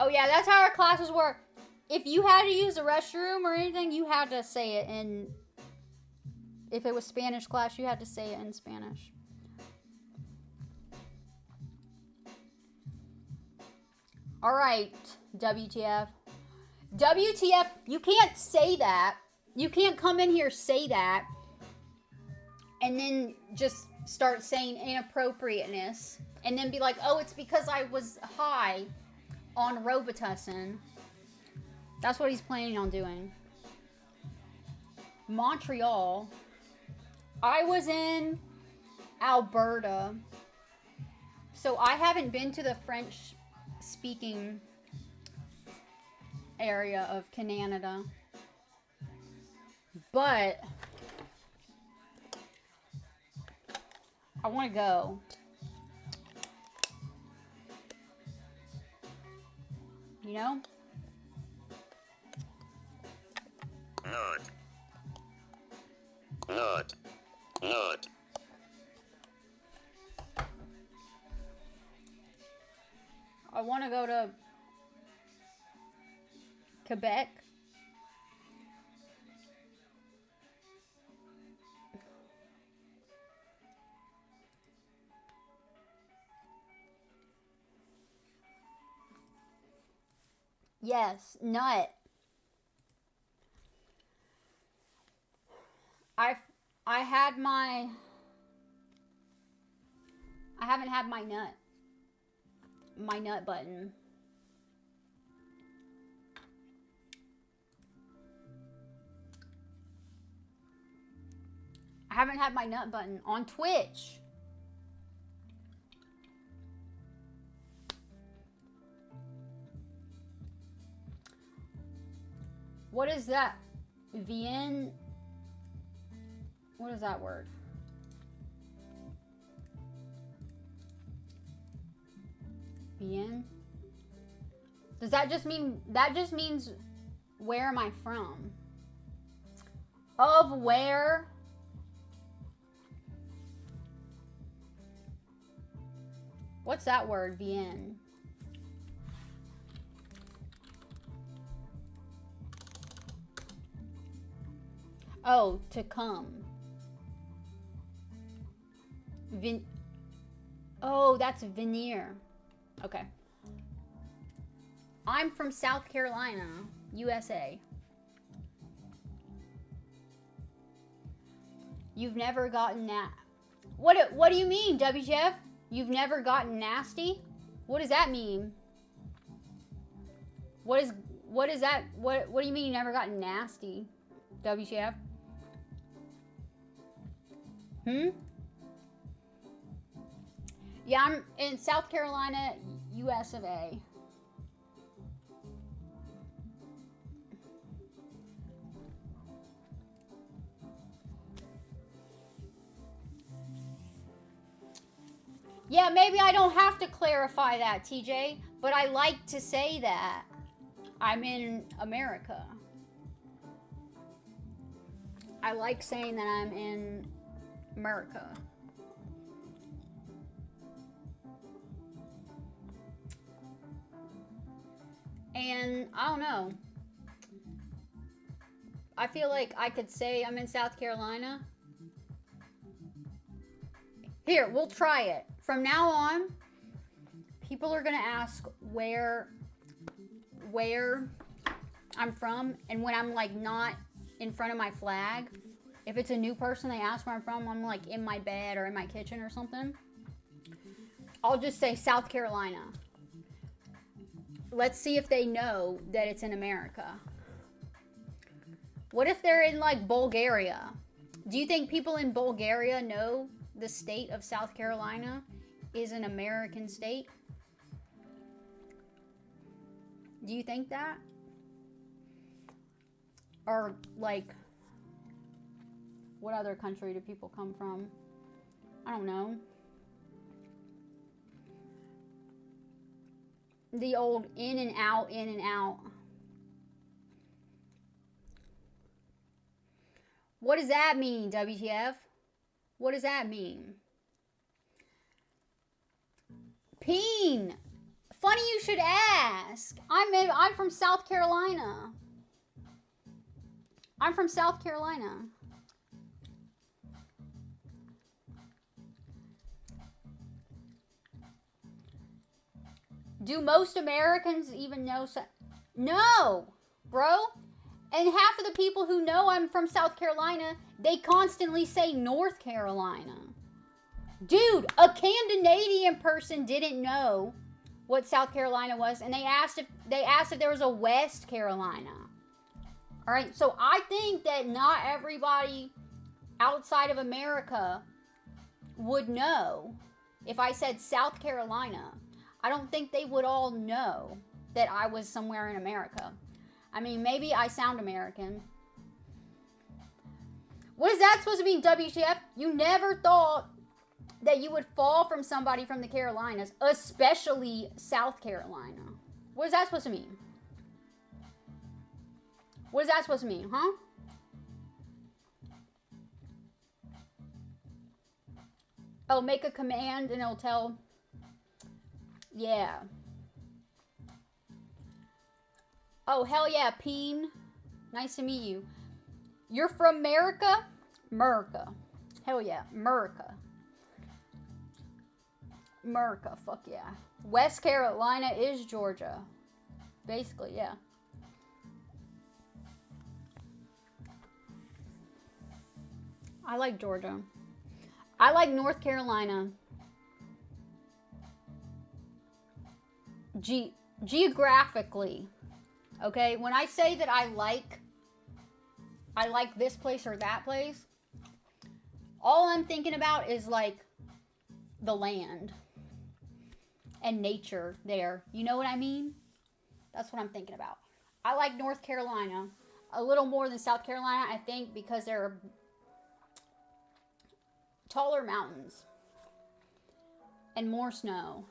Oh yeah, that's how our classes work. If you had to use the restroom or anything, you had to say it in... If it was Spanish class, you had to say it in Spanish. Alright, WTF. WTF, you can't say that. You can't come in here, say that, and then just start saying inappropriateness, and then be like, oh, it's because I was high on Robitussin. That's what he's planning on doing. Montreal. I was in Alberta, so I haven't been to the French-speaking area of Canada, but I want to go. You know? Not. I want to go to Quebec. Yes, nut. I haven't had my nut button. I haven't had my nut button on Twitch. What is that? Vienne? What is that word? Vienne? Does that just mean, that just means where am I from? Of where? What's that word, Vienne? Oh, to come. Oh, that's veneer. Okay. I'm from South Carolina, USA. You've never gotten that. What do you mean, WTF? You've never gotten nasty? What does that mean? What is that? What do you mean you never gotten nasty? WTF? Yeah, I'm in South Carolina, US of A. Yeah, maybe I don't have to clarify that, TJ, but I like to say that I'm in America. I like saying that I'm in America. And I don't know. I feel like I could say I'm in South Carolina. Here, we'll try it. From now on, people are gonna ask where I'm from, and when I'm like not in front of my flag, if it's a new person, they ask where I'm from, I'm like in my bed or in my kitchen or something, I'll just say South Carolina. Let's see if they know that it's in America. What if they're in like Bulgaria? Do you think people in Bulgaria know the state of South Carolina is an American state? Do you think that? Or like, what other country do people come from? I don't know. The old in and out, in and out. What does that mean, WTF? What does that mean? Peen. Funny you should ask. I'm from South Carolina. I'm from South Carolina. Do most Americans even know? No, bro. And half of the people who know I'm from South Carolina, they constantly say North Carolina. Dude, a Canadian person didn't know what South Carolina was, and they asked if there was a West Carolina. All right, so I think that not everybody outside of America would know if I said South Carolina. I don't think they would all know that I was somewhere in America. I mean, maybe I sound American. What is that supposed to mean, WTF? You never thought that you would fall from somebody from the Carolinas, especially South Carolina. What is that supposed to mean? What is that supposed to mean, huh? Oh, make a command and it'll tell. Yeah. Oh, hell yeah, Peen. Nice to meet you. You're from America? America. Hell yeah, America. America, fuck yeah. West Carolina is Georgia. Basically, yeah. I like Georgia. I like North Carolina. Geographically. Okay, when I say that I like this place or that place, all I'm thinking about is like the land and nature there. You know what I mean? That's what I'm thinking about. I like North Carolina a little more than South Carolina, I think, because there are taller mountains and more snow.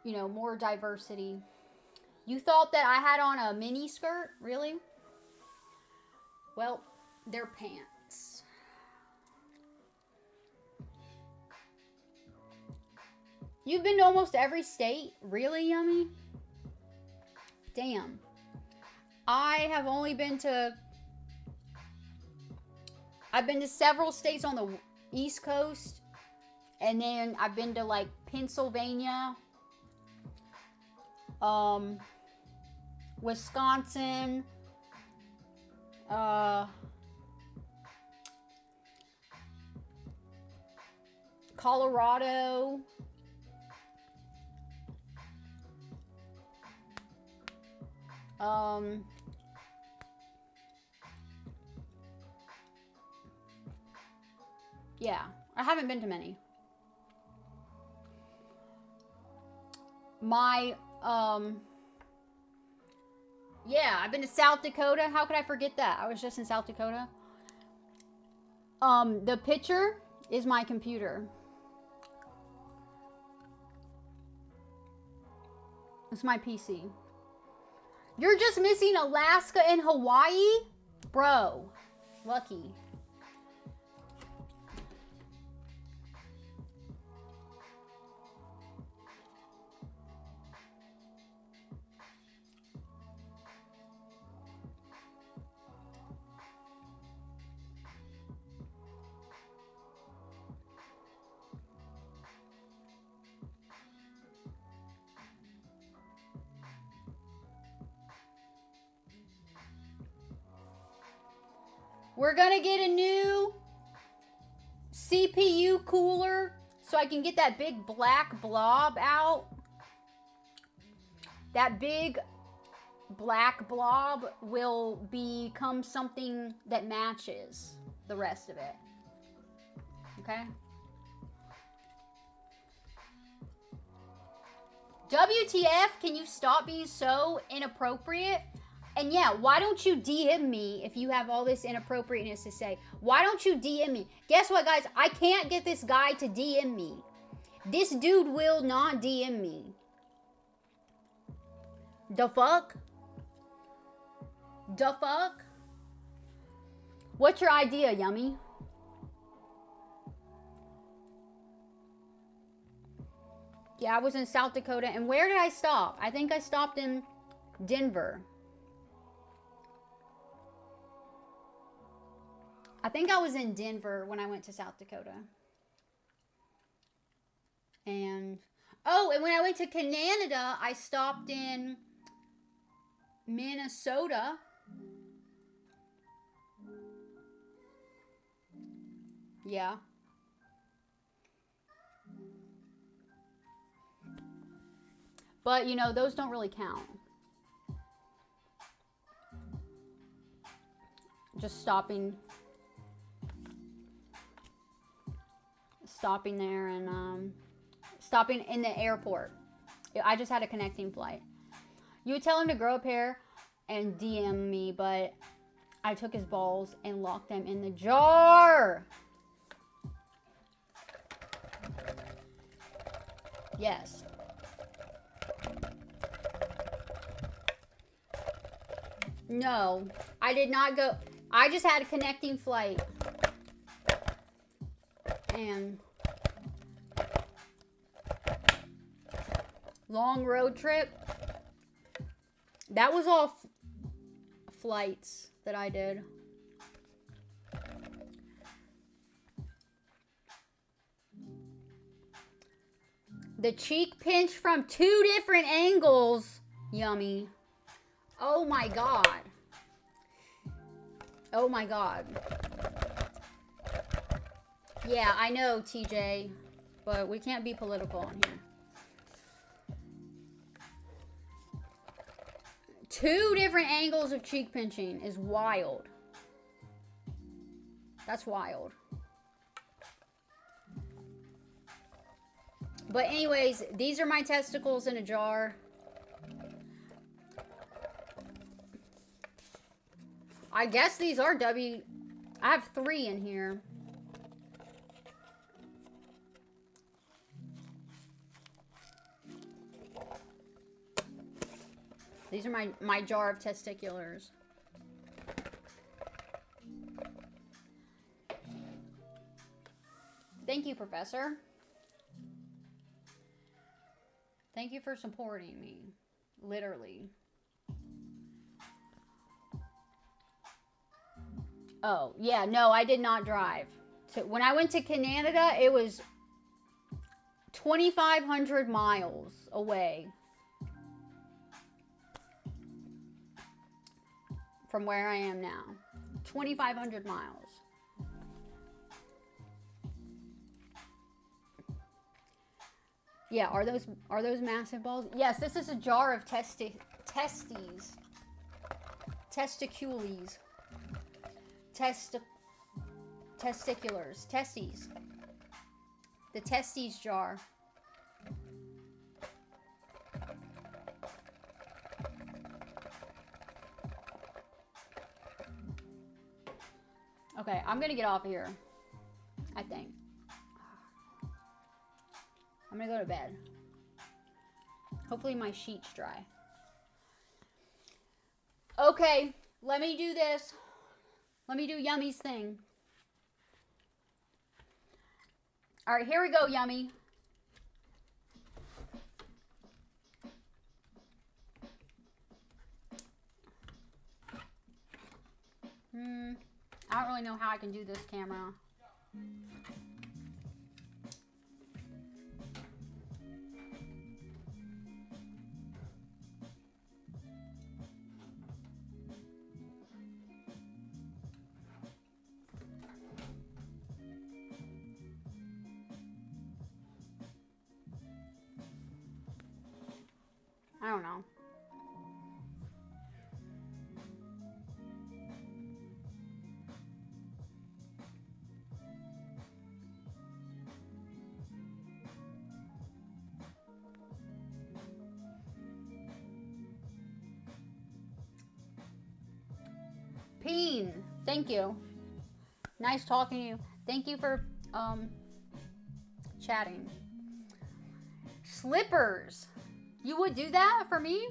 You know, more diversity. You thought that I had on a mini skirt? Really? Well, they're pants. You've been to almost every state? Really, Yummy? Damn. I have only been to... I've been to several states on the East Coast. And then I've been to, like, Pennsylvania. Wisconsin. Colorado. Yeah, I haven't been to many. Yeah, I've been to South Dakota. How could I forget that? I was just in South Dakota. The picture is my computer. It's my PC. You're just missing Alaska and Hawaii? Bro, lucky. We're gonna get a new CPU cooler so I can get that big black blob out. That big black blob will become something that matches the rest of it. Okay? WTF, can you stop being so inappropriate? And yeah, why don't you DM me if you have all this inappropriateness to say? Why don't you DM me? Guess what, guys? I can't get this guy to DM me. This dude will not DM me. The fuck? The fuck? What's your idea, Yummy? Yeah, I was in South Dakota. And where did I stop? I think I stopped in Denver. I think I was in Denver when I went to South Dakota. And oh, and when I went to Canada, I stopped in Minnesota. Yeah. But, you know, those don't really count. Just stopping there and stopping in the airport. I just had a connecting flight. You would tell him to grow a pair and DM me, but I took his balls and locked them in the jar. Yes. No, I did not go. I just had a connecting flight. And long road trip. That was all flights that I did. The cheek pinch from 2 different angles. Yummy. Oh my God. Oh my God. Yeah, I know, TJ, but we can't be political on here. 2 different angles of cheek pinching is wild. That's wild. But anyways, these are my testicles in a jar. I guess these are I have 3 in here. These are my jar of testiculars. Thank you, Professor. Thank you for supporting me. Literally. Oh, yeah, no, I did not drive. When I went to Canada, it was 2,500 miles away from where I am now. 2,500 miles. Yeah, are those massive balls? Yes, this is a jar of testes. Testicules. Testiculars. Testes. The testes jar. Okay, I'm gonna get off of here. I think. I'm gonna go to bed. Hopefully my sheet's dry. Okay, let me do this. Let me do Yummy's thing. All right, here we go, Yummy. I don't really know how I can do this camera. I don't know. Peen, thank you. Nice talking to you. Thank you for chatting. Slippers. You would do that for me?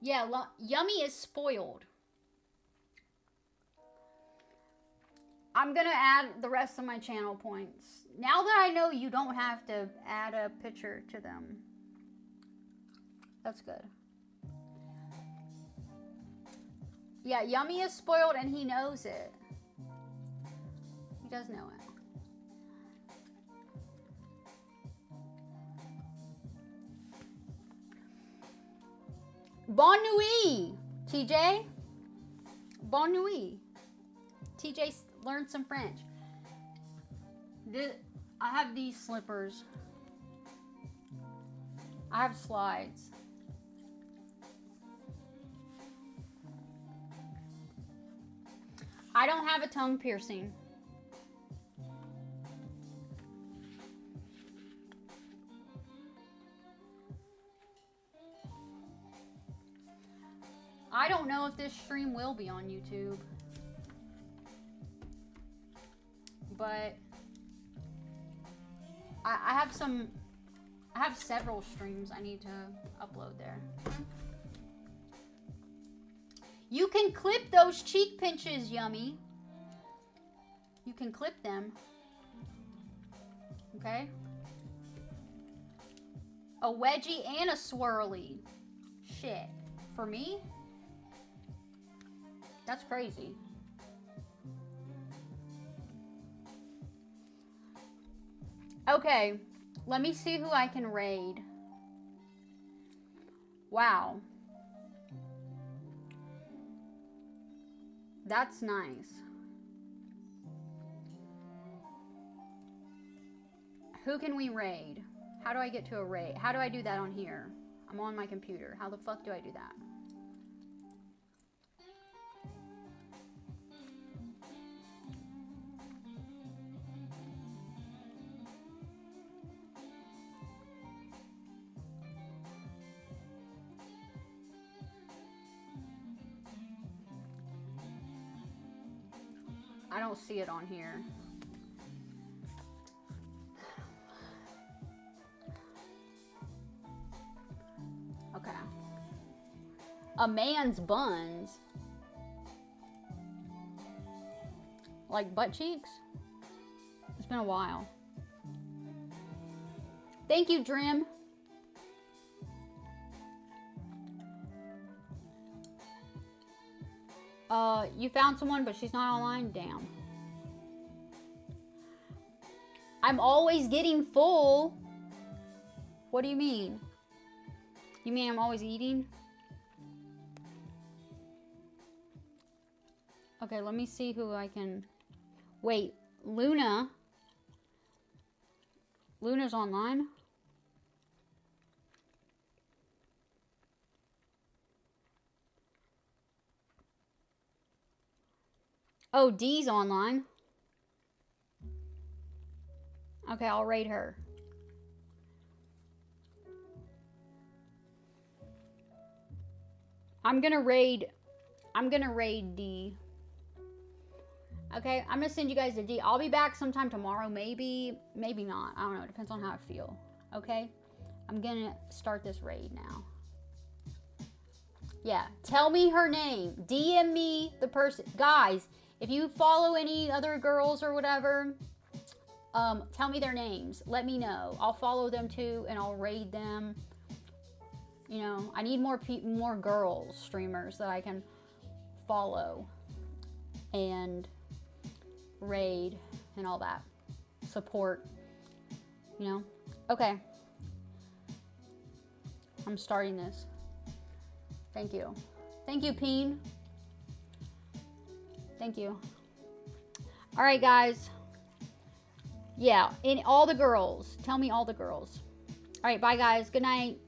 Yeah, Yummy is spoiled. I'm gonna add the rest of my channel points. Now that I know you don't have to add a picture to them. That's good. Yeah, Yummy is spoiled and he knows it. He does know it. Bon nuit, TJ. Bon nuit. TJ learned some French. I have these slippers. I have slides. I don't have a tongue piercing. I don't know if this stream will be on YouTube. But I have several streams I need to upload there. You can clip those cheek pinches, Yummy. You can clip them. Okay? A wedgie and a swirly. Shit. For me? That's crazy. Okay, let me see who I can raid. Wow. That's nice. Who can we raid? How do I get to a raid? How do I do that on here? I'm on my computer. How the fuck do I do that? I don't see it on here. Okay. A man's buns. Like butt cheeks? It's been a while. Thank you, Drim. You found someone, but she's not online? Damn. I'm always getting full. What do you mean? You mean I'm always eating? Okay, let me see who I can... Wait, Luna? Luna's online? Oh, Dee's online. Okay, I'll raid her. I'm gonna raid Dee. Okay, I'm gonna send you guys to Dee. I'll be back sometime tomorrow, maybe not. I don't know, it depends on how I feel. Okay? I'm gonna start this raid now. Yeah, tell me her name. DM me the person. Guys, if you follow any other girls or whatever, tell me their names. Let me know. I'll follow them too, and I'll raid them. You know, I need more girls streamers that I can follow and raid and all that. Support. You know? Okay. I'm starting this. Thank you. Thank you, Peen. Thank you. All right, guys. Yeah, in all the girls. Tell me all the girls. All right, bye, guys. Good night.